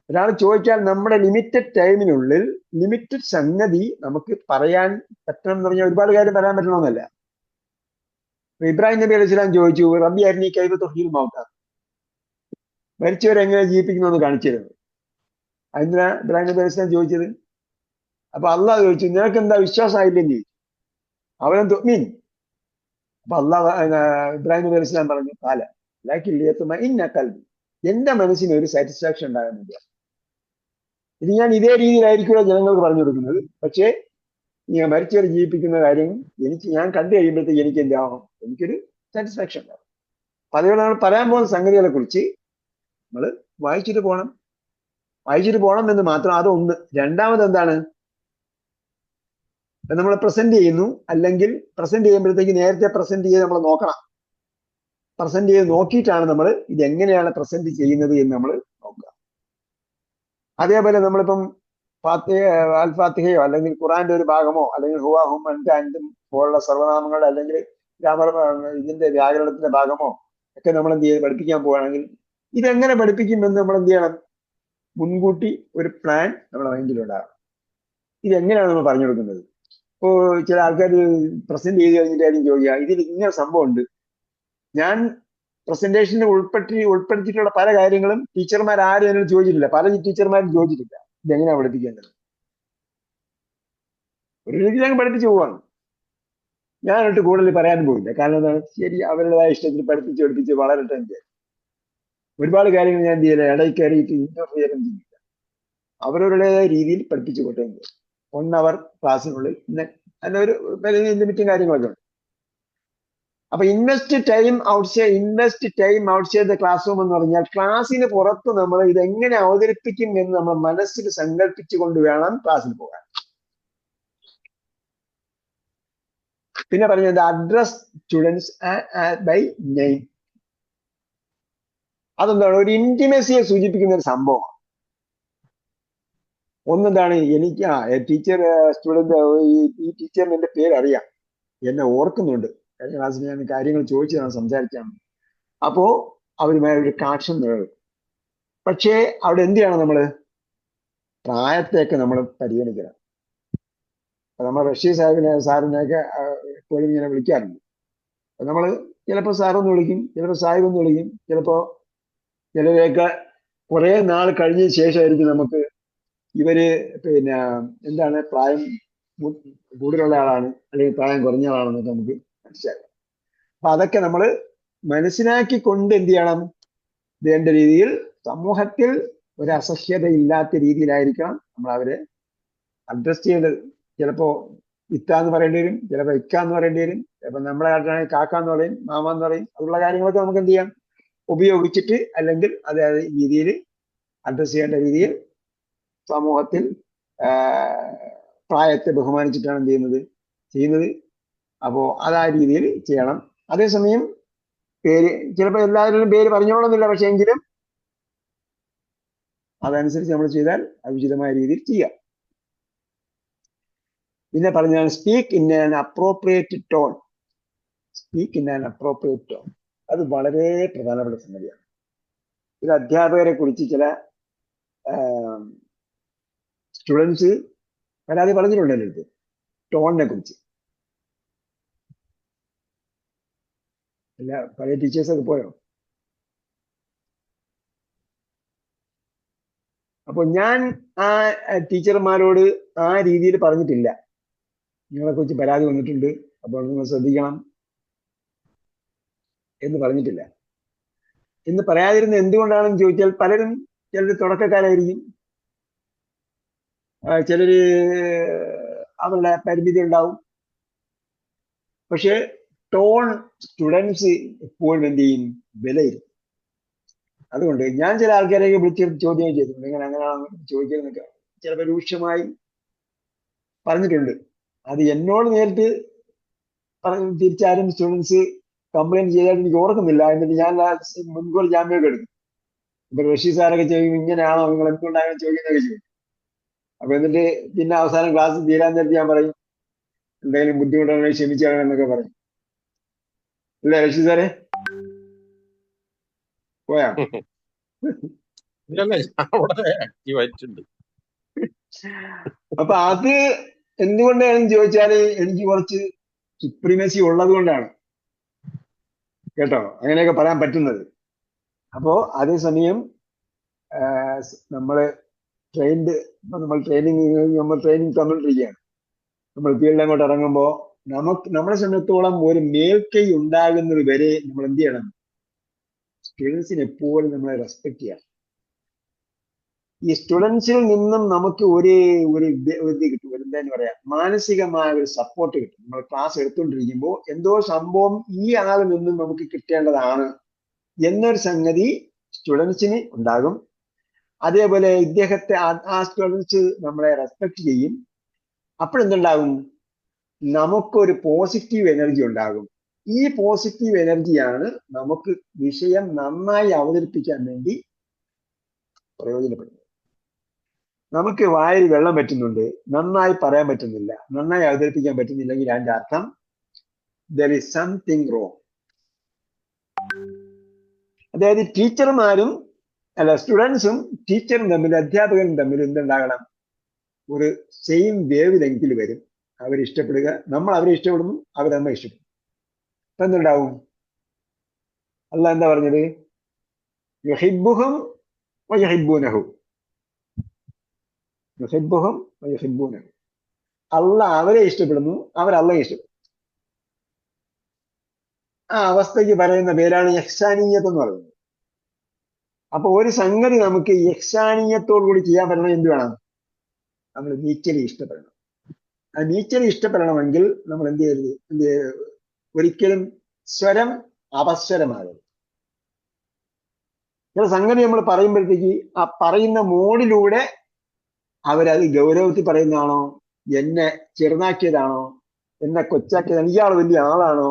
ഒരാൾ ചോദിച്ചാൽ നമ്മുടെ ലിമിറ്റഡ് ടൈമിനുള്ളിൽ ലിമിറ്റഡ് സംഗതി നമുക്ക് പറയാൻ പറ്റണം എന്ന് പറഞ്ഞാൽ ഒരുപാട് കാര്യം പറയാൻ പറ്റണമെന്നല്ല. ഇബ്രാഹിം നബി അലൈഹി സ്വലാം ചോദിച്ചു, റബ്ബി അരിനി കൈഫ തുഹ്യിൽ മൗത, മരിച്ചവരെങ്ങനെ ജീവിപ്പിക്കണമെന്ന് കാണിച്ചു തരുന്നത്. അതിനാ ഇബ്രാഹിം നബി അലൈഹി സ്വലാം ചോദിച്ചത്. അപ്പൊ അള്ളാഹ് ചോദിച്ചു, നിനക്ക് എന്താ വിശ്വാസമായില്ലെന്ന് ചോദിച്ചു. അവൻ തുമീൻ. അപ്പൊ ഇബ്രാഹിം നബി അലൈഹി സ്വലാം പറഞ്ഞു, കാല കൽബി, എന്റെ മനസ്സിന് ഒരു സാറ്റിസ്ഫാക്ഷൻ ഉണ്ടാകുന്നില്ല. ഇത് ഞാൻ ഇതേ രീതിയിലായിരിക്കുമല്ലോ ജനങ്ങൾക്ക് പറഞ്ഞു കൊടുക്കുന്നത്. പക്ഷേ ഞാൻ മരിച്ചവരെ ജീവിപ്പിക്കുന്ന കാര്യം ഞാൻ കണ്ടു കഴിയുമ്പോഴത്തേക്ക് എനിക്ക് എന്താവും, എനിക്കൊരു സാറ്റിസ്ഫാക്ഷൻ ഉണ്ടാവും. അപ്പൊ അതുകൊണ്ട് നമ്മൾ പറയാൻ പോകുന്ന സംഗതികളെ കുറിച്ച് നമ്മൾ വായിച്ചിട്ട് പോകണം എന്ന് മാത്രം. അതൊന്ന്. രണ്ടാമത് എന്താണ്, നമ്മൾ പ്രസന്റ് ചെയ്യുന്നു, അല്ലെങ്കിൽ പ്രസന്റ് ചെയ്യുമ്പോഴത്തേക്ക് നേരത്തെ പ്രസന്റ് ചെയ്ത് നമ്മൾ നോക്കണം. പ്രസന്റ് ചെയ്ത് നോക്കിയിട്ടാണ് നമ്മൾ ഇത് എങ്ങനെയാണ് പ്രസന്റ് ചെയ്യുന്നത് എന്ന് നമ്മൾ നോക്കുക. അതേപോലെ നമ്മളിപ്പം അൽ-ഫാത്തിഹയോ അല്ലെങ്കിൽ ഖുറാന്റെ ഒരു ഭാഗമോ അല്ലെങ്കിൽ ഹുവ ഹും അൻത അൻതും പോലുള്ള സർവനാമങ്ങൾ അല്ലെങ്കിൽ ഇതിന്റെ വ്യാകരണത്തിന്റെ ഭാഗമോ ഒക്കെ നമ്മൾ എന്ത് ചെയ്ത് പഠിപ്പിക്കാൻ പോവുകയാണെങ്കിൽ ഇതെങ്ങനെ പഠിപ്പിക്കുമെന്ന് നമ്മൾ എന്ത് ചെയ്യണം, മുൻകൂട്ടി ഒരു പ്ലാൻ നമ്മുടെ മൈൻഡിലുണ്ടാകണം. ഇതെങ്ങനെയാണ് നമ്മൾ പറഞ്ഞു കൊടുക്കുന്നത്. ഇപ്പോ ചില ആൾക്കാർ പ്രസന്റ് ചെയ്ത് കഴിഞ്ഞിട്ടായിരിക്കും ചോദിക്കുക, ഇതിൽ ഇങ്ങനെ സംഭവം ഉണ്ട്. ഞാൻ പ്രസന്റേഷനിൽ ഉൾപ്പെടുത്തിയിട്ടുള്ള പല കാര്യങ്ങളും ടീച്ചർമാർ ആരും എന്നോട് ചോദിച്ചിട്ടില്ല, പല ടീച്ചർമാരും ചോദിച്ചിട്ടില്ല ഇതെങ്ങനെയാണ് പഠിപ്പിക്കേണ്ടത്. ഒരു രീതിയിൽ അങ്ങ് പഠിപ്പിച്ചു പോവാണ്. ഞാനൊട്ട് കൂടുതൽ പറയാനും പോയില്ല. കാരണം എന്താണ്, ശരി അവരുടേതായ ഇഷ്ടത്തിൽ പഠിപ്പിച്ച് വളരട്ടെ എന്ന്. ഒരുപാട് കാര്യങ്ങൾ ഞാൻ എന്ത് ചെയ്യില്ല, ഇടയിൽ കയറിയിട്ട് ഇന്റർഫിയർ ചെയ്യില്ല. അവരവരുടേതായ രീതിയിൽ പഠിപ്പിച്ചു പോട്ടെ. 1 hour ക്ലാസ്സിനുള്ളിൽ അതിനൊരു ലിമിറ്റും കാര്യങ്ങളൊക്കെ ഉണ്ട്. അപ്പൊ invest time outside the class room എന്ന് പറഞ്ഞാൽ ക്ലാസ്സിന് പുറത്ത് നമ്മൾ ഇതെങ്ങനെ അവതരിപ്പിക്കും എന്ന് നമ്മൾ മനസ്സിൽ സങ്കല്പിച്ചുകൊണ്ട് വേണം ക്ലാസ്സിൽ പോകാൻ. പിന്നെ പറഞ്ഞത് അഡ്രസ് സ്റ്റുഡൻസ് ബൈ നെയിം. അതെന്താണ്, ഒരു ഇന്റിമസിയെ സൂചിപ്പിക്കുന്ന ഒരു സംഭവമാണ്. ഒന്നെന്താണ്, എനിക്ക് ടീച്ചർ സ്റ്റുഡന്റ് ഈ ടീച്ചറിന് എന്റെ പേര് അറിയാം, എന്നെ ഓർക്കുന്നുണ്ട്, കഴിഞ്ഞ ക്ലാസ്സിൽ ഞാൻ കാര്യങ്ങൾ ചോദിച്ചതാണ്, സംസാരിച്ചാണ്. അപ്പോ അവരുമായി ഒരു കണക്ഷൻ നേടും. പക്ഷേ അവിടെ എന്ത് ചെയ്യണം, നമ്മള് പ്രായത്തെയൊക്കെ നമ്മൾ പരിഗണിക്കണം. നമ്മൾ റഷീദ് സാറിനെയൊക്കെ എപ്പോഴും ഇങ്ങനെ വിളിക്കാറുണ്ട്. നമ്മൾ ചിലപ്പോൾ സാറൊന്ന് വിളിക്കും, ചിലപ്പോൾ സാഹിബ് വിളിക്കും, ചിലരെയൊക്കെ കുറെ നാൾ കഴിഞ്ഞ ശേഷമായിരിക്കും നമുക്ക് ഇവര് എന്താണ് പ്രായം കൂടുതലുള്ള ആളാണ് അല്ലെങ്കിൽ പ്രായം കുറഞ്ഞ ആളാണെന്നൊക്കെ നമുക്ക് മനസ്സിലാക്കാം. അപ്പൊ അതൊക്കെ നമ്മൾ മനസ്സിലാക്കിക്കൊണ്ട് എന്ത് ചെയ്യണം, വേണ്ട രീതിയിൽ സമൂഹത്തിൽ ഒരു അസഹ്യത ഇല്ലാത്ത രീതിയിലായിരിക്കണം നമ്മൾ അവരെ അഡ്രസ് ചെയ്യേണ്ടത്. ചിലപ്പോ ഇത്താന്ന് പറയേണ്ടി വരും, ചിലപ്പോൾ ഇക്കാന്ന് പറയേണ്ടി വരും, ചിലപ്പോൾ നമ്മളെ നാട്ടിലാണെങ്കിൽ കാക്കാന്ന് പറയും, മാമാന്ന് പറയും. അതുള്ള കാര്യങ്ങളൊക്കെ നമുക്ക് എന്ത് ചെയ്യാം, ഉപയോഗിച്ചിട്ട് അല്ലെങ്കിൽ അതായത് രീതിയിൽ അഡ്രസ് ചെയ്യേണ്ട രീതിയിൽ സമൂഹത്തിൽ പ്രായത്തെ ബഹുമാനിച്ചിട്ടാണ് എന്ത് ചെയ്യുന്നത്. അപ്പോ അതാ രീതിയിൽ ചെയ്യണം. അതേസമയം പേര് ചിലപ്പോൾ എല്ലാവരുടെയും പേര് പറഞ്ഞോളന്നില്ല, പക്ഷെ എങ്കിലും അതനുസരിച്ച് നമ്മൾ ചെയ്താൽ ഉചിതമായ രീതിയിൽ ചെയ്യാം. പിന്നെ പറഞ്ഞാൽ speak in an appropriate tone. അത് വളരെ പ്രധാനപ്പെട്ട സംഗതിയാണ്. ഇത് അധ്യാപകരെ കുറിച്ച് ചില സ്റ്റുഡൻസ് പരാതി പറഞ്ഞിട്ടുണ്ടല്ലോ ഇത് ടോണിനെ കുറിച്ച്. എല്ലാ പഴയ ടീച്ചേഴ്സൊക്കെ പോയോ? അപ്പൊ ഞാൻ ആ ടീച്ചർമാരോട് ആ രീതിയിൽ പറഞ്ഞിട്ടില്ല, നിങ്ങളെ കുറിച്ച് പരാതി വന്നിട്ടുണ്ട്, അപ്പോൾ നിങ്ങൾ ശ്രദ്ധിക്കണം എന്ന് പറഞ്ഞിട്ടില്ല. എന്ന് പറയാതിരുന്ന എന്തുകൊണ്ടാണെന്ന് ചോദിച്ചാൽ, പലരും ചിലർ തുടക്കക്കാരായിരിക്കും, ചിലര് അവരുടെ പരിമിതി ഉണ്ടാവും. പക്ഷെ ടോൺ സ്റ്റുഡൻസ് എപ്പോഴും എന്ത് ചെയ്യും, വിലയിരുത്തും. അതുകൊണ്ട് ഞാൻ ചില ആൾക്കാരെയൊക്കെ വിളിച്ച് ചോദ്യം ചെയ്തിട്ടുണ്ട്, നിങ്ങൾ അങ്ങനെയാണെന്ന് ചോദിക്കുന്നതൊക്കെ ചിലപ്പോൾ രൂക്ഷമായി പറഞ്ഞിട്ടുണ്ട്. അത് എന്നോട് നേരിട്ട് തിരിച്ചാരും സ്റ്റുഡൻസ് കംപ്ലൈന്റ് ചെയ്താൽ എനിക്ക് ഓർക്കുന്നില്ല. എന്നിട്ട് ഞാൻ മുൻകൂർ ജാമ്യമൊക്കെ എടുക്കും. ഇപ്പൊ റഷീദ് സാറൊക്കെ ചോദിക്കും, ഇങ്ങനെയാണോ നിങ്ങൾ എന്തുകൊണ്ടാണ് ചോദിക്കുന്നതൊക്കെ ചോദിക്കും. അപ്പൊ എന്നിട്ട് പിന്നെ അവസാനം ക്ലാസ് തീരാൻ നേരത്ത് ഞാൻ പറയും, എന്തെങ്കിലും ബുദ്ധിമുട്ടുണ്ടെങ്കിൽ ക്ഷമിച്ചാണ് എന്നൊക്കെ പറയും. അല്ലേ റഷീദ് സാറേ? പോയാ? അവിടെ ആക്റ്റീവ് ആയിട്ടുണ്ട്. അപ്പൊ അത് എന്തുകൊണ്ടാണെന്ന് ചോദിച്ചാല് എനിക്ക് കുറച്ച് സുപ്രീമസി ഉള്ളത് കൊണ്ടാണ് കേട്ടോ അങ്ങനെയൊക്കെ പറയാൻ പറ്റുന്നത്. അപ്പോ അതേസമയം നമ്മള് നമ്മൾ ട്രെയിനിങ് തന്നിട്ടിരിക്കുകയാണ്. നമ്മൾ ഫീൽഡിൽ അങ്ങോട്ട് ഇറങ്ങുമ്പോൾ നമ്മളെ സംബന്ധിച്ചോളം ഒരു മേൽക്കൈ ഉണ്ടാകുന്നത് വരെ നമ്മൾ എന്ത് ചെയ്യണം, സ്റ്റുഡൻസിന് എപ്പോഴും നമ്മളെ റെസ്പെക്ട് ചെയ്യണം. ഈ സ്റ്റുഡൻസിൽ നിന്നും നമുക്ക് ഒരു ഇത് കിട്ടും, എന്താന്ന് പറയാ, മാനസികമായ ഒരു സപ്പോർട്ട് കിട്ടും. നമ്മൾ ക്ലാസ് എടുത്തുകൊണ്ടിരിക്കുമ്പോൾ എന്തോ സംഭവം ഈ ആളിൽ നിന്നും നമുക്ക് കിട്ടേണ്ടതാണ് എന്നൊരു സംഗതി സ്റ്റുഡൻസിന് ഉണ്ടാകും. അതേപോലെ ഇദ്ദേഹത്തെ ആ സ്റ്റുഡൻസ് നമ്മളെ റെസ്പെക്ട് ചെയ്യും. അപ്പോഴെന്തുണ്ടാകും, നമുക്കൊരു പോസിറ്റീവ് എനർജി ഉണ്ടാകും. ഈ പോസിറ്റീവ് എനർജിയാണ് നമുക്ക് വിഷയം നന്നായി അവതരിപ്പിക്കാൻ വേണ്ടി പ്രയോജനപ്പെടുന്നത്. നമുക്ക് വായിൽ വെള്ളം പറ്റുന്നുണ്ട്, നന്നായി പറയാൻ പറ്റുന്നില്ല, നന്നായി അവതരിപ്പിക്കാൻ പറ്റുന്നില്ലെങ്കിൽ അതിന്റെ അർത്ഥം there is something wrong. അതായത് ടീച്ചർമാരും സ്റ്റുഡൻസും ടീച്ചറും തമ്മിൽ, അധ്യാപകനും തമ്മിൽ എന്തുണ്ടാകണം, ഒരു സെയിം വേവ് ലെങ്തിൽ വരും. അവരിഷ്ടപ്പെടുക, നമ്മൾ അവരെ ഇഷ്ടപ്പെടുന്നു, അവർ നമ്മെ ഇഷ്ടപ്പെടും. അപ്പൊ എന്തുണ്ടാവും, അല്ലാഹ് എന്താ പറഞ്ഞത്, യുഹിബ്ബുഹും വയുഹിബ്ബൂനഹു, യുഹിബ്ബുഹും വയുഹിബ്ബൂനഹു. അല്ലാഹ് അവരെ ഇഷ്ടപ്പെടുന്നു, അവർ അല്ലാഹയെ ഇഷ്ടപ്പെടുന്നു. ആ അവസ്ഥയ്ക്ക് പറയുന്ന പേരാണ് ഇഹ്സാനിയ്യത്ത് എന്ന് പറയുന്നത്. അപ്പൊ ഒരു സംഗതി നമുക്ക് ഇഹ്സാനിയ്യത്തോടു കൂടി ചെയ്യാൻ പറ്റണം, എന്ത് വേണം, നമ്മൾ നീച്ചലി ഇഷ്ടപ്പെടണം. ആ നീച്ചലി ഇഷ്ടപ്പെടണമെങ്കിൽ നമ്മൾ എന്ത് ചെയ്യരുത്, ഒരിക്കലും സ്വരം അപസ്വരമാകരുത്. ചില സംഗതി നമ്മൾ പറയുമ്പോഴത്തേക്ക് ആ പറയുന്ന മോഡിലൂടെ അവരത് ഗൗരവത്തിൽ പറയുന്നതാണോ, എന്നെ ചെറുതാക്കിയതാണോ, എന്നെ കൊച്ചാക്കിയതാണോ, ഇയാൾ വലിയ ആളാണോ.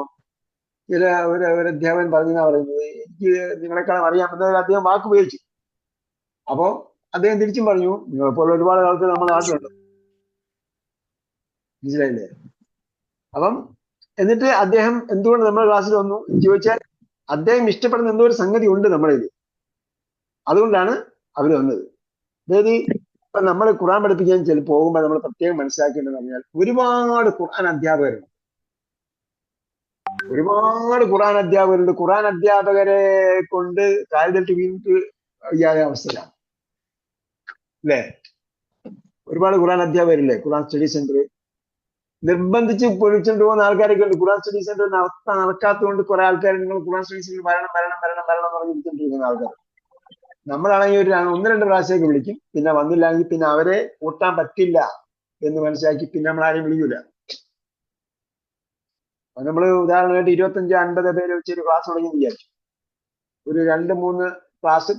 ചില ഒരു അധ്യാപകൻ പറഞ്ഞാ പറയുന്നത്, എനിക്ക് നിങ്ങളെക്കാളും അറിയാമെന്ന് അദ്ദേഹം വാക്ക് ഉപയോഗിച്ചു. അപ്പോ അദ്ദേഹം തിരിച്ചും പറഞ്ഞു, നിങ്ങളെപ്പോലെ ഒരുപാട് ആൾക്കാർ നമ്മുടെ നാട്ടിലുണ്ട്, മനസ്സിലായില്ലേ. അപ്പം എന്നിട്ട് അദ്ദേഹം എന്തുകൊണ്ട് നമ്മുടെ ക്ലാസ്സിൽ വന്നു എന്ന് ചോദിച്ചാൽ, അദ്ദേഹം ഇഷ്ടപ്പെടുന്ന എന്തോ ഒരു സംഗതി ഉണ്ട് നമ്മളിൽ, അതുകൊണ്ടാണ് അവർ വന്നത്. അതായത് ഇപ്പൊ നമ്മൾ ഖുർആൻ പഠിപ്പിക്കാൻ പോകുമ്പോൾ നമ്മൾ പ്രത്യേകം മനസ്സിലാക്കേണ്ടതെന്ന് പറഞ്ഞാൽ, ഒരുപാട് ഖുർആൻ അധ്യാപകരുണ്ട്, ഖുർആൻ അധ്യാപകരെ കൊണ്ട് കാലിതട്ട് വീണിട്ട് ഇയാളെ അവസ്ഥയിലാണ് അല്ലേ. ഒരുപാട് ഖുർആൻ അധ്യാപകരില്ലേ, ഖുർആൻ സ്റ്റഡി സെന്റർ നിർബന്ധിച്ച് പൊഴിച്ചുകൊണ്ട് പോകുന്ന ആൾക്കാരൊക്കെ ഉണ്ട്. ഖുർആൻ സ്റ്റഡി സെന്റർ നടക്കാത്തതുകൊണ്ട് കുറെ ആൾക്കാർ നിങ്ങൾ ഖുർആൻ സ്റ്റഡി സെന്റർ വരണം എന്ന് പറഞ്ഞ് വിളിച്ചുകൊണ്ടിരിക്കുന്ന ആൾക്കാർ. നമ്മളാണെങ്കിൽ ഒരു 1-2 പ്രാവശ്യമൊക്കെ വിളിക്കും, പിന്നെ വന്നില്ലെങ്കിൽ പിന്നെ അവരെ കൂട്ടാൻ പറ്റില്ല എന്ന് മനസ്സിലാക്കി പിന്നെ നമ്മൾ ആരെയും വിളിക്കൂല. നമ്മൾ ഉദാഹരണമായിട്ട് 25-50 പേര് വെച്ചൊരു ക്ലാസ് തുടങ്ങി വിചാരിച്ചു. ഒരു 2-3 ക്ലാസ്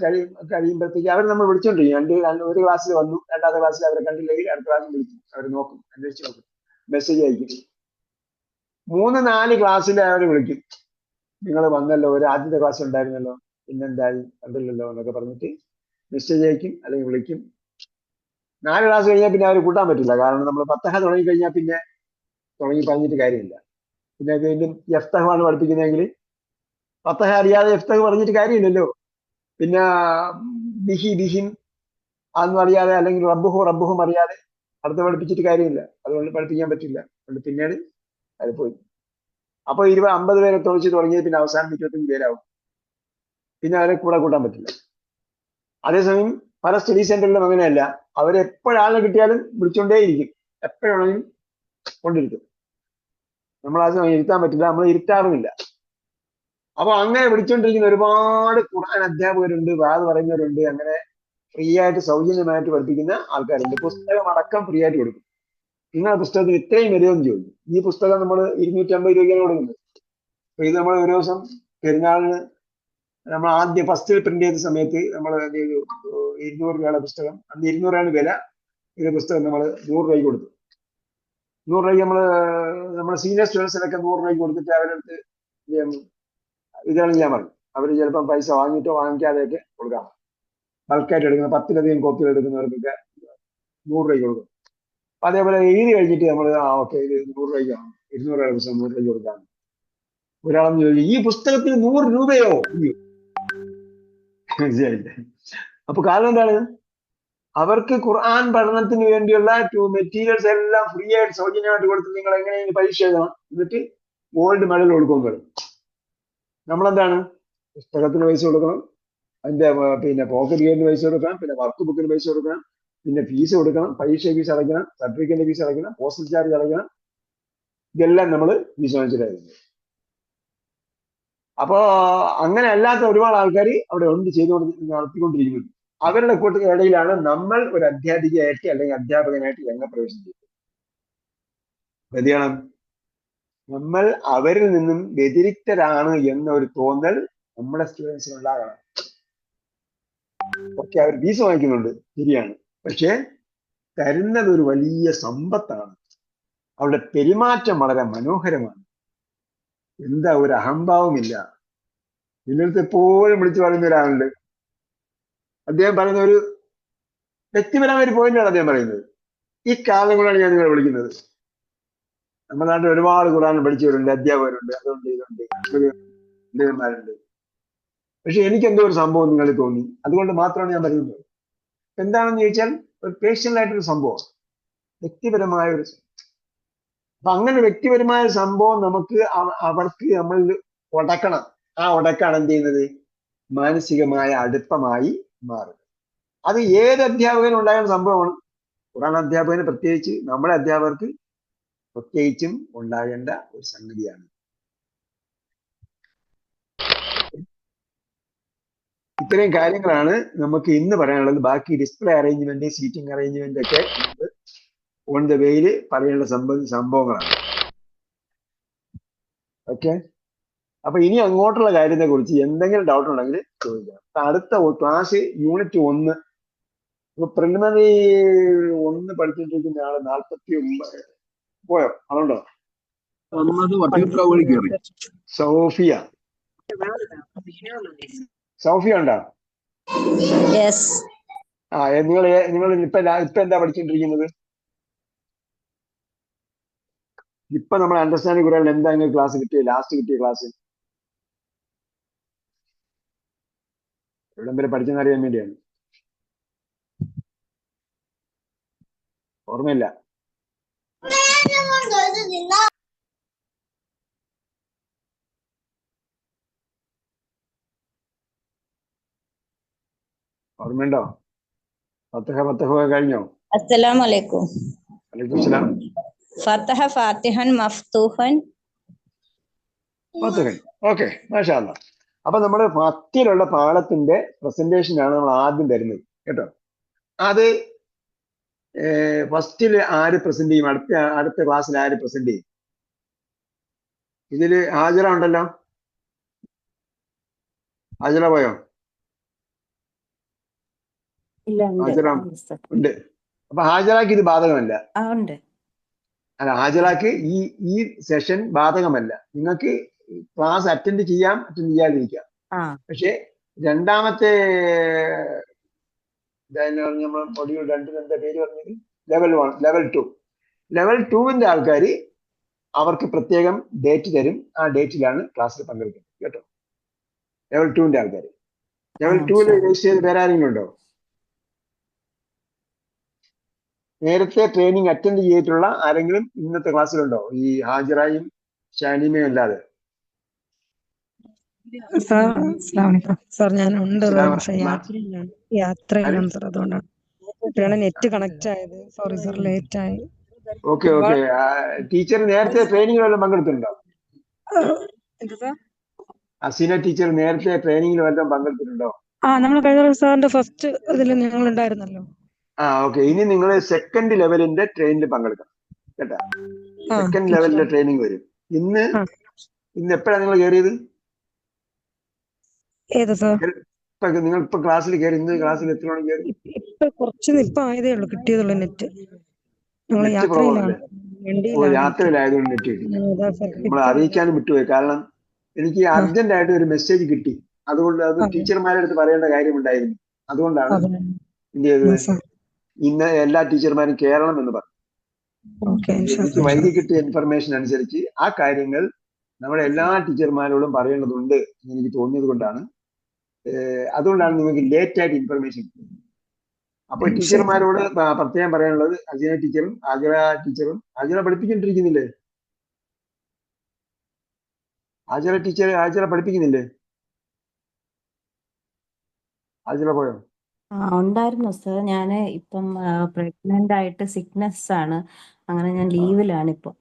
കഴിയുമ്പോഴത്തേക്ക് അവർ നമ്മൾ വിളിച്ചോണ്ടിരിക്കും. ഒരു ക്ലാസ്സിൽ വന്നു, രണ്ടാമത്തെ ക്ലാസ്സിൽ അവരെ കണ്ടില്ലെങ്കിൽ അടുത്ത ക്ലാസ്സിൽ വിളിക്കും, അവർ നോക്കും, അന്വേഷിച്ച് നോക്കും, മെസ്സേജ് അയക്കും. 3-4 ക്ലാസ്സിൽ അവർ വിളിക്കും, നിങ്ങൾ വന്നല്ലോ, ഒരു ആദ്യത്തെ ക്ലാസ് ഉണ്ടായിരുന്നല്ലോ, പിന്നെന്തായി, കണ്ടില്ലല്ലോ എന്നൊക്കെ പറഞ്ഞിട്ട് മെസ്സേജ് അയക്കും അല്ലെങ്കിൽ വിളിക്കും. 4 ക്ലാസ് കഴിഞ്ഞാൽ പിന്നെ അവർ കൂട്ടാൻ പറ്റില്ല. കാരണം നമ്മൾ ഫത്തഹ തുടങ്ങി കഴിഞ്ഞാൽ പിന്നെ പറഞ്ഞിട്ട് കാര്യമില്ല. പിന്നെ വീണ്ടും യഫ്തഹമാണ് പഠിപ്പിക്കുന്നതെങ്കിൽ ഫത്തഹ അറിയാതെ യഫ്തഹ് പറഞ്ഞിട്ട് കാര്യമില്ലല്ലോ. പിന്നെ ബിഹിം അതൊന്നും അറിയാതെ, അല്ലെങ്കിൽ റബ്ബുഹും അറിയാതെ അടുത്ത പഠിപ്പിച്ചിട്ട് കാര്യമില്ല, അതുകൊണ്ട് പഠിപ്പിക്കാൻ പറ്റില്ല. അതുകൊണ്ട് പിന്നീട് അത് പോയി. അപ്പൊ 50 പേരെ തുടങ്ങിയത് പിന്നെ അവസാനം 25 പേരാവും. പിന്നെ അവരെ കൂടെ കൂട്ടാൻ പറ്റില്ല. അതേസമയം പല സ്റ്റഡി സെന്ററിലും അങ്ങനെയല്ല, അവരെപ്പോഴാളെ കിട്ടിയാലും വിളിച്ചുകൊണ്ടേയിരിക്കും, എപ്പോഴാണെങ്കിലും കൊണ്ടിരിക്കും. നമ്മൾ ആ സമയം ഇരുത്താൻ പറ്റില്ല, നമ്മൾ ഇരുത്താറുമില്ല. അപ്പൊ അങ്ങനെ വിളിച്ചുകൊണ്ടിരിക്കുന്ന ഒരുപാട് ഖുർആൻ അധ്യാപകരുണ്ട്, വാത് പറയുന്നവരുണ്ട്, അങ്ങനെ ഫ്രീ ആയിട്ട് സൗജന്യമായിട്ട് പഠിപ്പിക്കുന്ന ആൾക്കാരുണ്ട്. പുസ്തകം അടക്കം ഫ്രീ ആയിട്ട് കൊടുക്കും. നിങ്ങളുടെ പുസ്തകത്തിന് ഇത്രയും വരുമെന്ന് ചോദിക്കും. ഈ പുസ്തകം നമ്മൾ 250 രൂപയ്ക്കാണ് കൊടുക്കുന്നത്. അപ്പൊ ഇത് നമ്മൾ ഒരു ദിവസം പെരുന്നാളിന് നമ്മൾ ആദ്യം ഫസ്റ്റിൽ പ്രിന്റ് ചെയ്ത സമയത്ത് നമ്മൾ 200 രൂപയുടെ പുസ്തകം, അന്ന് 200 രൂപയാണ് വില. ഇത് പുസ്തകം നമ്മൾ 100 രൂപയ്ക്ക് കൊടുത്തു. 100 രൂപയ്ക്ക് നമ്മുടെ സീനിയർ സ്റ്റുഡൻസിനൊക്കെ 100 രൂപയ്ക്ക് കൊടുത്തിട്ട് അവരടുത്ത് ഇതാണ് ഞാൻ പറഞ്ഞു. അവർ ചിലപ്പം പൈസ വാങ്ങിയിട്ടോ വാങ്ങിക്കാതെയൊക്കെ കൊടുക്കാം. ബൾക്കായിട്ട് എടുക്കുന്ന 10ലധികം കോപ്പികൾ എടുക്കുന്നവർക്കൊക്കെ 100 രൂപയ്ക്ക് കൊടുക്കും. അപ്പൊ അതേപോലെ എഴുതി കഴിഞ്ഞിട്ട് നമ്മൾ ഓക്കെ ഇത് 100 രൂപയ്ക്കാണ്, 200 രൂപയുടെ പുസ്തകം 100 രൂപയ്ക്ക് കൊടുക്കാം. ഒരാളെന്ന് ചോദിച്ചു, ഈ പുസ്തകത്തിന് 100 രൂപയോ? മനസ്സിലായില്ലേ? അപ്പൊ കാരണം എന്താണ്? അവർക്ക് ഖുർആൻ പഠനത്തിന് വേണ്ടിയുള്ള മെറ്റീരിയൽസ് എല്ലാം ഫ്രീ ആയിട്ട് സൗജന്യമായിട്ട് കൊടുത്ത് നിങ്ങൾ എങ്ങനെയെങ്കിലും പരീക്ഷ എഴുതണം, എന്നിട്ട് ഗോൾഡ് മെഡൽ കൊടുക്കുന്നത്. നമ്മളെന്താണ്, പുസ്തകത്തിന് പൈസ കൊടുക്കണം, അതിന്റെ പിന്നെ പോക്കറ്റ് ഗെയിമിന് പൈസ കൊടുക്കണം, പിന്നെ വർക്ക് ബുക്കിന് പൈസ കൊടുക്കണം, പിന്നെ ഫീസ് കൊടുക്കണം, പരീക്ഷ ഫീസ് അടയ്ക്കണം, സർട്ടിഫിക്കറ്റിന്റെ ഫീസ് അടയ്ക്കണം, പോസ്റ്റൽ ചാർജ് അടയ്ക്കണം. ഇതെല്ലാം നമ്മൾ ഫീസ് വാങ്ങിച്ചിട്ടായിരുന്നു. അപ്പോ അങ്ങനെ അല്ലാത്ത ഒരുപാട് ആൾക്കാർ അവിടെ ഉണ്ട്, നടത്തിക്കൊണ്ടിരിക്കുന്നത്. അവരുടെ കൂട്ടത്തിനിടയിലാണ് നമ്മൾ ഒരു അധ്യാപികയായിട്ട് അല്ലെങ്കിൽ അധ്യാപകനായിട്ട് രംഗപ്രവേശം ചെയ്യുന്നത്. വ്യതിയാനം, നമ്മൾ അവരിൽ നിന്നും വ്യതിരിക്തരാണ് എന്നൊരു തോന്നൽ നമ്മുടെ സ്റ്റുഡൻസിന് ഉണ്ടാകണം. ഓക്കെ, അവർ ഫീസ് വാങ്ങിക്കുന്നുണ്ട്, ശരിയാണ്, പക്ഷെ തരുന്നത് ഒരു വലിയ സമ്പത്താണ്. അവരുടെ പെരുമാറ്റം വളരെ മനോഹരമാണ്. എന്താ, ഒരു അഹംഭാവമില്ല. ഇതിനടുത്ത് എപ്പോഴും വിളിച്ചു പറയുന്ന ഒരാളുണ്ട്. അദ്ദേഹം പറയുന്ന ഒരു വ്യക്തിപരമായ ഒരു പോയിന്റാണ് അദ്ദേഹം പറയുന്നത്. ഈ കാലം കൊണ്ടാണ് ഞാൻ നിങ്ങളെ വിളിക്കുന്നത്. നമ്മുടെ നാട്ടിൽ ഒരുപാട് ഖുർആൻ പഠിച്ചവരുണ്ട്, അധ്യാപകരുണ്ട്, അതുകൊണ്ട് ഇതുണ്ട്, പണ്ഡിതന്മാരുണ്ട്. പക്ഷെ എനിക്ക് എന്തോ ഒരു സംഭവം നിങ്ങളിൽ തോന്നി, അതുകൊണ്ട് മാത്രമാണ് ഞാൻ പറയുന്നത്. എന്താണെന്ന് ചോദിച്ചാൽ ഒരു പേഴ്സണൽ ആയിട്ടൊരു സംഭവം, വ്യക്തിപരമായ ഒരു. അപ്പൊ അങ്ങനെ വ്യക്തിപരമായ ഒരു സംഭവം നമുക്ക് അവർക്ക് നമ്മൾ ഉടക്കണം. ആ ഉടക്കാണ് എന്ത് ചെയ്യുന്നത്? മാനസികമായ അടുപ്പമായി മാറും. അത് ഏത് അധ്യാപകനും ഉണ്ടാകുന്ന സംഭവമാണ്. ഖുർആൻ അധ്യാപകന് പ്രത്യേകിച്ച്, നമ്മുടെ അധ്യാപകർക്ക് പ്രത്യേകിച്ചും ഉണ്ടാകേണ്ട ഒരു സംഗതിയാണ്. ഇത്രയും കാര്യങ്ങളാണ് നമുക്ക് ഇന്ന് പറയാനുള്ളത്. ബാക്കി ഡിസ്പ്ലേ അറേഞ്ച്മെന്റ്, സീറ്റിംഗ് അറേഞ്ച്മെന്റ് ഒക്കെ ഓൺ ദ വേയിൽ പറയേണ്ട സംഭവങ്ങളാണ്. ഓക്കെ, അപ്പൊ ഇനി അങ്ങോട്ടുള്ള കാര്യത്തെ കുറിച്ച് എന്തെങ്കിലും ഡൗട്ട് ഉണ്ടെങ്കിൽ ചോദിക്കാം. അടുത്ത ക്ലാസ് യൂണിറ്റ് 1. ഇപ്പൊ പ്രിലിമിനറി 1 പഠിച്ചിട്ടിരിക്കുന്ന ആള് 49 പോയോ? അതുണ്ടോ? സോഫിയ, സോഫിയ ഉണ്ടോ? നിങ്ങൾ ഇപ്പൊ എന്താ പഠിച്ചോണ്ടിരിക്കുന്നത്? ഇപ്പൊ നമ്മൾ അണ്ടർസ്റ്റാൻഡിംഗ് ഖുർആനിൽ എന്താ ക്ലാസ് കിട്ടിയ, ലാസ്റ്റ് കിട്ടിയ ക്ലാസ് എവിടം വരെ പഠിച്ചെന്ന് അറിയാൻ വേണ്ടിയാണ്. ഓർമ്മയില്ല? ഓർമ്മയുണ്ടോ? ഫത്തഹ കഴിഞ്ഞോ? അസ്സലാമു അലൈക്കും. വലൈക്കും സലാം. ഫത്തഹ ഫാത്തിഹൻ മഫ്തൂഹൻ. ഓക്കെ, മാഷാ അല്ലാഹ്. അപ്പൊ നമ്മുടെ ഫത്തിലുള്ള പാഠത്തിന്റെ പ്രസന്റേഷൻ ആണ് നമ്മൾ ആദ്യം തരുന്നത് കേട്ടോ. അത് ഫസ്റ്റിൽ ആര് പ്രസന്റ് ചെയ്യും? അടുത്ത ക്ലാസ്സിൽ ആര് പ്രസന്റ് ചെയ്യും? ഇതില് ഹാജറ ഉണ്ടല്ലോ, ഹാജറ പോയോ? ഹാജറ ഉണ്ട്. അപ്പൊ ഹാജറാക്ക് ഇത് ബാധകമല്ല. അല്ല, ഹാജറാക്ക് ഈ സെഷൻ ബാധകമല്ല. നിങ്ങൾക്ക് ക്ലാസ് അറ്റൻഡ് ചെയ്യാം, അറ്റൻഡ് ചെയ്യാതിരിക്കാം. പക്ഷെ രണ്ടാമത്തെ നമ്മൾ മൊഡ്യൂൾ 2 എന്താ പേര് പറഞ്ഞത്? ലെവൽ 1, ലെവൽ 2 ആൾക്കാർ അവർക്ക് പ്രത്യേകം ഡേറ്റ് തരും. ആ ഡേറ്റിലാണ് ക്ലാസ്സിൽ പങ്കെടുക്കുന്നത് കേട്ടോ. ലെവൽ 2 ആൾക്കാർ. ലെവൽ 2 രജിസ്റ്റർ ചെയ്ത് വേറെ ആരെങ്കിലും ഉണ്ടോ? നേരത്തെ ട്രെയിനിങ് അറ്റൻഡ് ചെയ്തിട്ടുള്ള ആരെങ്കിലും ഇന്നത്തെ ക്ലാസ്സിലുണ്ടോ? ഈ ഹാജറായും ഷാനിമയും അല്ലാതെ. സാർ ഞാൻ ഉണ്ട് അസ്സലാമു പക്ഷെ ആര്? യാത്രയിലാണ് സാർ, അതുകൊണ്ടാണ് ഇപ്പോഴാണ് നെറ്റ് കണക്ട് ആയത്. സോറി സാർ, ലേറ്റ് ആയി. Okay okay. ടീച്ചർ നേരത്തെ ട്രെയിനിങ്ങിൽ വല്ലതും പങ്കെടുത്തിട്ടുണ്ടോ? എന്താ സാർ? അസീന ടീച്ചർ നേരത്തെ ട്രെയിനിങ്ങിൽ വല്ലതും പങ്കെടുത്തിട്ടുണ്ടോ? നമ്മൾ കഴിഞ്ഞ സാറിന്റെ ഫസ്റ്റ് ഇതിൽ ഞങ്ങൾ ഉണ്ടായിരുന്നല്ലോ. ഓക്കെ. ഇനി നിങ്ങൾ സെക്കൻഡ് ലെവലിന്റെ ട്രെയിനിൽ പങ്കെടുക്കണം കേട്ടാ. സെക്കൻഡ് ലെവലിന്റെ ട്രെയിനിങ് വരും. ഇന്ന് എപ്പോഴാണ് നിങ്ങൾ കയറിയത്? ഏതാ സാർ? നിങ്ങൾ ഇപ്പൊ ക്ലാസ്സിൽ കയറി. ഇന്ന് ക്ലാസ്സിൽ എത്ര മണി കയറി? ഇപ്പൊ ആയതേ ഉള്ളൂ, കിട്ടിയതുള്ളൂ നെറ്റ്. ഞങ്ങൾ നെറ്റ് പ്രോബ്ലം. യാത്രയിലായതുകൊണ്ട് നെറ്റ് കിട്ടി. നമ്മൾ അറിയിക്കാനും വിട്ടുപോയി. കാരണം എനിക്ക് അർജന്റ് ആയിട്ട് ഒരു മെസ്സേജ് കിട്ടി. അതുകൊണ്ട് അത് ടീച്ചർമാരുടെ അടുത്ത് പറയേണ്ട കാര്യമുണ്ടായിരുന്നു. അതുകൊണ്ടാണ് എന്ത് ചെയ്തത്, ഇന്ന് എല്ലാ ടീച്ചർമാരും കയറണം എന്ന് പറഞ്ഞു. എനിക്ക് വൈകി കിട്ടിയ ഇൻഫർമേഷൻ അനുസരിച്ച് ആ കാര്യങ്ങൾ നമ്മുടെ എല്ലാ ടീച്ചർമാരോടും പറയേണ്ടതുണ്ട് എന്ന് എനിക്ക് തോന്നിയത് കൊണ്ടാണ്. അതുകൊണ്ടാണ് നിങ്ങൾക്ക് ലേറ്റ് ആയിട്ട് ഇൻഫർമേഷൻ കിട്ടുന്നത്. അപ്പൊ ടീച്ചർമാരോട് പ്രത്യേകം പറയാനുള്ളത്, അജീന ടീച്ചറും ആജിറ പഠിപ്പിക്കൊണ്ടിരിക്കുന്നില്ലേ? ആജിറ പഠിപ്പിക്കുന്നില്ലേ? ആജിറ പോയോ? ഉണ്ടായിരുന്നു സാർ. ഞാൻ ഇപ്പം പ്രഗ്നന്റ് ആയിട്ട് സിക്നസ് ആണ്, അങ്ങനെ ഞാൻ ലീവിലാണ് ഇപ്പൊ.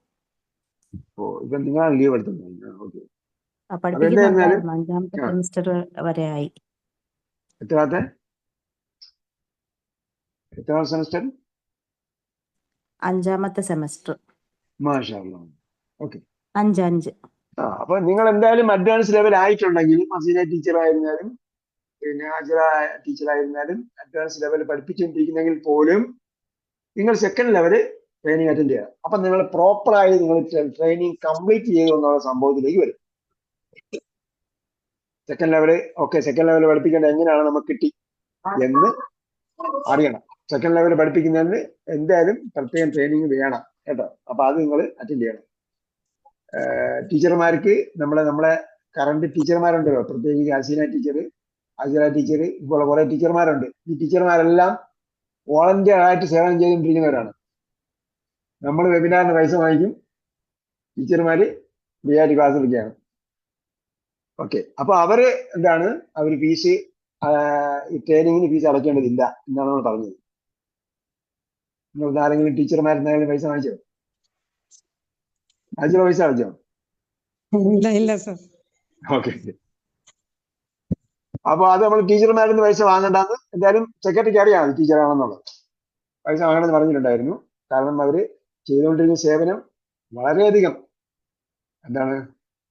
ഇപ്പൊ നിങ്ങളാണ് ലീവ് എടുത്തത്? ഓക്കെ. പഠിപ്പിക്കുന്നുണ്ടായിരുന്നു, 5ാമത്തെ സെമിസ്റ്റർ വരെ ആയി. എത്രാമത്തെ സെമിസ്റ്റർ? 5ാമത്തെ സെമിസ്റ്റർ. മാഷാ അല്ലാഹ്. ഓക്കെ. 5. അപ്പൊ നിങ്ങൾ എന്തായാലും അഡ്വാൻസ് ലെവൽ ആയിട്ടുണ്ടെങ്കിലും, അസീന ടീച്ചർ ആയിരുന്നാലും പിന്നെ ഹാജറ ടീച്ചർ ആയിരുന്നാലും അഡ്വാൻസ് ലെവൽ പഠിപ്പിച്ചുകൊണ്ടിരിക്കുന്നെങ്കിൽ പോലും നിങ്ങൾ സെക്കൻഡ് ലെവല് ട്രെയിനിങ് അറ്റൻഡ് ചെയ്യണം. അപ്പൊ നിങ്ങൾ പ്രോപ്പറായി നിങ്ങൾ ട്രെയിനിങ് കംപ്ലീറ്റ് ചെയ്തു എന്നുള്ള സംഭവത്തിലേക്ക് വരും. സെക്കൻഡ് ലെവല് സെക്കൻഡ് ലെവൽ പഠിപ്പിക്കേണ്ട എങ്ങനെയാണ് നമുക്ക് കിട്ടി എന്ന് അറിയണം. സെക്കൻഡ് ലെവൽ പഠിപ്പിക്കുന്നതിന് എന്തായാലും പ്രത്യേകം ട്രെയിനിങ് വേണം കേട്ടോ. അപ്പൊ അത് നിങ്ങൾ അറ്റൻഡ് ചെയ്യണം. ടീച്ചർമാർക്ക് നമ്മളെ കറണ്ട് ടീച്ചർമാരുണ്ടല്ലോ, പ്രത്യേകിച്ച് അസീന ടീച്ചർ, അജിറ ടീച്ചർ, ഇപ്പോൾ കുറെ ടീച്ചർമാരുണ്ട്. ഈ ടീച്ചർമാരെല്ലാം വോളണ്ടിയർ ആയിട്ട് സേവനം ചെയ്തുകൊണ്ടിരിക്കുന്നവരാണ്. നമ്മൾ വെബിനാറിന് പൈസ വാങ്ങിക്കും, ടീച്ചർമാര് ഫ്രീ ആയിട്ട് ക്ലാസ് എടുക്കുകയാണ്. ഓക്കെ. അപ്പൊ അവര് എന്താണ്, അവര് ഫീസ് ഈ ട്രെയിനിങ്ങിന് ഫീസ് അടയ്ക്കേണ്ടതില്ല എന്നാണ് നമ്മൾ പറഞ്ഞത്. നിങ്ങൾ ആരെങ്കിലും ടീച്ചർമാരെന്തായാലും പൈസ വാങ്ങിച്ചോ? അജിറ പൈസ അടച്ചോ? ഇല്ല സാർ. ഓക്കെ. അപ്പൊ അത് നമ്മൾ ടീച്ചർമാരിൽ പൈസ വാങ്ങണ്ടെന്ന് എന്തായാലും സെക്രട്ടറിക്ക് അറിയാം ടീച്ചറാണെന്നുള്ളത്. പൈസ വാങ്ങണമെന്ന് പറഞ്ഞിട്ടുണ്ടായിരുന്നു. കാരണം അവര് ചെയ്തുകൊണ്ടിരിക്കുന്ന സേവനം വളരെയധികം എന്താണ്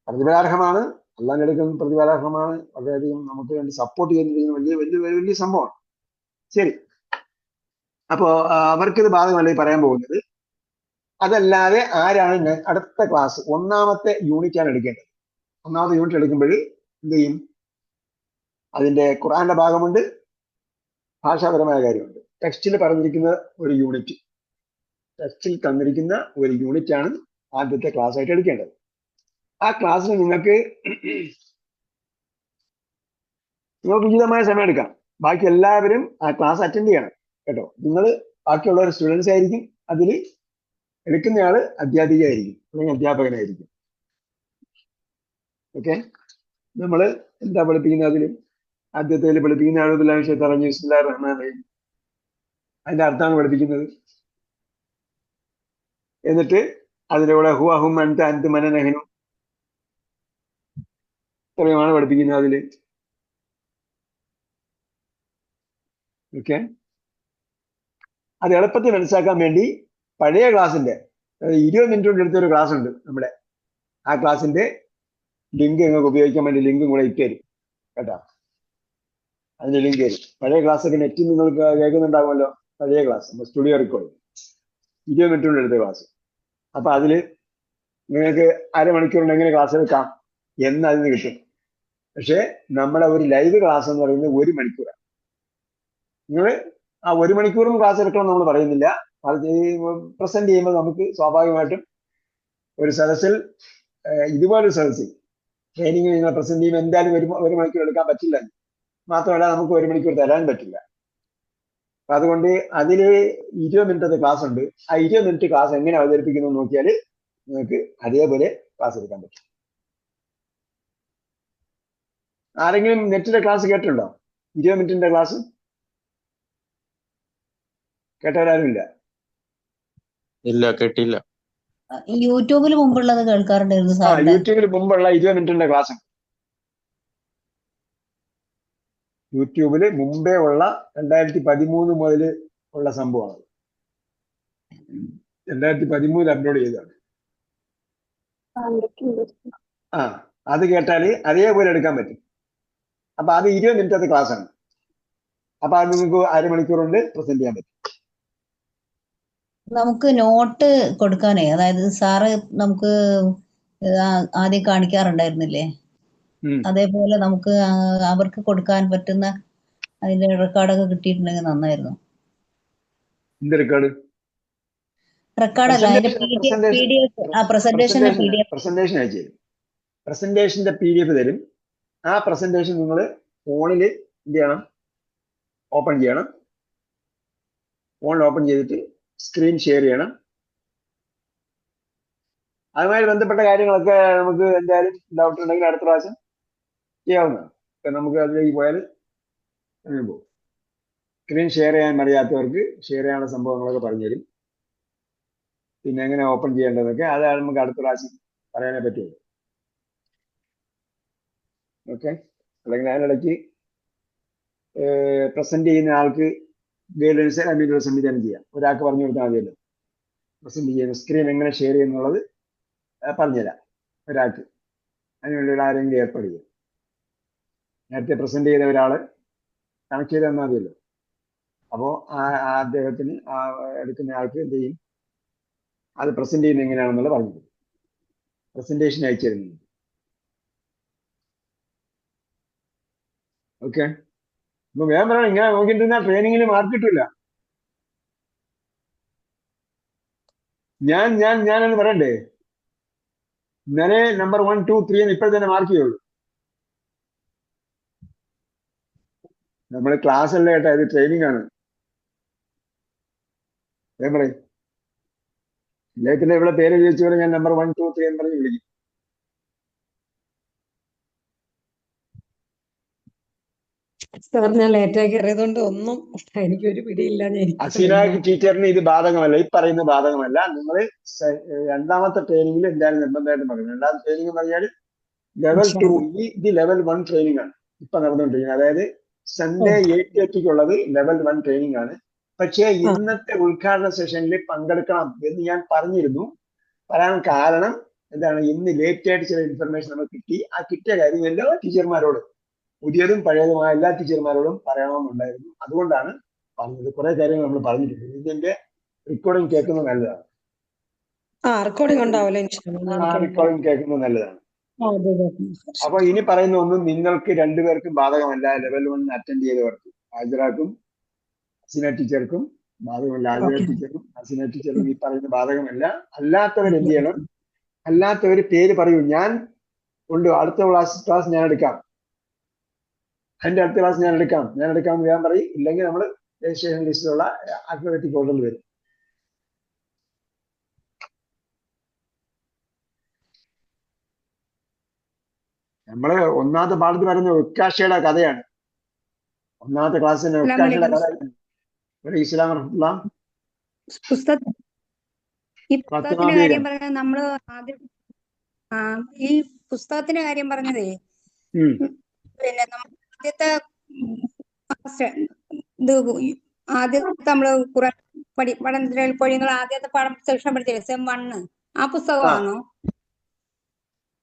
പ്രതിഫലാർഹമാണ്. അള്ളാന്റെ അടുക്കൽ പ്രതിഫലാർഹമാണ്. വളരെയധികം നമുക്ക് വേണ്ടി സപ്പോർട്ട് ചെയ്തിരിക്കുന്ന വലിയ സംഭവമാണ്. ശരി. അപ്പോ അവർക്കിത് ബാധകമല്ല പറയാൻ പോകുന്നത്. അതല്ലാതെ ആരാണ് അടുത്ത ക്ലാസ് 1ാമത്തെ യൂണിറ്റാണ് എടുക്കേണ്ടത്. 1ാമത്തെ യൂണിറ്റ് എടുക്കുമ്പോൾ എന്ത് ചെയ്യും? അതിന്റെ ഖുർആന്റെ ഭാഗമുണ്ട്, ഭാഷാപരമായ കാര്യമുണ്ട്. ടെക്സ്റ്റിൽ പറഞ്ഞിരിക്കുന്ന ഒരു യൂണിറ്റ്, ടെക്സ്റ്റിൽ തന്നിരിക്കുന്ന ഒരു യൂണിറ്റാണ് ആദ്യത്തെ ക്ലാസ് ആയിട്ട് എടുക്കേണ്ടത്. ആ ക്ലാസ്സിന് നിങ്ങൾക്ക് ഉചിതമായ സമയം എടുക്കാം. ബാക്കി എല്ലാവരും ആ ക്ലാസ് അറ്റൻഡ് ചെയ്യണം കേട്ടോ. നിങ്ങൾ ബാക്കിയുള്ളവർ സ്റ്റുഡൻസ് ആയിരിക്കും, അതിൽ എടുക്കുന്നയാള് അധ്യാപികയായിരിക്കും അല്ലെങ്കിൽ അധ്യാപകനായിരിക്കും. ഓക്കെ. നമ്മൾ എന്താ പഠിപ്പിക്കുന്നത്? അതിൽ ആദ്യത്തേൽ പഠിപ്പിക്കുന്ന ആളുബില്ലാഹി മിനശ് ശൈത്വാനിർ റജീം ബിസ്മില്ലാഹിർ റഹ്മാനിർ റഹീം, അതിന്റെ അർത്ഥമാണ് പഠിപ്പിക്കുന്നത്. എന്നിട്ട് അതിലൂടെ ഹുവ ഹും അൻത അൻതും അന നഹ്നു, ഇത്രയുമാണ് പഠിപ്പിക്കുന്നത് അതില്. ഓക്കെ. അത് എളുപ്പത്തിൽ മനസ്സിലാക്കാൻ വേണ്ടി പഴയ ക്ലാസ്സിന്റെ 20 മിനിറ്റ് കൊണ്ട് എടുത്തൊരു ക്ലാസ് ഉണ്ട് നമ്മുടെ. ആ ക്ലാസ്സിന്റെ ലിങ്ക് നിങ്ങൾക്ക് ഉപയോഗിക്കാൻ വേണ്ടി ലിങ്കും കൂടെ ഇട്ടുതരും കേട്ടോ. അതിന്റെ ലിങ്ക് തരും. പഴയ ക്ലാസ് ഒക്കെ നെറ്റിൽ നിങ്ങൾക്ക് കേൾക്കുന്നുണ്ടാകുമല്ലോ. പഴയ ക്ലാസ് നമ്മുടെ സ്റ്റുഡിയോ റെക്കോർഡ് 20 മിനിറ്റ് കൊണ്ട് എടുത്ത ക്ലാസ്. അപ്പൊ അതില് നിങ്ങൾക്ക് അരമണിക്കൂറിന് എങ്ങനെ ക്ലാസ് എടുക്കാം എന്ന് അതിന് കിട്ടും. പക്ഷെ നമ്മുടെ ഒരു ലൈവ് ക്ലാസ് എന്ന് പറയുന്നത് 1 മണിക്കൂറാണ്. നിങ്ങൾ ആ 1 മണിക്കൂറും ക്ലാസ് എടുക്കണം നമ്മൾ പറയുന്നില്ല. അത് പ്രസന്റ് ചെയ്യുമ്പോൾ നമുക്ക് സ്വാഭാവികമായിട്ടും ഒരു സദസ്സിൽ, ഇതുപോലൊരു സദസ്സിൽ ട്രെയിനിങ് നിങ്ങൾ പ്രസന്റ് ചെയ്യുമ്പോൾ എന്തായാലും 1 മണിക്കൂർ എടുക്കാൻ പറ്റില്ല. മാത്രമല്ല നമുക്ക് 1 മണിക്കൂർ തരാൻ പറ്റില്ല. അപ്പൊ അതുകൊണ്ട് അതില് 20 മിനിറ്റത്തെ ക്ലാസ് ഉണ്ട്. ആ 20 മിനിറ്റ് ക്ലാസ് എങ്ങനെ അവതരിപ്പിക്കുന്നു നോക്കിയാൽ നിങ്ങൾക്ക് അതേപോലെ ക്ലാസ് എടുക്കാൻ പറ്റും. ആരെങ്കിലും നെറ്റിലെ ക്ലാസ് കേട്ടിട്ടുണ്ടോ? 20 മിനിറ്റിന്റെ ക്ലാസ് കേട്ടവരാരും ഇല്ല. ഇല്ല, കേട്ടില്ല. യൂട്യൂബിൽ മുമ്പുള്ളത് കേൾക്കാറുണ്ടായിരുന്നു ആ സാറിന്റെ. യൂട്യൂബിൽ മുമ്പുള്ള 20 മിനിറ്റിന്റെ ക്ലാസ് യൂട്യൂബില് മുമ്പേ ഉള്ള 2013 മുതൽ ഉള്ള സംഭവമാണ്. 2013 അപ്ലോഡ് ചെയ്തതാണ്. ആ അത് കേട്ടാൽ അതേപോലെ എടുക്കാൻ പറ്റും. അപ്പൊ അത് 20 മിനിറ്റത്തെ ക്ലാസ് ആണ്. അപ്പൊ അത് നിങ്ങൾക്ക് അരമണിക്കൂർ കൊണ്ട് പ്രസന്റ് ചെയ്യാൻ പറ്റും. നമുക്ക് നോട്ട് കൊടുക്കാനേ, അതായത് സാറ് നമുക്ക് ആദ്യം കാണിക്കാറുണ്ടായിരുന്നില്ലേ, അതേപോലെ നമുക്ക് അവർക്ക് കൊടുക്കാൻ പറ്റുന്ന അതിന്റെ റെക്കോർഡൊക്കെ കിട്ടിയിട്ടുണ്ടെങ്കിൽ നന്നായിരുന്നു. എന്ത് റെക്കോർഡ്? റെക്കോർഡല്ല, അതിന്റെ പ്രസന്റേഷന്റെ PDF. പ്രസന്റേഷൻ അയച്ചു തരും. പ്രസന്റേഷന്റെ PDF തരും. ആ പ്രസന്റേഷൻ നിങ്ങൾ ഫോണിൽ എന്ത് ചെയ്യണം? ഓപ്പൺ ചെയ്യണം. ഫോണിൽ ഓപ്പൺ ചെയ്തിട്ട് സ്ക്രീൻ ഷെയർ ചെയ്യണം. അതുമായി ബന്ധപ്പെട്ട കാര്യങ്ങളൊക്കെ നമുക്ക് എന്തായാലും ഡൗട്ട് ഉണ്ടെങ്കിൽ അടുത്ത പ്രാവശ്യം ചെയ്യാവുന്നതാണ്. നമുക്ക് അതിലേക്ക് പോയാൽ പോകും. സ്ക്രീൻ ഷെയർ ചെയ്യാൻ അറിയാത്തവർക്ക് ഷെയർ ചെയ്യാനുള്ള സംഭവങ്ങളൊക്കെ പറഞ്ഞുതരും. പിന്നെ എങ്ങനെ ഓപ്പൺ ചെയ്യേണ്ടതൊക്കെ അത് നമുക്ക് അടുത്ത പ്രാവശ്യം പറയാനേ പറ്റുള്ളൂ. ഓക്കെ. അല്ലെങ്കിൽ അതിനിടയ്ക്ക് പ്രസന്റ് ചെയ്യുന്ന ആൾക്ക് ഗൈഡൻസ് അതിൻ്റെ സംവിധാനം ചെയ്യാം. ഒരാൾക്ക് പറഞ്ഞു കൊടുത്താൽ മതിയല്ലോ. പ്രസന്റ് ചെയ്യുന്ന സ്ക്രീൻ എങ്ങനെ ഷെയർ ചെയ്യുന്നുള്ളത് പറഞ്ഞുതരാം ഒരാൾക്ക്. അതിനുള്ള ആരെങ്കിലും ഏർപ്പാട് ചെയ്യാം. നേരത്തെ പ്രസന്റ് ചെയ്ത ഒരാൾ കണക്ട് ചെയ്ത് തന്നാൽ മതിയല്ലോ. അപ്പോൾ അദ്ദേഹത്തിന് എടുക്കുന്ന ആൾക്ക് എന്ത് ചെയ്യും? അത് പ്രസന്റ് ചെയ്യുന്നത് എങ്ങനെയാണെന്നുള്ളത് പറഞ്ഞു തരും. പ്രസന്റേഷൻ അയച്ചു തരുന്നുണ്ട്. ഓക്കെ. അപ്പൊ വേഗം പറയണം. ഇങ്ങനെ നോക്കിയിട്ടിരുന്ന ട്രെയിനിങ്ങിൽ മാർക്ക് കിട്ടില്ല. ഞാനെന്ന് പറയണ്ടേ? ഇന്നലെ നമ്പർ 1, 2, 3 എന്ന് ഇപ്പോൾ തന്നെ മാർക്ക് ചെയ്യുള്ളൂ. നമ്മൾ ക്ലാസ് അല്ല കേട്ടോ, ഇത് ട്രെയിനിങ് ആണ്. വേഗം പറയും. ഇദ്ദേഹത്തിന്റെ ഇവിടെ പേര് ചോദിച്ചവരെ ഞാൻ നമ്പർ 1, 2, 3 എന്ന് പറഞ്ഞ് വിളിക്കും. സാർ ഞാൻ ലേറ്റായി കയറിയതുകൊണ്ട് ഒന്നും എനിക്കൊരു പിടിയില്ല. അസീനാക്ക് ടീച്ചറിന് ഇത് ബാധകമല്ല. ഈ പറയുന്ന ബാധകമല്ല. നിങ്ങൾ രണ്ടാമത്തെ ട്രെയിനിങ്ങിൽ എന്തായാലും നിർബന്ധമായിട്ടും പറയും. രണ്ടാമത്തെ ട്രെയിനിങ് പറഞ്ഞാൽ ലെവൽ 2. ഇത് ലെവൽ 1 ട്രെയിനിങ് ആണ് ഇപ്പൊ നടന്നുകൊണ്ടിരിക്കുന്നത്. അതായത് സൺഡേ 8:30 ഉള്ളത് ലെവൽ 1 ട്രെയിനിങ് ആണ്. പക്ഷേ ഇന്നത്തെ ഉദ്ഘാടന സെഷനിൽ പങ്കെടുക്കണം എന്ന് ഞാൻ പറഞ്ഞിരുന്നു. പറയാൻ കാരണം എന്താണ്? ഇന്ന് ലേറ്റ് ആയിട്ട് ചില ഇൻഫർമേഷൻ നമുക്ക് കിട്ടി. ആ കിട്ടിയ കാര്യം എല്ലാ ടീച്ചർമാരോടും, പുതിയതും പഴയതുമായ എല്ലാ ടീച്ചർമാരോടും പറയണമെന്നുണ്ടായിരുന്നു. അതുകൊണ്ടാണ് പറഞ്ഞത്. കുറെ കാര്യങ്ങൾ നമ്മൾ പറഞ്ഞിട്ടുണ്ട്. ഇതിന്റെ റെക്കോർഡിംഗ് കേൾക്കുന്നത് നല്ലതാണ്. റെക്കോർഡിംഗ് കേൾക്കുന്നത് നല്ലതാണ്. അപ്പൊ ഇനി പറയുന്ന ഒന്നും നിങ്ങൾക്ക് രണ്ടുപേർക്കും ബാധകമല്ല. ലെവൽ 1 അറ്റൻഡ് ചെയ്തവർക്ക്, ഹാജരാക്കും അസീന ടീച്ചർക്കും ബാധകമല്ല. ഹാജര ടീച്ചറും അസീന ടീച്ചറും ഈ പറയുന്ന ബാധകമല്ല. അല്ലാത്തവർ എന്ത് ചെയ്യണം? അല്ലാത്തവർ പേര് പറയൂ. ഞാൻ ഉണ്ട്, അടുത്ത ക്ലാസ് ഞാൻ എടുക്കാം, അതിന്റെ അടുത്ത ക്ലാസ് ഞാൻ എടുക്കാം എന്ന് ഞാൻ പറയും. ഇല്ലെങ്കിൽ നമ്മൾ രജിസ്ട്രേഷൻ ലിസ്റ്റിലുള്ള അക്രബാറ്റിക് ഓർഡറിൽ വരും. നമ്മള് ഒന്നാമത്തെ പാഠത്തിൽ പറയുന്ന ഉക്കാശയുടെ കഥയാണ്. ഒന്നാമത്തെ ക്ലാസ് തന്നെ ഉക്കാശയുടെ കഥ. ഇസ്ലാം ഈ പുസ്തകത്തിന്റെ കാര്യം പറഞ്ഞത് നമ്മള് ആദ്യം ഈ പുസ്തകത്തിന്റെ കാര്യം പറഞ്ഞതേ, പിന്നെ ആദ്യത്തെ നമ്മള് ഖുർആൻ പഠനത്തിൽ ആദ്യത്തെ പാഠം സെക്ഷൻ പഠിച്ചില്ലേ, സെം 1, ആ പുസ്തകമാണോ?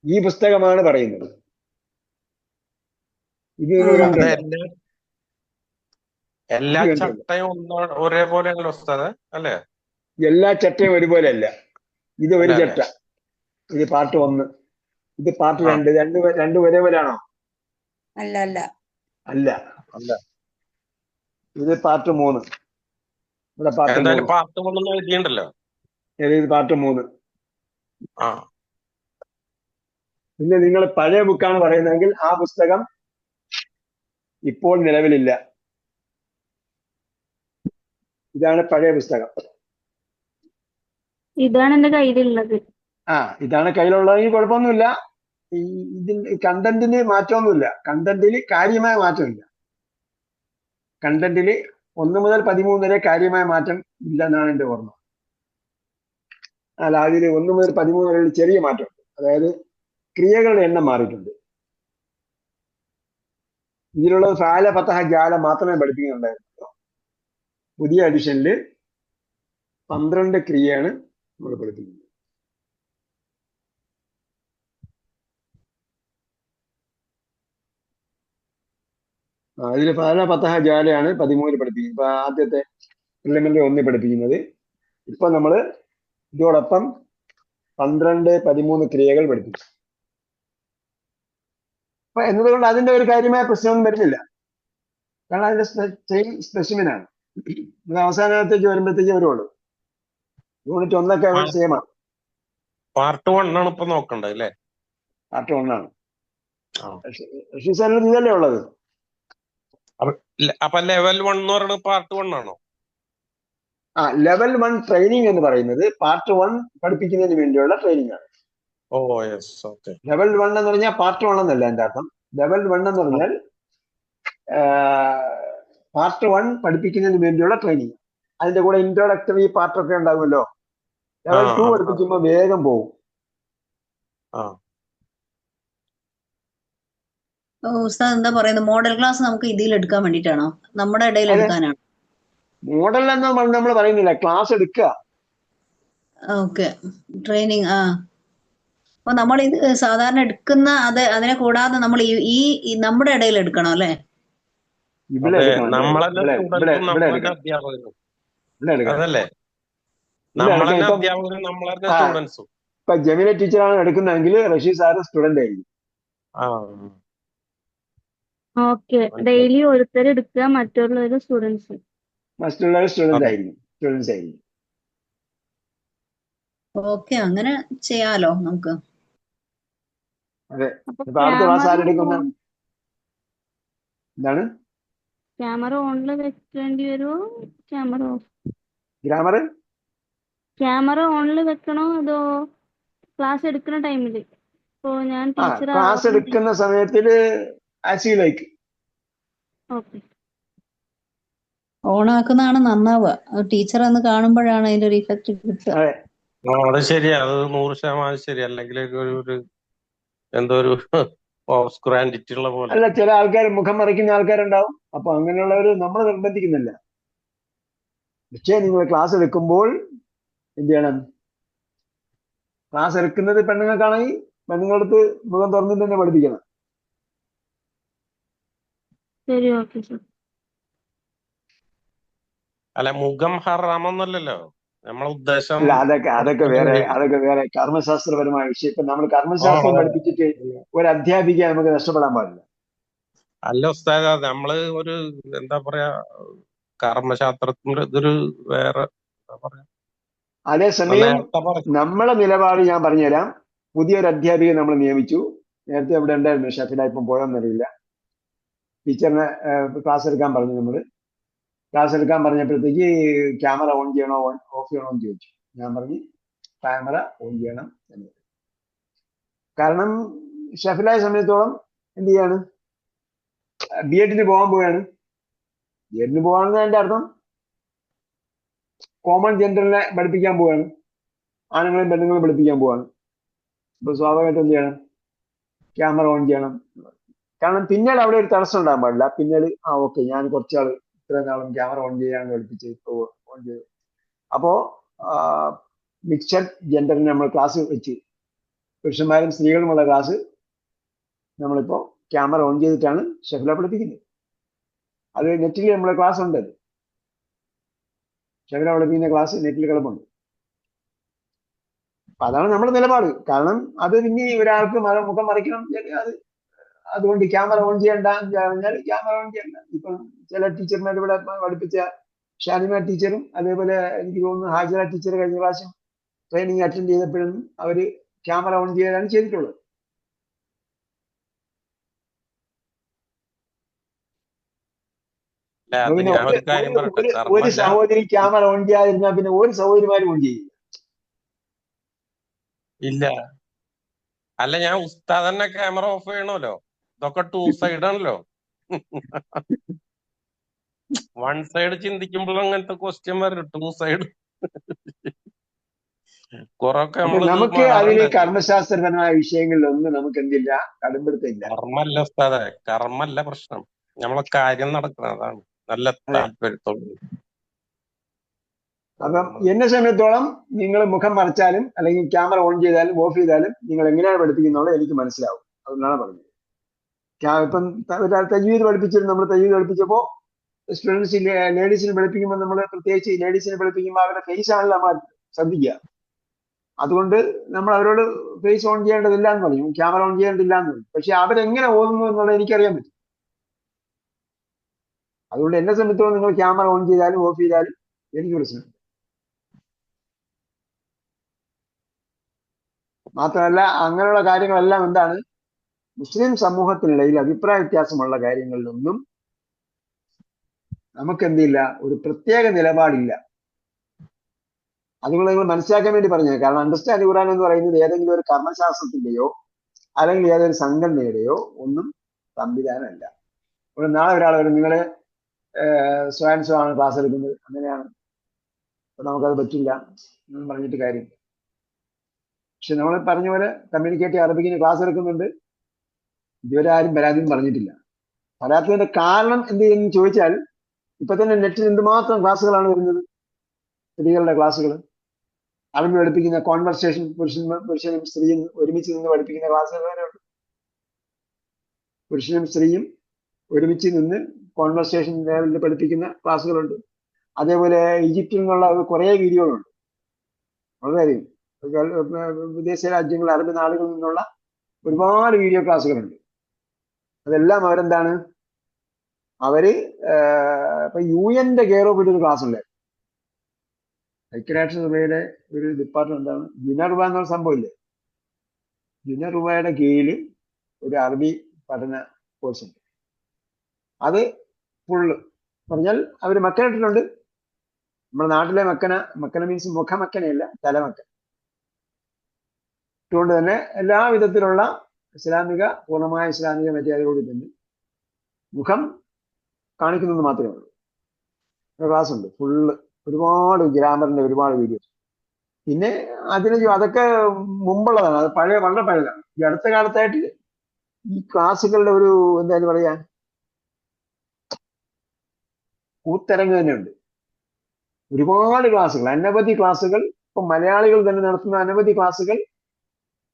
ഈ പുസ്തകമാണ് പറയുന്നത്. ഇത് എല്ലാ ചട്ടയും ഒരേപോലെയാണല്ലോ ഉസ്താദ്, അല്ലേ? എല്ലാ ചട്ടയും ഒരുപോലെ അല്ല. ഇത് ഒരു ചട്ട. ഇത് പാർട്ട് 1, ഇത് പാർട്ട് 2. രണ്ട് ഒരേപോലെയാണോ? അല്ല. ഇത് പാർട്ട് 3. ഇവിടെ പാർട്ട് 3. പാർട്ട് 1 എഴുതിയുണ്ടല്ലോ. ഇത് പാർട്ട് 3. പിന്നെ നിങ്ങൾ പഴയ ബുക്കാണ് പറയുന്നതെങ്കിൽ ആ പുസ്തകം ഇപ്പോൾ നിലവിലില്ല. ഇതാണ് പഴയ പുസ്തകം. ഇതാണ് എന്റെ കയ്യിലുള്ളത്. ഇതാണ് കയ്യിലുള്ളതെങ്കിൽ കുഴപ്പമൊന്നുമില്ല. ഇതിന്റെ കണ്ടന്റിന് മാറ്റമൊന്നുമില്ല. കണ്ടന്റിൽ കാര്യമായ മാറ്റമില്ല. കണ്ടന്റിൽ 1 മുതൽ 13 വരെ കാര്യമായ മാറ്റം ഇല്ലെന്നാണ് എന്റെ ഓർമ്മ. അല്ല, അതിൽ 1 മുതൽ 13 വരെ ചെറിയ മാറ്റമുണ്ട്. അതായത് ക്രിയകളുടെ എണ്ണം മാറിയിട്ടുണ്ട്. ഇതിലുള്ളത് ഫാല ഫതഹ ജാല മാത്രമേ പഠിപ്പിക്കുന്നുണ്ടായിരുന്നു. പുതിയ എഡിഷനിൽ 12 ക്രിയയാണ് നമ്മൾ പഠിപ്പിക്കുന്നത്. ഇതിൽ ഫാല ഫതഹ ജാലയാണ് 13 പഠിപ്പിക്കുന്നത്. ഇപ്പൊ ആദ്യത്തെ പ്രിലിമിനറി 1 പഠിപ്പിക്കുന്നത്. ഇപ്പൊ നമ്മള് ഇതോടൊപ്പം 12, 13 ക്രിയകൾ പഠിപ്പിക്കും. അപ്പൊ എന്നതുകൊണ്ട് അതിന്റെ ഒരു കാര്യമായ പ്രശ്നമൊന്നും വരുന്നില്ല. കാരണം അതിന്റെ സെയിം സ്പെസിമിനാണ്. ഇത് അവസാനത്തേക്ക് വരുമ്പോഴത്തേക്ക് വരുള്ളൂ. യൂണിറ്റ് 1 ഒക്കെ സെയിമാണ്. പാർട്ട് 1 ആണ് ഇപ്പൊ നോക്കണ്ടത് അല്ലേ? പാർട്ട് 1 ആണ്. ഋഷിസാനിൽ ഇതല്ലേ ഉള്ളത്? അപ്പൊ ലെവൽ 1 എന്ന് പറയുന്നത് പാർട്ട് 1 ആണോ? ലെവൽ 1 ട്രെയിനിങ് എന്ന് പറയുന്നത് പാർട്ട് 1 പഠിപ്പിക്കുന്നതിന് വേണ്ടിയുള്ള ട്രെയിനിങ് ആണ്. ലെവൽ 1 എന്ന് പറഞ്ഞാൽ പാർട്ട് 1 എന്നല്ല എന്റെ അർത്ഥം. ലെവൽ 1 എന്ന് പറഞ്ഞാൽ പാർട്ട് 1 പഠിപ്പിക്കുന്നതിന് വേണ്ടിയുള്ള ട്രെയിനിങ്. അതിന്റെ കൂടെ ഇൻട്രോഡക്ടറി പാർട്ടൊക്കെ ഉണ്ടാകുമല്ലോ. ലെവൽ 2 പഠിപ്പിക്കുമ്പോൾ വേഗം പോകും. ഉസ്താദ് എന്താ പറയുന്നത്, മോഡൽ ക്ലാസ് നമുക്ക് ഇതിൽ എടുക്കാൻ വേണ്ടിട്ടാണോ, നമ്മുടെ ഇടയിൽ എടുക്കാനാണോ? മോഡൽ എന്ന് നമ്മൾ പറയുന്നില്ല, ക്ലാസ് എടുക്കുക. Okay, training. അപ്പൊ നമ്മൾ ഇത് സാധാരണ എടുക്കുന്ന അതിനെ കൂടാതെ നമ്മൾ ഈ നമ്മുടെ ഇടയിൽ എടുക്കണം അല്ലേ? ഇപ്പൊ ജമീല ടീച്ചറാണ് എടുക്കുന്നതെങ്കിൽ റഷീദ് സാറ് സ്റ്റുഡന്റ് ആയിരിക്കും. ഓക്കെ, ഡെയിലി ഓരോരുത്തർ എടുക്കുക, മറ്റുള്ളവർ സ്റ്റുഡൻസ്. മറ്റുള്ളവർ സ്റ്റുഡൻസ് ആയിരിക്കും. ഓക്കെ, അങ്ങനെ ചെയ്യാലോ നമുക്ക്. അതെ. അടുത്ത ക്ലാസ് ആരെടുക്കുന്ന എന്താണ്? ക്യാമറ ഓണില് വെക്കേണ്ടി വരുമോ? ക്യാമറ ഓണിൽ വെക്കണോ അതോ ക്ലാസ് എടുക്കുന്ന ടൈമില്? ഇപ്പോ ഞാൻ ടീച്ചർ ക്ലാസ് എടുക്കുന്ന സമയത്തില് ആസ് യു ലൈക്ക്. ഓക്കെ, ഓണാക്കുന്നതാണ് നന്നാവുക. ടീച്ചർ എന്ന് കാണുമ്പോഴാണ് അതിന്റെ ഒരു ഇഫക്റ്റ് കിട്ടുക. അത് ശരിയാ, അത് 100% ശരി. അല്ലെങ്കിൽ എന്തോ ഒരു ഓബ്സ്കുറാൻഡിറ്റി ഉള്ള പോലെ. അല്ല, ചില ആൾക്കാർ മുഖം മറിക്കുന്ന ആൾക്കാരുണ്ടാവും. അപ്പൊ അങ്ങനെയുള്ളവര് നമ്മൾ നിർബന്ധിക്കുന്നില്ല. പക്ഷേ നിങ്ങൾ ക്ലാസ് എടുക്കുമ്പോൾ എന്ത് ചെയ്യണം? ക്ലാസ് എടുക്കുന്നത് പെണ്ണുങ്ങൾക്കാണെങ്കിൽ പെണ്ണുങ്ങളടുത്ത് മുഖം തുറന്നിട്ട് തന്നെ പഠിപ്പിക്കണം. ശരി, ഓക്കെ സർ. അല്ല, മുഖം ഹറാമൊന്നുമല്ലല്ലോ നമ്മളെ ഉദ്ദേശം. അല്ല, അതൊക്കെ വേറെ കർമ്മശാസ്ത്രപരമായ വിഷയം. ഇപ്പൊ നമ്മൾ കർമ്മശാസ്ത്രം പഠിപ്പിച്ചിട്ട് ഒരു അധ്യാപിക നമുക്ക് നഷ്ടപ്പെടാൻ പാടില്ല. അല്ല ഉസ്താദ്, നമ്മള് ഒരു എന്താ പറയാ, കർമ്മശാസ്ത്രത്തിന്റെ ഇതൊരു വേറെ പറയാ. അതേസമയം നമ്മളെ നിലപാട് ഞാൻ പറഞ്ഞുതരാം. പുതിയൊരു അധ്യാപിക നമ്മൾ നിയമിച്ചു. നേരത്തെ ഇവിടെ ഉണ്ടായിരുന്നു, ഷഫില ഇപ്പം പോയെന്നറിയില്ല. ടീച്ചറിനെ ക്ലാസ് എടുക്കാൻ പറഞ്ഞു. ക്ലാസ് എടുക്കാൻ പറഞ്ഞപ്പോഴത്തേക്ക് ക്യാമറ ഓൺ ചെയ്യണോ ഓഫ് ചെയ്യണോ എന്ന് ചോദിച്ചു. ഞാൻ പറഞ്ഞു ക്യാമറ ഓൺ ചെയ്യണം എന്ന്. കാരണം ഷഫിലായ സമയത്തോളം എന്ത് ചെയ്യാണ്, ബി.എഡിന് പോകാൻ പോവുകയാണ്. ബി.എഡിന് പോകാണെന്ന് എൻ്റെ അർത്ഥം കോമൺ ജെൻഡറിനെ പഠിപ്പിക്കാൻ പോവുകയാണ്. ആണുങ്ങളെയും പെണ്ണുങ്ങളെയും പഠിപ്പിക്കാൻ പോവാണ്. അപ്പൊ സ്വാഭാവികമായിട്ട് എന്ത് ചെയ്യണം? ക്യാമറ ഓൺ ചെയ്യണം. കാരണം പിന്നീട് അവിടെ ഒരു തടസ്സം ഉണ്ടാകാൻ പാടില്ല. പിന്നീട് ഓക്കെ, ഞാൻ കുറച്ചാള് ഇത്രയും നാളും ക്യാമറ ഓൺ ചെയ്യാൻ പഠിപ്പിച്ച് ഇപ്പോൾ ഓൺ ചെയ്തു. അപ്പോ മിക്സഡ് ജെൻഡറിന് നമ്മൾ ക്ലാസ് വെച്ച്, പുരുഷന്മാരും സ്ത്രീകളുമുള്ള ക്ലാസ് നമ്മളിപ്പോ ക്യാമറ ഓൺ ചെയ്തിട്ടാണ് ഷഫില പഠിപ്പിക്കുന്നത്. അത് നെറ്റിൽ നമ്മളെ ക്ലാസ് ഉണ്ട്. ഷഫില പഠിപ്പിക്കുന്ന ക്ലാസ് നെറ്റിൽ കിടപ്പുണ്ട്. അപ്പൊ അതാണ് നമ്മുടെ നിലപാട്. കാരണം അത് പിന്നെ ഒരാൾക്ക് മുഖം മറിക്കണം, അത് അതുകൊണ്ട് ക്യാമറ ഓൺ ചെയ്യണ്ട പറഞ്ഞാൽ ക്യാമറ ഓൺ ചെയ്യണ്ട. ഇപ്പം ചില ടീച്ചർമാർ ഇവിടെ പഠിപ്പിച്ച ഷാനിമ ടീച്ചറും അതേപോലെ എനിക്ക് തോന്നുന്നു ഹാജറ ടീച്ചർ കഴിഞ്ഞ പ്രാവശ്യം ട്രെയിനിങ് അറ്റൻഡ് ചെയ്തപ്പോഴും അവര് ക്യാമറ ഓൺ ചെയ്യാനാണ് ചെയ്തിട്ടുള്ളത്. അല്ല അത് പിന്നെ ഞാൻ ഒരു കാര്യം പറയട്ടെ, ഒരു കർമ്മല്ല. സഹോദരി ക്യാമറ ഓൺ ചെയ്യാതിരുന്നാൽ പിന്നെ ഒരു സഹോദരിമാരും ഓൺ ചെയ്യും. ഇല്ല, അല്ല ഞാൻ ഉസ്താദ് തന്നെ ക്യാമറ ഓഫ് ചെയ്യണമല്ലോ. ഇതൊക്കെ ടു സൈഡ് ആണല്ലോ. വൺ സൈഡ് ചിന്തിക്കുമ്പോൾ അങ്ങനത്തെ ക്വസ്റ്റ്യൻ വരും. ടു സൈഡ് കൊറൊക്കെ അപ്പൊ നമ്മളിത് നമുക്ക് അതിൽ മാറണ്ടേ. കർമ്മശാസ്ത്രപരമായ വിഷയങ്ങളിലൊന്നും നമുക്ക് എന്തില്ല, കടുംപിടുത്തില്ല. കർമ്മല്ല ഉസ്താദെ, കർമ്മല്ല പ്രശ്നം, നമ്മളെ കാര്യം നടക്കണം, അതാണ് നല്ല താല്പര്യത്തോട്. അപ്പം എന്നെ സംബന്ധിച്ചോളം നിങ്ങൾ മുഖം മറച്ചാലും അല്ലെങ്കിൽ ക്യാമറ ഓൺ ചെയ്താലും ഓഫ് ചെയ്താലും നിങ്ങൾ എങ്ങനെയാണ് പഠിപ്പിക്കുന്നുള്ളത് എനിക്ക് മനസ്സിലാവും. അതുകൊണ്ടാണ് പറഞ്ഞത്. ഇപ്പം തജ്വീദ് പഠിപ്പിച്ചിരുന്നു. നമ്മൾ തജ്വീദ് പഠിപ്പിച്ചപ്പോൾ സ്റ്റുഡൻസ് ലേഡീസിനെ പഠിപ്പിക്കുമ്പോൾ നമ്മൾ പ്രത്യേകിച്ച് ലേഡീസിനെ പഠിപ്പിക്കുമ്പോൾ അവരുടെ ഫേസ് ആണല്ലോ നമ്മൾ ശ്രദ്ധിക്കുക. അതുകൊണ്ട് നമ്മൾ അവരോട് ഫേസ് ഓൺ ചെയ്യേണ്ടതില്ല എന്ന് പറയും, ക്യാമറ ഓൺ ചെയ്യേണ്ടതില്ല എന്ന് പറയും. പക്ഷെ അവരെങ്ങനെ ഓതുന്നു എന്നുള്ളത് എനിക്കറിയാൻ പറ്റും. അതുകൊണ്ട് എന്നെ സംബന്ധിച്ചോളം നിങ്ങൾ ക്യാമറ ഓൺ ചെയ്താലും ഓഫ് ചെയ്താലും എനിക്ക് പ്രശ്നം. മാത്രമല്ല അങ്ങനെയുള്ള കാര്യങ്ങളെല്ലാം എന്താണ്, മുസ്ലിം സമൂഹത്തിനിടയിൽ അഭിപ്രായ വ്യത്യാസമുള്ള കാര്യങ്ങളിലൊന്നും നമുക്ക് എന്തില്ല, ഒരു പ്രത്യേക നിലപാടില്ല. അതുകൊണ്ട് നിങ്ങൾ മനസ്സിലാക്കാൻ വേണ്ടി പറഞ്ഞത്. കാരണം അണ്ടർസ്റ്റാൻഡ് ഖുർആൻ എന്ന് പറയുന്നത് ഏതെങ്കിലും ഒരു കർമ്മശാസ്ത്രത്തിന്റെയോ അല്ലെങ്കിൽ ഏതൊരു സംഘടനയുടെയോ ഒന്നും സംവിധാനമല്ല. ഇവിടെ നാളെ ഒരാൾ വരും, നിങ്ങള് സ്വയം ആണ് ക്ലാസ് എടുക്കുന്നത്, അങ്ങനെയാണ്, അപ്പൊ നമുക്കത് പറ്റില്ല എന്ന് പറഞ്ഞിട്ട് കാര്യം. പക്ഷെ നമ്മൾ പറഞ്ഞ പോലെ കമ്മ്യൂണിക്കേറ്റ് അറബിക്കിന് ക്ലാസ് എടുക്കുന്നുണ്ട്, ഇതുവരെ ആരും പരാതിയും പറഞ്ഞിട്ടില്ല. പറയാത്തതിന്റെ കാരണം എന്ത് എന്ന് ചോദിച്ചാൽ, ഇപ്പൊ തന്നെ നെറ്റിൽ എന്തുമാത്രം ക്ലാസ്സുകളാണ് വരുന്നത്, സ്ത്രീകളുടെ ക്ലാസ്സുകൾ, അറബി പഠിപ്പിക്കുന്ന കോൺവെർസേഷൻ, പുരുഷനും സ്ത്രീയും ഒരുമിച്ച് നിന്ന് പഠിപ്പിക്കുന്ന ക്ലാസ്സുകൾ വരെ ഉണ്ട്. പുരുഷനും സ്ത്രീയും ഒരുമിച്ച് നിന്ന് കോൺവെർസേഷൻ ലെവലിൽ പഠിപ്പിക്കുന്ന ക്ലാസ്സുകളുണ്ട്. അതേപോലെ ഈജിപ്തിൽ നിന്നുള്ള കുറേ വീഡിയോകളുണ്ട്. വളരെ വിദേശ രാജ്യങ്ങൾ, അറബ് നാടുകളിൽ നിന്നുള്ള ഒരുപാട് വീഡിയോ ക്ലാസ്സുകളുണ്ട്. അതെല്ലാം അവരെന്താണ്, അവര് ഇപ്പൊ UN കെയർ ഓഫ് ഒരു ക്ലാസ് ഉണ്ട്. ഐക്യരാഷ്ട്രസഭയുടെ ഒരു ഡിപ്പാർട്ട്മെന്റ് ആണ് യുനർവ എന്നുള്ള സംഭവമില്ലേ, യുനർവയുടെ കീഴിൽ ഒരു അറബി പഠന കോഴ്സ് ഉണ്ട്. അത് ഫുള്ള് പറഞ്ഞാൽ അവർ മക്കനിട്ടിട്ടുണ്ട്. നമ്മുടെ നാട്ടിലെ മക്കന മീൻസ് മുഖമക്കനയല്ല, തലമക്കൻ. അതുകൊണ്ട് തന്നെ എല്ലാ വിധത്തിലുള്ള പൂർണ്ണമായ ഇസ്ലാമിക മര്യാദയോട് തന്നെ മുഖം കാണിക്കുന്നത് മാത്രമേ ഉള്ളൂ. ക്ലാസ് ഉണ്ട് ഫുള്ള്, ഒരുപാട് ഗ്രാമറിന്റെ ഒരുപാട് വീഡിയോസ്. പിന്നെ അതൊക്കെ മുമ്പുള്ളതാണ്, അത് വളരെ പഴയതാണ്. ഈ അടുത്ത കാലത്തായിട്ട് ഈ ക്ലാസ്സുകളുടെ ഒരു എന്തായാലും പറയാ കൂത്തരങ്ങ് തന്നെ ഉണ്ട്. ഒരുപാട് ക്ലാസ്സുകൾ, അനവധി ക്ലാസ്സുകൾ, ഇപ്പൊ മലയാളികൾ തന്നെ നടത്തുന്ന അനവധി ക്ലാസ്സുകൾ,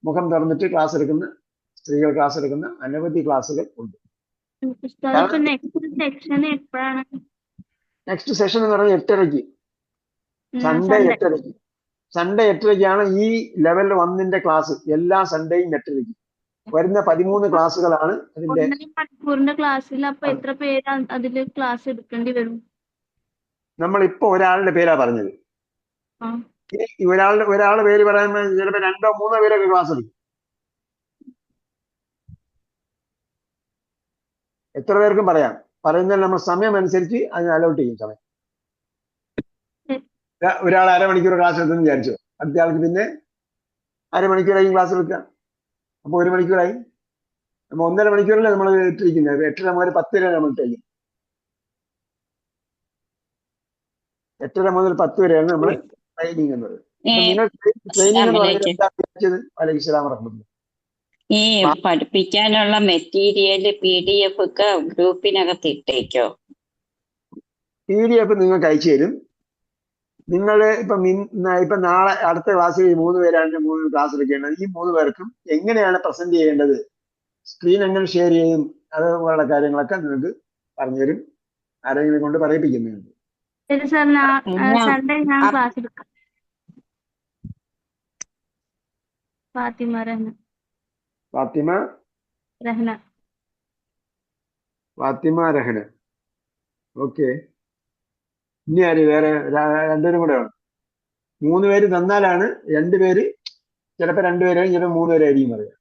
മുഖം തുറന്നിട്ട് ക്ലാസ് എടുക്കുന്ന സ്ത്രീകൾ ക്ലാസ് എടുക്കുന്ന അനവധി ക്ലാസ്സുകൾ ഉണ്ട്. നെക്സ്റ്റ് സെഷൻ എന്ന് പറഞ്ഞാൽ 8:30 സൺഡേ 8:30 ഈ ലെവൽ 1 ക്ലാസ്. എല്ലാ സൺഡേയും 8:30 വരുന്ന 13 ക്ലാസ്സുകളാണ് അതിന്റെ. മണിക്കൂറിന്റെ ക്ലാസ്സിൽ അപ്പൊ എത്ര പേര് അതില് ക്ലാസ് എടുക്കേണ്ടി വരും? നമ്മളിപ്പോ ഒരാളുടെ പേരാ പറഞ്ഞത്. ഒരാളുടെ പേര് പറയുമ്പോൾ ചിലപ്പോ 2 or 3 പേരൊക്കെ ക്ലാസ് എടുക്കും. എത്ര പേർക്കും പറയാം. പറയുന്നതിൽ നമ്മൾ സമയം അനുസരിച്ച് അതിന് അലോട്ട് ചെയ്യും സമയം. ഒരാൾ അരമണിക്കൂർ ക്ലാസ് എടുത്തെന്ന് വിചാരിച്ചോ, അടുത്ത ആൾക്ക് പിന്നെ അരമണിക്കൂറായി ക്ലാസ് എടുക്കാം. അപ്പൊ 1 മണിക്കൂറായി. നമ്മൾ 1.5 മണിക്കൂറല്ലേ നമ്മൾ ഇട്ടിരിക്കുന്നത്. 8:30 മുതൽ 10 വരെ നമ്മൾ ഇട്ടിരിക്കും. 8:30 മുതൽ 10 വരെയാണ് നമ്മൾ ട്രെയിനിങ് എന്ന് പറയുന്നത്. നിങ്ങൾ ട്രെയിനിങ് എന്ന് പറയുന്നത് എന്താ വിചാരിച്ചത്? വലൈക്കും സലാം വറഹ്മത്തുള്ളാഹി. ഈ പഠിപ്പിക്കാനുള്ള മെറ്റീരിയൽ PDF ഒക്കെ ഗ്രൂപ്പിനകത്ത് ഇട്ടേക്കോ? PDF നിങ്ങൾക്ക് അയച്ചു തരും. നിങ്ങൾ ഇപ്പൊ നാളെ അടുത്ത ക്ലാസ്സിൽ 3 പേരാണ് 3 ക്ലാസ് എടുക്കേണ്ടത്. ഈ 3 പേർക്കും എങ്ങനെയാണ് പ്രസന്റ് ചെയ്യേണ്ടത്, സ്ക്രീൻ എങ്ങനെ ഷെയർ ചെയ്യും, അതുപോലുള്ള കാര്യങ്ങളൊക്കെ നിങ്ങൾക്ക് പറഞ്ഞുതരും. ആരെങ്കിലും കൊണ്ട് പറയിപ്പിക്കുന്നുണ്ട്. ഫാത്തിമ രഹന. ഓക്കെ. ഇനി ആര് വേറെ 2 പേരും കൂടെ വേണം. 3 പേര് തന്നാലാണ് 2 പേര്, ചിലപ്പോ 2 പേരായിരിക്കും, ചിലപ്പോ 3 പേരായിരിക്കും പറയാം.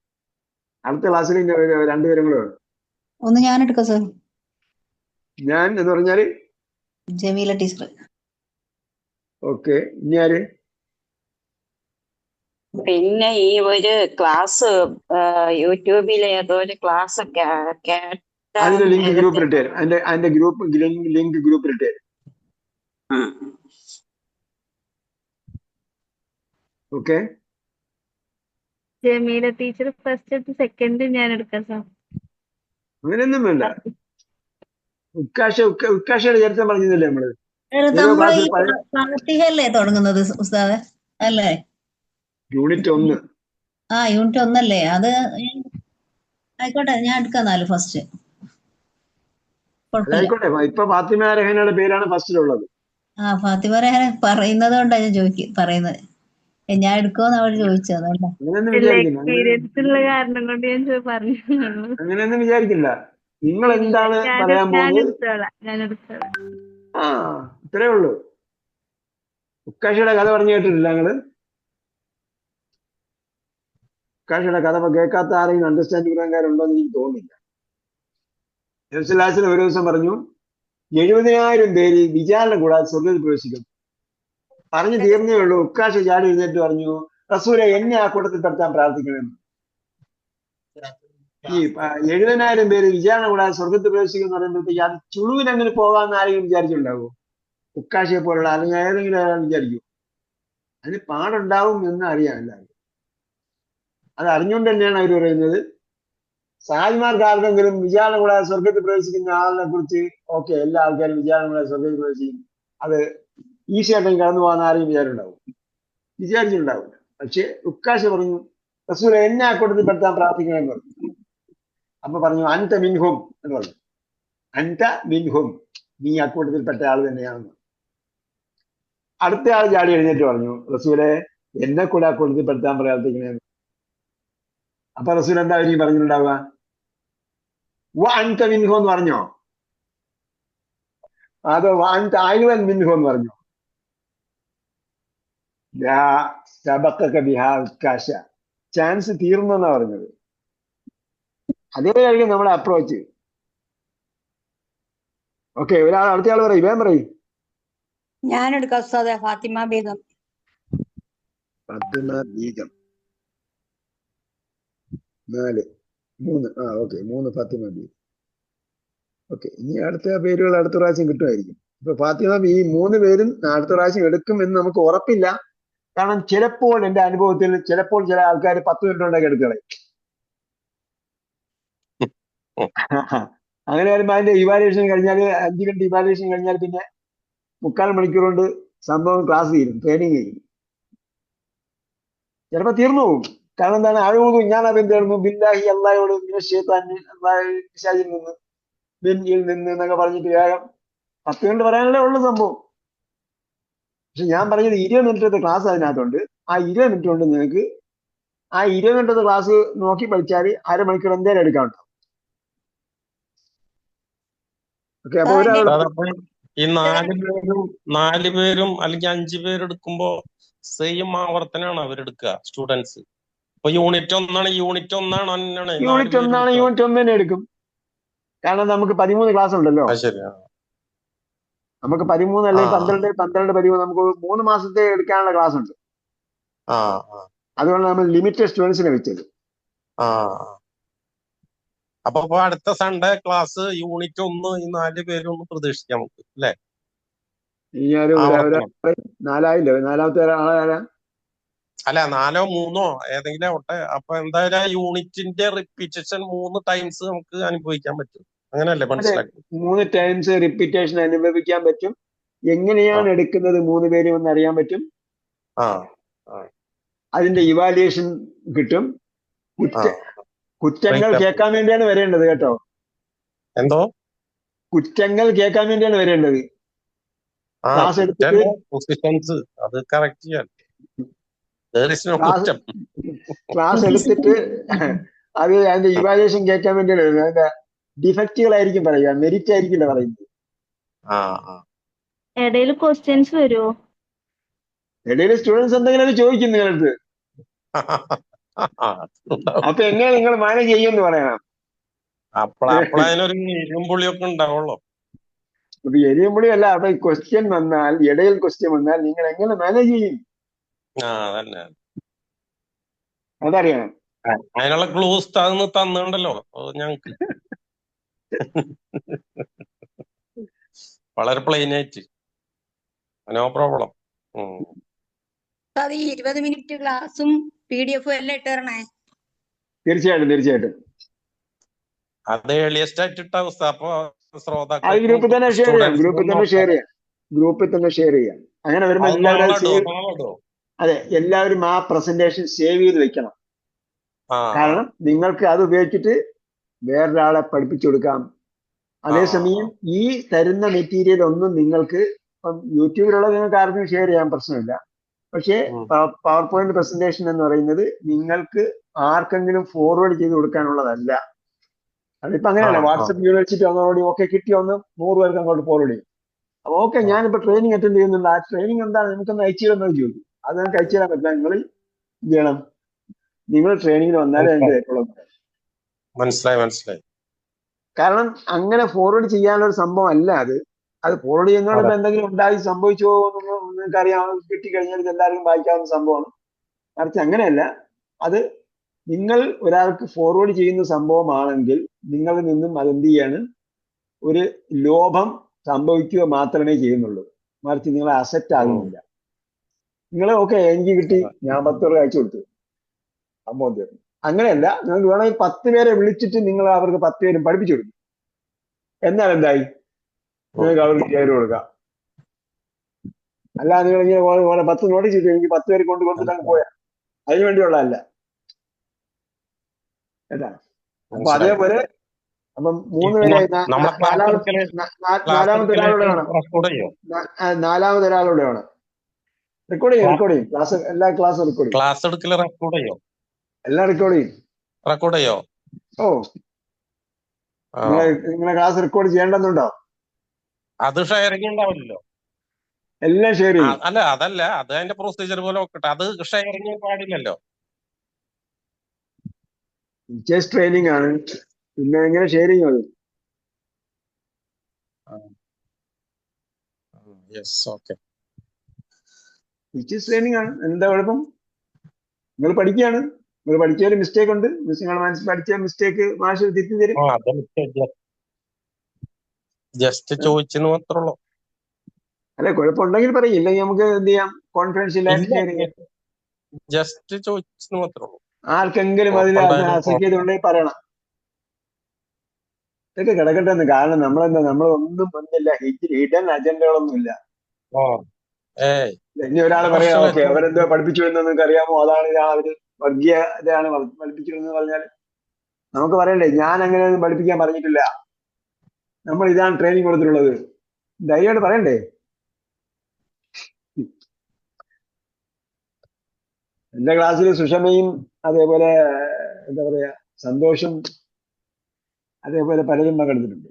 അടുത്ത ക്ലാസ്സിൽ 2 പേരും കൂടെ വേണം. ഒന്ന് ഞാൻ എടുക്കാം സാർ. ഞാൻ എന്ന് പറഞ്ഞാല് ജമീല ടീച്ചർ. ഓക്കെ, ഇനി ആര്? പിന്നെ ഈ ഒരു ക്ലാസ് യൂട്യൂബിലെ ഏതോ ഒരു ക്ലാസ് കേട്ടാ അതിന്റെ ലിങ്ക് നേരത്തെ. ഗ്രൂപ്പിൽ ഇട്ടേരും. അതിന്റെ ഗ്രൂപ്പ് ലിങ്ക് ഗ്രൂപ്പിൽ ഇട്ടേരും. ഓക്കെ, ജമീല ടീച്ചർ ഫസ്റ്റ് എടുത്ത് സെക്കൻഡ് ഞാൻ എടുക്കാം സാർ. അങ്ങനെയൊന്നും വേണ്ട. ഉക്കാശയുടെ ചരിത്രം പറഞ്ഞില്ലേ നമ്മള് ഓരോ നമ്മൾ ഈ ക്ലാസ്സിൽ ഫാത്തിഹല്ലേ തുടങ്ങുന്നത് ഉസ്താദെ അല്ലേ? യൂണിറ്റ് 1. യൂണിറ്റ് 1 അത് ആയിക്കോട്ടെ, ഞാൻ എടുക്കാം ഫസ്റ്റ്. കുഴപ്പമില്ല. അതായിക്കോട്ടെ. ഇപ്പൊ ഫാത്തിമ രഹനയുടെ പേരാണ് ഫസ്റ്റിലുള്ളത്. ഫാത്തിമ റഹ്മാൻ പറയുന്നത് കൊണ്ടാണ് ഞാൻ പറയുന്നത്. ഞാൻ എടുക്കുമെന്ന് അവർ ചോദിച്ചത് അതുകൊണ്ടാ. അങ്ങനെയൊന്നും വിചാരിക്കില്ല. എക്സ്പീരിയൻസ് ഉള്ള കാരണം കൊണ്ട് ഞാൻ പറഞ്ഞു. അങ്ങനെയൊന്നും വിചാരിക്കില്ല. നിങ്ങൾ എന്താണ് ഞാൻ പറയാൻ പോകുന്നത്? എടുത്തോളാം. ഇത്രേ ഉള്ളൂ. ഉക്കാശയുടെ കഥ പറഞ്ഞു കേട്ടിട്ടില്ല നിങ്ങള്? ഉക്കാശയുടെ കഥ കേൾക്കാത്ത ആരെങ്കിലും അണ്ടർസ്റ്റാൻഡ് ചെയ്യാൻകാരുണ്ടോ എന്ന് എനിക്ക് തോന്നുന്നില്ല. നബിസ്വല്ലല്ലാഹു ഒരു ദിവസം പറഞ്ഞു 70,000 പേര് വിചാരണ കൂടാതെ സ്വർഗ്ഗത്തിൽ പ്രവേശിക്കും. പറഞ്ഞു തീർന്നേ ഉള്ളൂ. ഉക്കാശ ചാടി എഴുന്നേറ്റ് പറഞ്ഞു, റസൂലെ എന്നെ ആ കൂട്ടത്തിൽ പെടുത്താൻ പ്രാർത്ഥിക്കണമെന്ന്. ഈ 70,000 പേര് വിചാരണ കൂടാതെ സ്വർഗ്ഗത്തിൽ പ്രവേശിക്കും എന്ന് പറയുമ്പോഴത്തേക്ക് അത് ചുളുവിന് അങ്ങനെ പോകാമെന്ന് ആരെങ്കിലും വിചാരിച്ചിട്ടുണ്ടാവോ? ഉക്കാശയെ പോലുള്ള അല്ലെങ്കിൽ ഏതെങ്കിലും ഒരാൾ വിചാരിക്കും? അതിന് പാടുണ്ടാവും എന്ന് അറിയാം എല്ലാവരും. അത് അറിഞ്ഞുകൊണ്ട് തന്നെയാണ് അവർ പറയുന്നത് സായിമാർക്ക് ആർക്കെങ്കിലും വിചാരണ കൂടാതെ സ്വർഗത്തിൽ പ്രവേശിക്കുന്ന ആളിനെ കുറിച്ച് ഓക്കെ, എല്ലാ ആൾക്കാരും വിചാരണ കൂടാതെ സ്വർഗത്തിൽ പ്രവേശിക്കും, അത് ഈസി ആയിട്ടും കടന്നു പോകാൻ ആരെയും വിചാരിച്ചിട്ടുണ്ടാവും. പക്ഷെ ഉക്കാശ പറഞ്ഞു റസൂലെ എന്നെ ആ കൂട്ടത്തിൽ പെടുത്താൻ പ്രാർത്ഥിക്കണമെന്ന് പറഞ്ഞു. അപ്പൊ പറഞ്ഞു അൻത മിൻഹും എന്ന് പറഞ്ഞു. അൻത മിൻഹും, നീ ആ കൂട്ടത്തിൽപ്പെട്ട ആൾ തന്നെയാണെന്ന്. അടുത്ത ആൾ ചാടി എഴുന്നേറ്റ് പറഞ്ഞു റസൂലെ എന്നെ കൂടെ ആ കൂട്ടത്തിൽ പെടുത്താൻ പ്രാർത്ഥിക്കണമെന്ന്. അപ്പൊ റസൂൽ എന്താ അവർക്ക് പറഞ്ഞിട്ടുണ്ടാവുക? അൻത മിൻഹു എന്ന് പറഞ്ഞോ? അതോ അൻത അയ്വൻ മിൻഹു എന്ന് പറഞ്ഞോ? ചാൻസ് തീർന്നെന്നാ പറഞ്ഞത്. അതേതായിരിക്കും നമ്മുടെ അപ്രോച്ച്. ഓക്കെ, അടുത്തയാൾ പറയും, വേഗം പറയും. ഞാനെടുക്കാം ഉസ്താദെ. ഫാത്തിമ ബീഗം. ഫാത്തിമ ബീഗം 4 3. ഓക്കെ, 3 ഫാത്തിമ ബീഗം. ഓക്കെ, ഇനി അടുത്ത പേരുകൾ അടുത്ത പ്രാവശ്യം കിട്ടുമായിരിക്കും. ഇപ്പൊ ഫാത്തിമ ഈ 3 പേരും അടുത്ത പ്രാവശ്യം എടുക്കും എന്ന് നമുക്ക് ഉറപ്പില്ല. കാരണം ചിലപ്പോൾ എന്റെ അനുഭവത്തിൽ ചിലപ്പോൾ ചില ആൾക്കാർ 10 മിനിറ്റ് കൊണ്ടൊക്കെ എടുക്കണേ. അങ്ങനെ വരുമ്പോ അതിന്റെ ഇവാലുവേഷൻ കഴിഞ്ഞാൽ 5 മിനിറ്റ് ഇവാലുവേഷൻ കഴിഞ്ഞാൽ പിന്നെ 3/4 മണിക്കൂർ കൊണ്ട് സംഭവം ക്ലാസ് തീരും, ട്രെയിനിങ് തീരും. ചിലപ്പോ തീർന്നു പോകും. കാരണം എന്താണ്? അഴുകുന്നു, ഞാൻ അതെന്തായിരുന്നു ബില്ലാഹി അള്ളാഹയോട് പിശാചിൽ നിന്ന് ബെന്നിയിൽ നിന്ന് എന്നൊക്കെ പറഞ്ഞിട്ട് വേഗം 10 മിനിറ്റ് പറയാനല്ലേ ഉള്ളു സംഭവം. പക്ഷെ ഞാൻ പറഞ്ഞത് 20 മിനിറ്റത്തെ ക്ലാസ് അതിനകത്തുണ്ട്. ആ 20 മിനിറ്റ് കൊണ്ട് നിങ്ങൾക്ക് ആ 20 മിനിറ്റത്തെ ക്ലാസ് നോക്കി പഠിച്ചാൽ അരമണിക്കൂർ എന്തായാലും എടുക്കാനുണ്ടാവും. ഓക്കെ, അപ്പൊ ഒരാൾ ഈ 4 പേരും അല്ലെങ്കിൽ 5 പേരെടുക്കുമ്പോ സെയിം ആവർത്തനാണ് അവരെടുക്കുക സ്റ്റുഡൻസ്. ഇപ്പൊ യൂണിറ്റ് 1 യൂണിറ്റ് 1 യൂണിറ്റ് 1 തന്നെ എടുക്കും. കാരണം നമുക്ക് 13 ക്ലാസ് ഉണ്ടല്ലോ. ശരിയാ, നമുക്ക് 13 അല്ലെങ്കിൽ 12 13 നമുക്ക് 3 മാസത്തെ എടുക്കാനുള്ള ക്ലാസ് ഉണ്ട്. അതുകൊണ്ട് നമ്മൾ ലിമിറ്റഡ് സ്റ്റുഡൻസിനെ വെച്ചത്. അപ്പൊ അടുത്ത സൺഡേ ക്ലാസ് യൂണിറ്റ് 1 ഈ 4 പേരും ഒന്ന് പ്രതീക്ഷിക്കാം നമുക്ക് അല്ലേ? നാലായില്ലേ? നാലാമത്തെ ആളാരാ? അല്ല 4 or 3 ഏതെങ്കിലും ആവട്ടെ. അപ്പൊ എന്തായാലും ആ യൂണിറ്റിന്റെ റിപ്പീറ്റേഷൻ 3 ടൈംസ് നമുക്ക് അനുഭവിക്കാൻ പറ്റും. അങ്ങനെയല്ലേ മനസ്സിലാക്കി? 3 ടൈംസ് റിപ്പീറ്റേഷൻ അനുഭവിക്കാൻ പറ്റും. എങ്ങനെയാണ് എടുക്കുന്നത് 3 പേരും എന്ന് അറിയാൻ പറ്റും. അതിന്റെ ഇവാലുവേഷൻ കിട്ടും. കുറ്റങ്ങൾ കേൾക്കാൻ വേണ്ടിയാണ് വരേണ്ടത് കേട്ടോ. എന്തോ കുറ്റങ്ങൾ കേൾക്കാൻ വേണ്ടിയാണ് വരേണ്ടത്. ക്ലാസ് എടുത്തിട്ട് അത് കറക്റ്റ് ചെയ്യാൻ ക്ലാസ് എടുത്തിട്ട് അത് അതിന്റെ ഇവാലുവേഷൻ കേൾക്കാൻ വേണ്ടിയാണ് വരുന്നത്. അതിന്റെ ഡിഫക്റ്റുകളായിരിക്കും പറയുക, മെറിറ്റ് ആയിരിക്കില്ല പറയുന്നത്. ഇടയിൽ ക്വസ്റ്റ്യൻസ് വരുമോ? ഇടയിൽ സ്റ്റുഡൻസ് എന്തെങ്കിലും ചോദിക്കും നിങ്ങളടുത്ത്. അപ്പൊ എങ്ങനെ നിങ്ങൾ മാനേജ് ചെയ്യുമെന്ന് പറയണം. അപ്പോഴതിനൊരു ഇരുമ്പുള്ളിയൊക്കെ ഉണ്ടാവുള്ളൂ. ഇപ്പൊ എരിയുമ്പൊളി അല്ല, അപ്പൊ ക്വസ്റ്റ്യൻ വന്നാൽ, ഇടയിൽ ക്വസ്റ്റ്യൻ വന്നാൽ നിങ്ങൾ എങ്ങനെ മാനേജ് ചെയ്യും? ആ അതന്നെ. അതറിയണം. അതിനുള്ള ക്ലൂസ് തന്നിട്ടുണ്ടല്ലോ ഞങ്ങക്ക്. വളരെ പ്ലെയിൻ ആയിട്ട്. No problem. അത് ഈ 20 മിനിറ്റ് ക്ലാസ്സും PDF എല്ലാം ഇട്ട് തരണേ. തീർച്ചയായിട്ടും തീർച്ചയായിട്ടും. അത് ഏർലിയസ്റ്റ് ആയിട്ട് ഇട്ട അവസ്ഥ. അപ്പൊ അത് ശ്രോതാക്കൾക്കും ഗ്രൂപ്പിൽ തന്നെ ഷെയർ ചെയ്യാം, ഗ്രൂപ്പിൽ സ്റ്റുഡൻസിനും തന്നെ ഷെയർ ചെയ്യാം, ഗ്രൂപ്പിൽ തന്നെ ഷെയർ ചെയ്യാം. അങ്ങനെ വരുമ്പോൾ അത് എല്ലാവരും നാളെ സേവ്, ഇടുവോ? അതെ, എല്ലാവരും ആ പ്രസന്റേഷൻ സേവ് ചെയ്ത് വെക്കണം. ആ കാരണം നിങ്ങൾക്ക് അത് ഉപയോഗിച്ചിട്ട് വേറൊരാളെ പഠിപ്പിച്ചു കൊടുക്കാം. അതേസമയം ഈ തരുന്ന മെറ്റീരിയൽ ഒന്നും നിങ്ങൾക്ക് ഇപ്പം യൂട്യൂബിലുള്ള നിങ്ങൾക്ക് ആർക്കും ഷെയർ ചെയ്യാൻ പ്രശ്നമില്ല. പക്ഷേ പവർ പോയിന്റ് പ്രസന്റേഷൻ എന്ന് പറയുന്നത് നിങ്ങൾക്ക് ആർക്കെങ്കിലും ഫോർവേഡ് ചെയ്ത് കൊടുക്കാനുള്ളതല്ല. അതിപ്പോ അങ്ങനെയല്ല, വാട്സപ്പ് യൂണിവേഴ്സിറ്റി വന്നതോടെ ഓക്കെ കിട്ടിയ ഒന്ന് 100 പേർക്ക് അങ്ങോട്ട് ഫോർവേഡ് ചെയ്യും. അപ്പൊ ഓക്കെ, ഞാനിപ്പോ ട്രെയിനിങ് അറ്റൻഡ് ചെയ്യുന്നുണ്ട്, ആ ട്രെയിനിങ് എന്താണ് നമുക്കൊന്ന് അയച്ചു തരുന്നത് ചോദിക്കും. അത് നിങ്ങൾക്ക് അയച്ചു തരാൻ പറ്റില്ല. നിങ്ങൾ എന്ത് ചെയ്യണം? നിങ്ങൾ ട്രെയിനിങ്ങിന് വന്നാലേ എനിക്ക് കേട്ടുള്ളൂ. മനസ്സിലായി. കാരണം അങ്ങനെ ഫോർവേഡ് ചെയ്യാനുള്ള ഒരു സംഭവം അല്ല അത്. അത് ഫോർവേഡ് ചെയ്യുന്നതോടൊപ്പം എന്തെങ്കിലും ഉണ്ടായി സംഭവിച്ചോ നിങ്ങൾക്ക് അറിയാം, കിട്ടിക്കഴിഞ്ഞാൽ ഇത് എല്ലാവർക്കും വായിക്കാവുന്ന സംഭവമാണ്. മറിച്ച് അങ്ങനെയല്ല, അത് നിങ്ങൾ ഒരാൾക്ക് ഫോർവേഡ് ചെയ്യുന്ന സംഭവമാണെങ്കിൽ നിങ്ങളിൽ നിന്നും അതെന്ത് ചെയ്യാണ്, ഒരു ലോഭം സംഭവിക്കുക മാത്രമേ ചെയ്യുന്നുള്ളൂ. മറിച്ച് നിങ്ങൾ അസെറ്റ് ആകുന്നില്ല. നിങ്ങൾ ഓക്കെ എനിക്ക് കിട്ടി, ഞാൻ 10 പേർക്ക് അയച്ചു കൊടുത്തു, സംഭവം തീർന്നു. അങ്ങനെയല്ല, നിങ്ങൾക്ക് വേണമെങ്കിൽ 10 പേരെ വിളിച്ചിട്ട് നിങ്ങൾ അവർക്ക് 10 പേരും പഠിപ്പിച്ചു കൊടുക്കും. എന്നാൽ എന്തായി, നിങ്ങൾക്ക് അവർക്ക് ഷെയർ കൊടുക്കാം. അല്ല നിങ്ങൾ ഇങ്ങനെ 10 നോട്ടീസ് ഇട്ടു, എനിക്ക് 10 പേര് കൊടുത്തിട്ട് അങ്ങ് പോയാ, അതിനു വേണ്ടിയുള്ളതല്ല കേട്ടാ. അപ്പൊ അതേപോലെ അപ്പം 3 പേരായി, നാലാമത്തെ ഒരാളൂടെ വേണം. റെക്കോർഡ് ചെയ്യും. ക്ലാസ്, എല്ലാ ക്ലാസ്സും റെക്കോർഡ് ചെയ്യും. ക്ലാസ് എടുക്കല് റെക്കോർഡ് ചെയ്യോ? എല്ലാം റെക്കോർഡ് ചെയ്യും. ഓ, നിങ്ങളെ ക്ലാസ് റെക്കോർഡ് ചെയ്യേണ്ടെന്നുണ്ടോ? അത് ഷെയറിംഗ് ഉണ്ടാവില്ലല്ലോ. എല്ലാം ഷെയർ ചെയ്യും. അതല്ല, അത് അതിന്റെ പ്രൊസീജിയർ പോലെ നോക്കട്ടെ. അത് ഷെയറിംഗ് പാടില്ലല്ലോ. ടീച്ചേഴ്സ് ട്രെയിനിങ് ആണ്, പിന്നെ എങ്ങനെ ഷെയർ ചെയ്യും? അത് ടീച്ചേഴ്സ് ട്രെയിനിങ് ആണ്. എന്താ കുഴപ്പം? നിങ്ങൾ പഠിക്കുകയാണ്, നിങ്ങൾ പഠിച്ചതിൽ മിസ്റ്റേക്ക് ഉണ്ട്, നിങ്ങൾ പഠിച്ച മിസ്റ്റേക്ക് മാഷ് തിരുത്തി തരും. ജസ്റ്റ് ചോദിച്ചെന്ന് മാത്രമേ ഉള്ളൂ. അല്ലെ, കുഴപ്പമുണ്ടെങ്കിൽ പറയും, ഇല്ലെങ്കിൽ നമുക്ക് എന്ത് ചെയ്യാം, കോൺഫിഡൻഷ്യലായിട്ട് ഷെയർ ചെയ്യാം. ജസ്റ്റ് ചോദിച്ചെന്ന് മാത്രമേ ഉള്ളൂ. ആർക്കെങ്കിലും അതിൽ അസഖ്യതുണ്ടെങ്കിൽ പറയണം. ഇതൊക്കെ കിടക്കട്ടെ എന്ന്. കാരണം നമ്മളൊന്നും ഒന്നില്ല, ഹിഡൻ അജണ്ടകളൊന്നുമില്ല. ഇനി ഒരാൾ പറയാം, ഓക്കെ അവരെന്തോ പഠിപ്പിച്ചു എന്ന് നിങ്ങൾക്ക് അറിയാമോ, അതാണ് അവര് വർഗീയതയാണ് പഠിപ്പിച്ചു എന്ന് പറഞ്ഞാൽ നമുക്ക് പറയണ്ടേ, ഞാൻ അങ്ങനെയൊന്നും പഠിപ്പിക്കാൻ പറഞ്ഞിട്ടില്ല, നമ്മൾ ഇതാണ് ട്രെയിനിങ് കൊടുത്തിട്ടുള്ളത്, ധൈര്യമായിട്ട് പറയണ്ടേ. എന്റെ ക്ലാസ്സിൽ സുഷമയും അതേപോലെ എന്താ പറയാ സന്തോഷം അതേപോലെ പലരും പങ്കെടുത്തിട്ടുണ്ട്.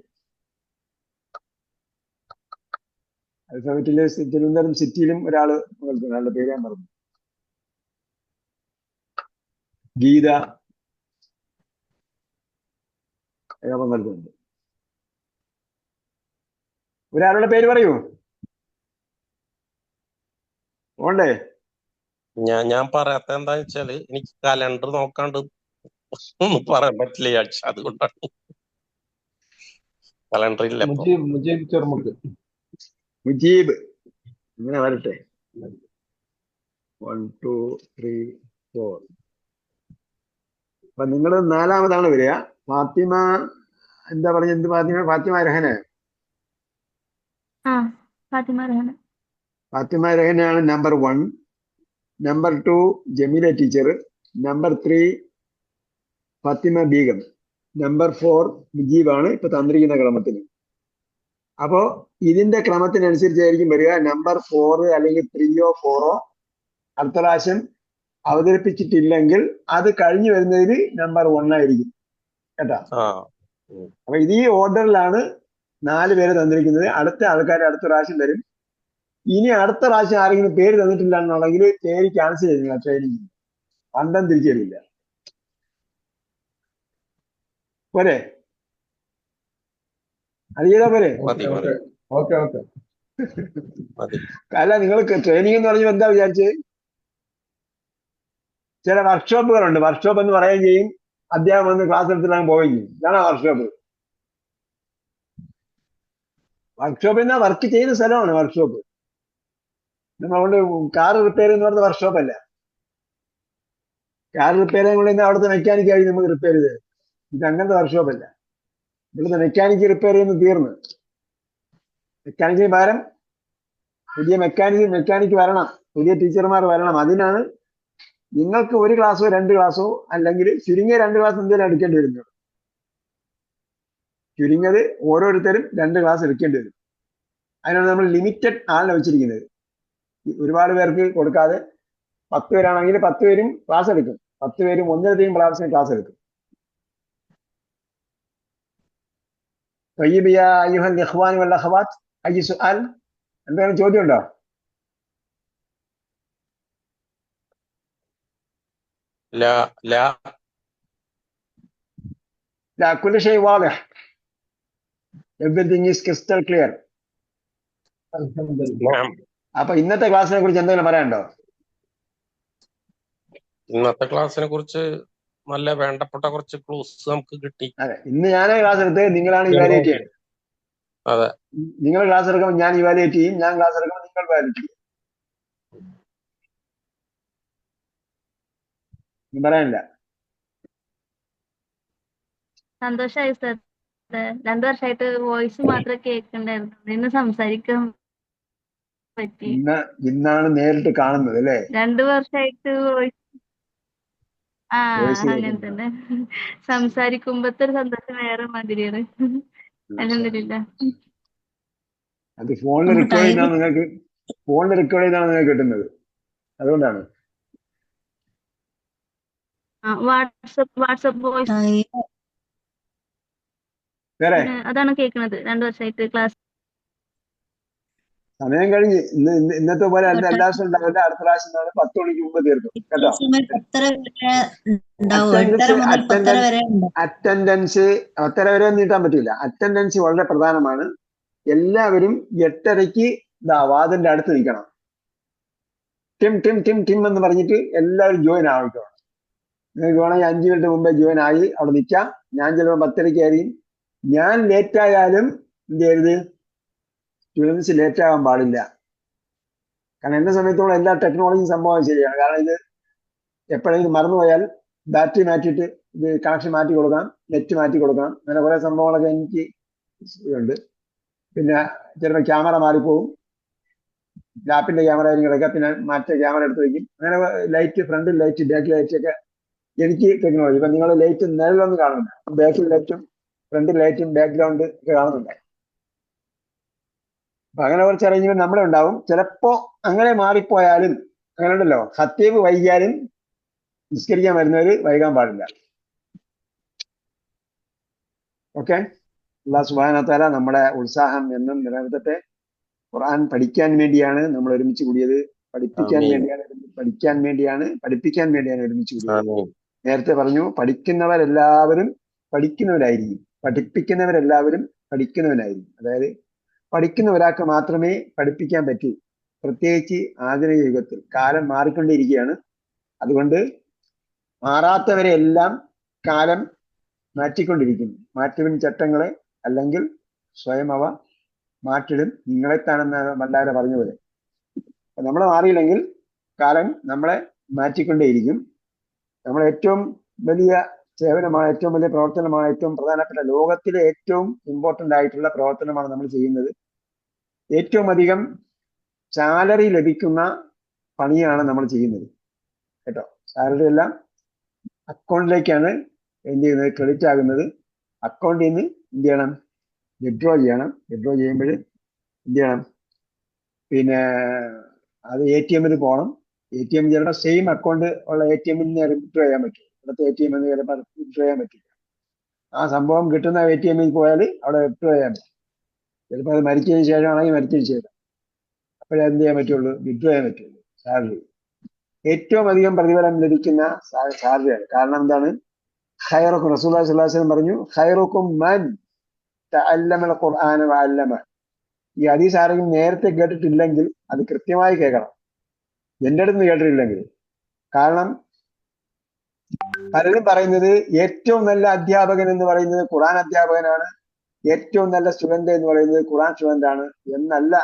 അൽഫബറ്റിലെ തിരുവനന്തപുരം സിറ്റിയിലും ഒരാള് പങ്കെടുത്തു. ഒരാളുടെ പേര് ഞാൻ പറഞ്ഞു, ഗീത പങ്കെടുത്തിട്ടുണ്ട്. ഒരാളുടെ പേര് പറയൂ, പോണ്ടേ? ഞാൻ പറയാത്ത എന്താ വെച്ചാല് എനിക്ക് കലണ്ടർ നോക്കാണ്ട് ഒന്നും പറയാൻ പറ്റില്ല ഈ ആഴ്ച, അതുകൊണ്ടാണ്. കലണ്ടർ ഇല്ല. മുജീബ് ഇങ്ങനെ വരട്ടെ. 1 2 3 4. അപ്പൊ നിങ്ങൾ 4ാമതാണ് വരിക. ഫാത്തിമ എന്താ പറഞ്ഞ, എന്ത് ഫാത്തിമ രഹന. ഫാത്തിമ രഹനയാണ് number 1. Number 2 Jameela teacher. Number 3 Fathima Beegum. Number 4 മുജീബാണ് ഇപ്പൊ തന്നിരിക്കുന്ന ക്രമത്തിൽ. അപ്പോ ഇതിന്റെ ക്രമത്തിനനുസരിച്ചായിരിക്കും വരിക. നമ്പർ 4 അല്ലെങ്കിൽ 3ഓ 4ഓ അടുത്ത പ്രാവശ്യം അവതരിപ്പിച്ചിട്ടില്ലെങ്കിൽ അത് കഴിഞ്ഞു വരുന്നതിൽ നമ്പർ 1 ആയിരിക്കും കേട്ടാ. അപ്പൊ ഇത് ഈ ഓർഡറിലാണ് 4 പേര് തന്നിരിക്കുന്നത്. അടുത്ത ആൾക്കാർ അടുത്ത പ്രാവശ്യം വരും. ഇനി അടുത്ത പ്രാവശ്യം ആരെങ്കിലും പേര് തന്നിട്ടില്ല എന്നുണ്ടെങ്കിൽ പേര് ക്യാൻസൽ ചെയ്യുക, ട്രെയിനിങ് പണ്ടം തിരിച്ചു തരില്ല. പോരെ? അത് ചെയ്താ പോരെ? Okay okay. മതി. അല്ല, നിങ്ങൾക്ക് ട്രെയിനിങ് എന്ന് പറഞ്ഞാൽ എന്താ വിചാരിച്ചത്? ചില വർക്ക്ഷോപ്പുകളുണ്ട്. വർക്ക്ഷോപ്പ് എന്ന് പറയുകയും ചെയ്യും, അധ്യാപകം വന്ന് ക്ലാസ് എടുത്തിട്ട് പോവുകയും ചെയ്യും. ഇതാണ് വർക്ക്ഷോപ്പ്. വർക്ക്ഷോപ്പ് എന്നാൽ വർക്ക് ചെയ്യുന്ന സ്ഥലമാണ് വർക്ക്ഷോപ്പ്. നമ്മളുകൊണ്ട് കാർ റിപ്പയർ എന്ന് പറയുന്നത് വർക്ക്ഷോപ്പ് അല്ല. കാർ റിപ്പയർ ചെയ്യുമ്പോൾ അവിടുത്തെ മെക്കാനിക് ആയി നമുക്ക് റിപ്പയർ ചെയ്തത്. ഇത് അങ്ങനത്തെ വർക്ക്ഷോപ്പ് അല്ല. ഇവിടുത്തെ മെക്കാനിക് റിപ്പയർ ചെയ്യുന്നത് തീർന്ന്. മെക്കാനിക്കിന് പകരം പുതിയ മെക്കാനിക് വരണം, പുതിയ ടീച്ചർമാർ വരണം. അതിനാണ് നിങ്ങൾക്ക് ഒരു ക്ലാസ്സോ 2 ക്ലാസ്സോ അല്ലെങ്കിൽ ചുരുങ്ങിയ 2 ക്ലാസ് എന്തെങ്കിലും എടുക്കേണ്ടി വരുന്നത്. ചുരുങ്ങിയത് ഓരോരുത്തരും 2 ക്ലാസ് എടുക്കേണ്ടി വരും. അതിനാണ് നമ്മൾ ലിമിറ്റഡ് ആളിനെ വെച്ചിരിക്കുന്നത്. ഒരുപാട് പേർക്ക് കൊടുക്കാതെ 10 പേരാണെങ്കിൽ 10 പേരും ക്ലാസ് എടുക്കും. 10 പേരും ഒന്നിലധികം പ്രാവശ്യം ക്ലാസ് എടുക്കും. طيب يا أيها الإخوان والأخوات، أي سؤال؟ എന്തെങ്കിലും ചോദ്യം ഉണ്ടോ? لا كل شيء واضح. Everything is crystal clear. അപ്പൊ ഇന്നത്തെ ക്ലാസ്സിനെ കുറിച്ച് എന്തെങ്കിലും പറയാനുണ്ടോ? ഇന്നത്തെ ക്ലാസ്സിനെ കുറിച്ച് നല്ല വേണ്ടപ്പെട്ട കുറച്ച് ക്ലൂസ് നമുക്ക് കിട്ടി. അതെ, ഇന്ന് ഞാനേ ക്ലാസ് എടുത്ത്, നിങ്ങളാണ് ഇവാലുവേറ്റ് ചെയ്യുന്നത്. അതെ, നിങ്ങൾ ക്ലാസ് എടുക്കുമ്പോൾ ഞാൻ ഇവാലുവേറ്റ് ചെയ്യും, ഞാൻ ക്ലാസ് എടുക്കുമ്പോൾ നിങ്ങൾ ഇവാലുവേറ്റ് ചെയ്യും. പറയാനില്ല. സന്തോഷമായി സർ. 2 വർഷമായിട്ട് വോയിസ് മാത്രമേ കേൾക്കണ്ടായിരുന്നു, ഇന്ന് സംസാരിക്കാൻ പറ്റി. ഇന്നാണ് നേരിട്ട് കാണുന്നത് അല്ലേ? 2 വർഷമായിട്ട് വോയിസ് വോയിസ് അങ്ങനെ തന്നെ സംസാരിക്കുമ്പോഴത്തെ ഒരു സന്തോഷം വേറെ മാതിരിയാണ്. അൽഹംദുലില്ലാ. അത് ഫോണിൽ റെക്കോർഡ് ചെയ്താണ് നിങ്ങൾക്ക് കിട്ടുന്നത്. അതുകൊണ്ടാണ് വാട്സപ്പ് വോയിസ് അതാണ് കേൾക്കുന്നത്. 2 വർഷമായിട്ട് ക്ലാസ് സമയം കഴിഞ്ഞ്. ഇന്നത്തെ പോലെ എല്ലാ ദിവസവും ഉണ്ടാവില്ല. അടുത്ത പ്രാവശ്യം 10 മണിക്ക് മുമ്പ് തീർക്കും കേട്ടോ. അറ്റൻഡൻസ് 10 വരെ നീട്ടാൻ പറ്റില്ല. അറ്റൻഡൻസ് വളരെ പ്രധാനമാണ്. എല്ലാവരും 8:30 വാതിന്റെ അടുത്ത് നിൽക്കണം. ടിം എന്ന് പറഞ്ഞിട്ട് എല്ലാവരും ജോയിൻ ആവിക്കണം. നിങ്ങൾക്ക് വേണമെങ്കിൽ 5 മിനിറ്റ് മുമ്പേ ജോയിൻ ആയി അവിടെ നിൽക്കാം. ഞാൻ ചിലപ്പോൾ 10:30 ആയിരിക്കും. ഞാൻ ലേറ്റ് ആയാലും എന്ത് ചെയ്യരുത്, സ്റ്റുഡൻസ് ലേറ്റ് ആകാൻ പാടില്ല. കാരണം എന്റെ സമയത്തോളം എല്ലാ ടെക്നോളജിയും സംഭവം ശരിയാണ്. കാരണം ഇത് എപ്പോഴെങ്കിലും മറന്നുപോയാൽ ബാറ്ററി മാറ്റിയിട്ട് ഇത് കണക്ഷൻ മാറ്റി കൊടുക്കാം, നെറ്റ് മാറ്റി കൊടുക്കണം. അങ്ങനെ കുറെ സംഭവങ്ങളൊക്കെ എനിക്ക് ഉണ്ട്. പിന്നെ ചിലപ്പോൾ ക്യാമറ മാറിപ്പോകും, ലാപ്പിന്റെ ക്യാമറ ആയിരിക്കും കിടക്കുക, പിന്നെ മറ്റേ ക്യാമറ എടുത്ത് വയ്ക്കും. അങ്ങനെ light, front light, back light ഒക്കെ എനിക്ക് ടെക്നോളജി. ഇപ്പൊ നിങ്ങൾ ലൈറ്റ് നിലവിലൊന്നും കാണുന്നില്ല, ബാക്കിൽ ലൈറ്റും ഫ്രണ്ട് ലൈറ്റും ബാക്ക്ഗ്രൗണ്ട് ഒക്കെ കാണുന്നുണ്ട്. അപ്പൊ അങ്ങനെ കുറച്ച് അറേഞ്ച്മെന്റ് നമ്മളെ ഉണ്ടാവും. ചിലപ്പോ അങ്ങനെ മാറിപ്പോയാലും, അങ്ങനെ ഉണ്ടല്ലോ, ഖത്തീബ് വൈകിയാലും നിസ്കരിക്കാൻ വരുന്നവര് വൈകാൻ പാടില്ല. ഓക്കെ. അല്ലാഹു സുബ്ഹാനഹു വ തആല നമ്മുടെ ഉത്സാഹം എന്നും നിലനിർത്തട്ടെ. ഖുർആൻ പഠിക്കാൻ വേണ്ടിയാണ് നമ്മൾ ഒരുമിച്ച് കൂടിയത്, പഠിപ്പിക്കാൻ വേണ്ടിയാണ് ഒരുമിച്ച് കൂടിയത്. നേരത്തെ പറഞ്ഞു, പഠിക്കുന്നവരെല്ലാവരും പഠിക്കുന്നവരായിരിക്കും, പഠിപ്പിക്കുന്നവരെല്ലാവരും പഠിക്കുന്നവനായിരിക്കും. അതായത് പഠിക്കുന്ന ഒരാൾക്ക് മാത്രമേ പഠിപ്പിക്കാൻ പറ്റൂ. പ്രത്യേകിച്ച് ആധുനിക യുഗത്തിൽ കാലം മാറിക്കൊണ്ടിരിക്കുകയാണ്. അതുകൊണ്ട് മാറാത്തവരെ എല്ലാം കാലം മാറ്റിക്കൊണ്ടിരിക്കുന്നു. മാറ്റിവിടും ചട്ടങ്ങളെ, അല്ലെങ്കിൽ സ്വയം അവ മാറ്റിടും നിങ്ങളെത്താണെന്ന് വല്ലാതെ പറഞ്ഞ പോലെ. നമ്മൾ മാറിയില്ലെങ്കിൽ കാലം നമ്മളെ മാറ്റിക്കൊണ്ടേയിരിക്കും. നമ്മൾ ഏറ്റവും വലിയ സേവനമാണ്, ഏറ്റവും വലിയ പ്രവർത്തനമാണ്, ഏറ്റവും പ്രധാനപ്പെട്ട, ലോകത്തിലെ ഏറ്റവും ഇമ്പോർട്ടൻ്റ് ആയിട്ടുള്ള പ്രവർത്തനമാണ് നമ്മൾ ചെയ്യുന്നത്. ഏറ്റവും അധികം സാലറി ലഭിക്കുന്ന പണിയാണ് നമ്മൾ ചെയ്യുന്നത് കേട്ടോ. സാലറി എല്ലാം അക്കൗണ്ടിലേക്കാണ് എന്ത് ചെയ്യുന്നത്, ക്രെഡിറ്റ് ആകുന്നത്. അക്കൗണ്ടിൽ നിന്ന് എന്ത് ചെയ്യണം, വിഡ്രോ ചെയ്യണം. വിഡ്രോ ചെയ്യുമ്പോൾ എന്ത് ചെയ്യണം, പിന്നെ അത് ATM പോകണം. ATM ചിലപ്പോൾ സെയിം അക്കൗണ്ട് ഉള്ള ATM വിഡ്രോ ചെയ്യാൻ പറ്റും. ഇവിടുത്തെ ATM ചിലപ്പോൾ വിഡ്രോ ചെയ്യാൻ പറ്റില്ല. ആ സംഭവം കിട്ടുന്ന ATM പോയാൽ അവിടെ വിഡ്രോ ചെയ്യാൻ പറ്റും. ചിലപ്പോൾ അത് മരിച്ചതിന് ശേഷമാണെങ്കിൽ മരിച്ചതിന് ശേഷം, അപ്പോഴേ എന്ത് ചെയ്യാൻ പറ്റുള്ളൂ, വിഡ്രോ ചെയ്യാൻ പറ്റുള്ളൂ. സാലറി ഏറ്റവും അധികം പ്രതിഫലം ലഭിക്കുന്ന സാലറിയാണ്. കാരണം എന്താണ്, ഖൈറുക്കും, റസൂലുള്ളാഹി സ്വല്ലല്ലാഹു അലൈഹി വസല്ലം പറഞ്ഞു, ഖൈറുക്കും മൻ തഅല്ലമൽ ഖുർആന വഅല്ലമ. ഈ ഹദീസ് ആരെങ്കിലും നേരത്തെ കേട്ടിട്ടില്ലെങ്കിൽ അത് കൃത്യമായി കേൾക്കണം, എൻ്റെ അടുത്ത് നിന്ന് കേട്ടിട്ടില്ലെങ്കിൽ. കാരണം പലരും പറയുന്നത് ഏറ്റവും നല്ല അധ്യാപകൻ എന്ന് പറയുന്നത് ഖുർആൻ അധ്യാപകനാണ്, ഏറ്റവും നല്ല സ്റ്റുഡന്റ് എന്ന് പറയുന്നത് ഖുർആൻ സ്റ്റുഡന്റ് ആണ് എന്നല്ല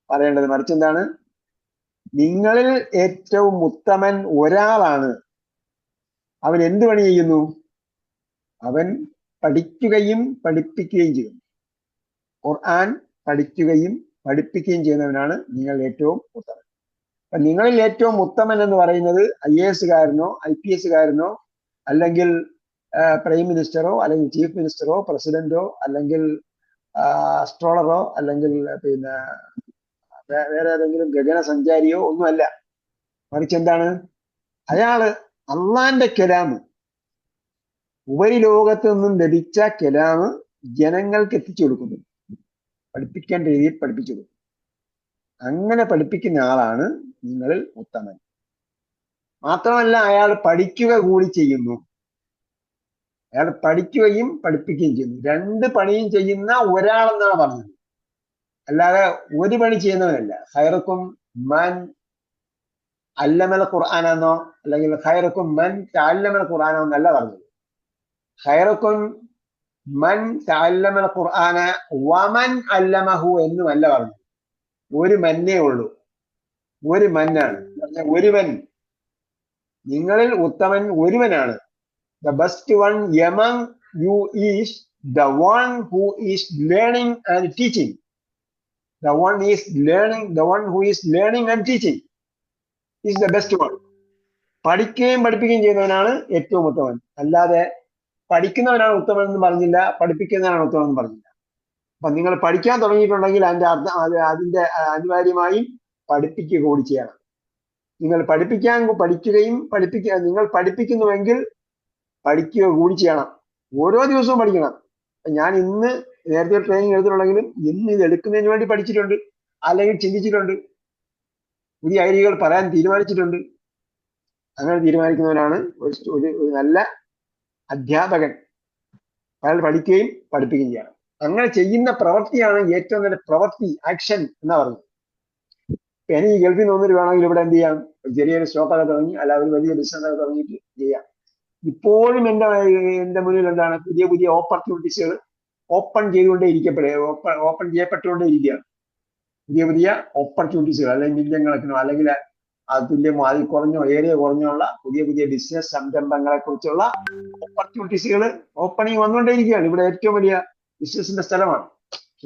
പറയേണ്ടത്. മറിച്ച് എന്താണ്, നിങ്ങളിൽ ഏറ്റവും ഉത്തമൻ ഒരാളാണ്, അവൻ എന്ത് പണി ചെയ്യുന്നു? അവൻ പഠിക്കുകയും പഠിപ്പിക്കുകയും ചെയ്യുന്നു. ഖുർആൻ പഠിക്കുകയും പഠിപ്പിക്കുകയും ചെയ്യുന്നവനാണ് നിങ്ങൾ ഏറ്റവും ഉത്തമൻ. അപ്പൊ നിങ്ങളിൽ ഏറ്റവും ഉത്തമൻ എന്ന് പറയുന്നത് IAS കാരനോ IPS കാരനോ അല്ലെങ്കിൽ പ്രൈം മിനിസ്റ്ററോ അല്ലെങ്കിൽ ചീഫ് മിനിസ്റ്ററോ പ്രസിഡന്റോ അല്ലെങ്കിൽ അസ്ട്രോളറോ അല്ലെങ്കിൽ പിന്നെ വേറെ ഏതെങ്കിലും ഗഗന സഞ്ചാരിയോ ഒന്നുമല്ല. മറിച്ച് എന്താണ്, അയാള് അള്ളാന്റെ കലാമ്, ഉപരിലോകത്ത് നിന്നും ലഭിച്ച കലാമ് ജനങ്ങൾക്ക് എത്തിച്ചു കൊടുക്കുന്നു, പഠിപ്പിക്കേണ്ട രീതിയിൽ പഠിപ്പിച്ചു കൊടുക്കും. അങ്ങനെ പഠിപ്പിക്കുന്ന ആളാണ് നിങ്ങളിൽ ഉത്തമൻ. മാത്രമല്ല അയാൾ പഠിക്കുക കൂടി ചെയ്യുന്നു. അയാൾ പഠിക്കുകയും പഠിപ്പിക്കുകയും ചെയ്യുന്നു. രണ്ട് പണിയും ചെയ്യുന്ന ഒരാളെന്നാണ് പറഞ്ഞത്, അല്ലാതെ ഒരു പണി ചെയ്യുന്നവനല്ല. ഖൈറുക്കും മൻ അല്ലമൽ ഖുർആനെന്നോ അല്ലെങ്കിൽ ഖൈറുക്കും മൻ തഅല്ലമൽ ഖുർആനോ എന്നല്ല പറഞ്ഞത്. ഖൈറുക്കും മൻ തഅല്ലമൽ ഖുർആന വമൻ അല്ലമഹു എന്നുമല്ല പറഞ്ഞത്. ഒരു മന്നേ ഉള്ളൂ, ഒരു മന്നാണ്. ഒരുവൻ, നിങ്ങളിൽ ഉത്തമൻ ഒരുവനാണ്. The best one among you is the one who is learning and teaching. The one who is learning and teaching is the best one. പഠിക്കുകയും പഠിപ്പിക്കുകയും ചെയ്യുന്നവനാണ് ഏറ്റവും ഉത്തമൻ. അല്ലാതെ പഠിക്കുന്നവനാണ് ഉത്തമൻ എന്ന് പറഞ്ഞില്ല, പഠിപ്പിക്കുന്നവനാണ് ഉത്തമൻ എന്ന് പറഞ്ഞില്ല. അപ്പൊ നിങ്ങൾ പഠിക്കാൻ തുടങ്ങിയിട്ടുണ്ടെങ്കിൽ അതിന്റെ അർത്ഥം അതിന്റെ അനിവാര്യമായും പഠിപ്പിക്കുക കൂടി ചെയ്യണം. നിങ്ങൾ നിങ്ങൾ പഠിപ്പിക്കുന്നുവെങ്കിൽ പഠിക്കുക കൂടി ചെയ്യണം. ഓരോ ദിവസവും പഠിക്കണം. ഞാൻ ഇന്ന് നേരത്തെ ട്രെയിനിങ് എടുത്തിട്ടുണ്ടെങ്കിലും ഇന്ന് ഇത് എടുക്കുന്നതിന് വേണ്ടി പഠിച്ചിട്ടുണ്ട്, അല്ലെങ്കിൽ ചിന്തിച്ചിട്ടുണ്ട്, പുതിയ ഐഡിയകൾ പറയാൻ തീരുമാനിച്ചിട്ടുണ്ട്. അങ്ങനെ തീരുമാനിക്കുന്നവനാണ് ഒരു നല്ല അധ്യാപകൻ. അയാൾ പഠിക്കുകയും പഠിപ്പിക്കുകയും ചെയ്യണം. അങ്ങനെ ചെയ്യുന്ന പ്രവൃത്തിയാണ് ഏറ്റവും നല്ല പ്രവൃത്തി, ആക്ഷൻ എന്നാ പറഞ്ഞത്. ഇപ്പൊ എനിക്ക് ഗൾഫിൽ നിന്ന് വന്നിട്ട് വേണമെങ്കിൽ ഇവിടെ എന്ത് ചെയ്യാം, ചെറിയൊരു സ്റ്റോക്കൊക്കെ തുടങ്ങി അല്ല ഒരു വലിയ ബിസിനസ് ഒക്കെ തുടങ്ങിയിട്ട് ചെയ്യാം. ഇപ്പോഴും എന്റെ മുന്നിൽ എന്താണ്, പുതിയ പുതിയ ഓപ്പർച്യൂണിറ്റീസുകൾ ഓപ്പൺ ചെയ്യപ്പെട്ടുകൊണ്ടേ ഇരിക്കുകയാണ്. പുതിയ പുതിയ ഓപ്പർച്യൂണിറ്റീസുകൾ, അല്ലെങ്കിൽ മില്യൺ കണക്കിനോ അല്ലെങ്കിൽ തുല്യമോ അതിൽ കുറഞ്ഞോ ഏരിയ കുറഞ്ഞോ ഉള്ള പുതിയ പുതിയ ബിസിനസ് സംരംഭങ്ങളെ കുറിച്ചുള്ള ഓപ്പർച്യൂണിറ്റീസുകൾ ഓപ്പണിങ് വന്നുകൊണ്ടേയിരിക്കുകയാണ്. ഇവിടെ ഏറ്റവും വലിയ ബിസിനസിന്റെ സ്ഥലമാണ്.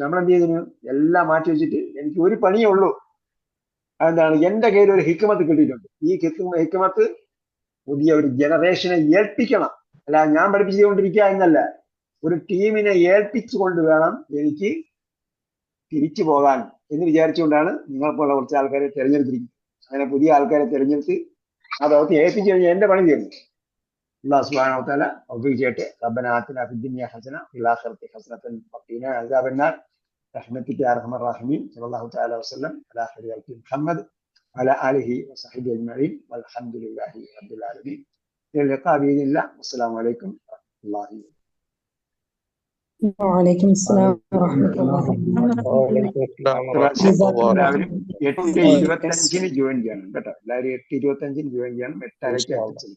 നമ്മൾ എന്ത് ചെയ്തിരുന്നു, എല്ലാം മാറ്റി വെച്ചിട്ട് എനിക്ക് ഒരു പണിയേ ഉള്ളൂ. അതെന്താണ്, എന്റെ കയ്യിൽ ഒരു ഹിക്മത്ത് കിട്ടിയിട്ടുണ്ട്. ഈ ഹിക്മത്ത് പുതിയ ഒരു ജനറേഷനെ ഏൽപ്പിക്കണം. അല്ല ഞാൻ പഠിപ്പിച്ചുകൊണ്ടിരിക്കുക എന്നല്ല, ഒരു ടീമിനെ ഏൽപ്പിച്ചുകൊണ്ട് വേണം എനിക്ക് തിരിച്ചു പോകാൻ എന്ന് വിചാരിച്ചുകൊണ്ടാണ് നിങ്ങൾക്കുള്ള കുറച്ച് ആൾക്കാരെ തിരഞ്ഞെടുത്തിരിക്കുന്നത്. അങ്ങനെ പുതിയ ആൾക്കാരെ തിരഞ്ഞെടുത്ത് ആ ദൗത്യം ഏൽപ്പിച്ചു കഴിഞ്ഞാൽ എന്റെ പണി തീർന്നു. അല്ലാഹു സുബ്ഹാനഹു വ തആല തൗഫീഖ് ചെയ്യട്ടെ. റബ്ബനാ ആതിനാ ഫിദ്ദുനിയ ഹസന വഫിൽ ആഖിറതി ഹസനതൻ വഖീനാ അദാബന്നാർ റഹ്മതിക യാ അർഹമർ റഹീമീൻ. സ്വല്ലല്ലാഹു തആല വസല്ലം അലാ ഖൈരി ഖൽഖി മുഹമ്മദ് വഅലാ ആലിഹി വസഹ്ബിഹി അജ്മഈൻ വൽഹംദുലില്ലാഹി റബ്ബിൽ ആലമീൻ. ഇലാ ലിഖാ ബിഇذنില്ലാഹ്. അസ്സലാമു അലൈക്കും വറഹ്മത്തുള്ളാഹി വബറകാതുഹു. വഅലൈക്കും അസ്സലാം വറഹ്മത്തുള്ളാഹി എല്ലാവരും 8:25 ജോയിൻ ചെയ്യണം കേട്ടോ. എല്ലാവരും 8:25 ജോയിൻ ചെയ്യണം. 8:30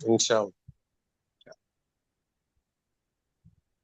ഇൻഷാ അല്ലാഹ്.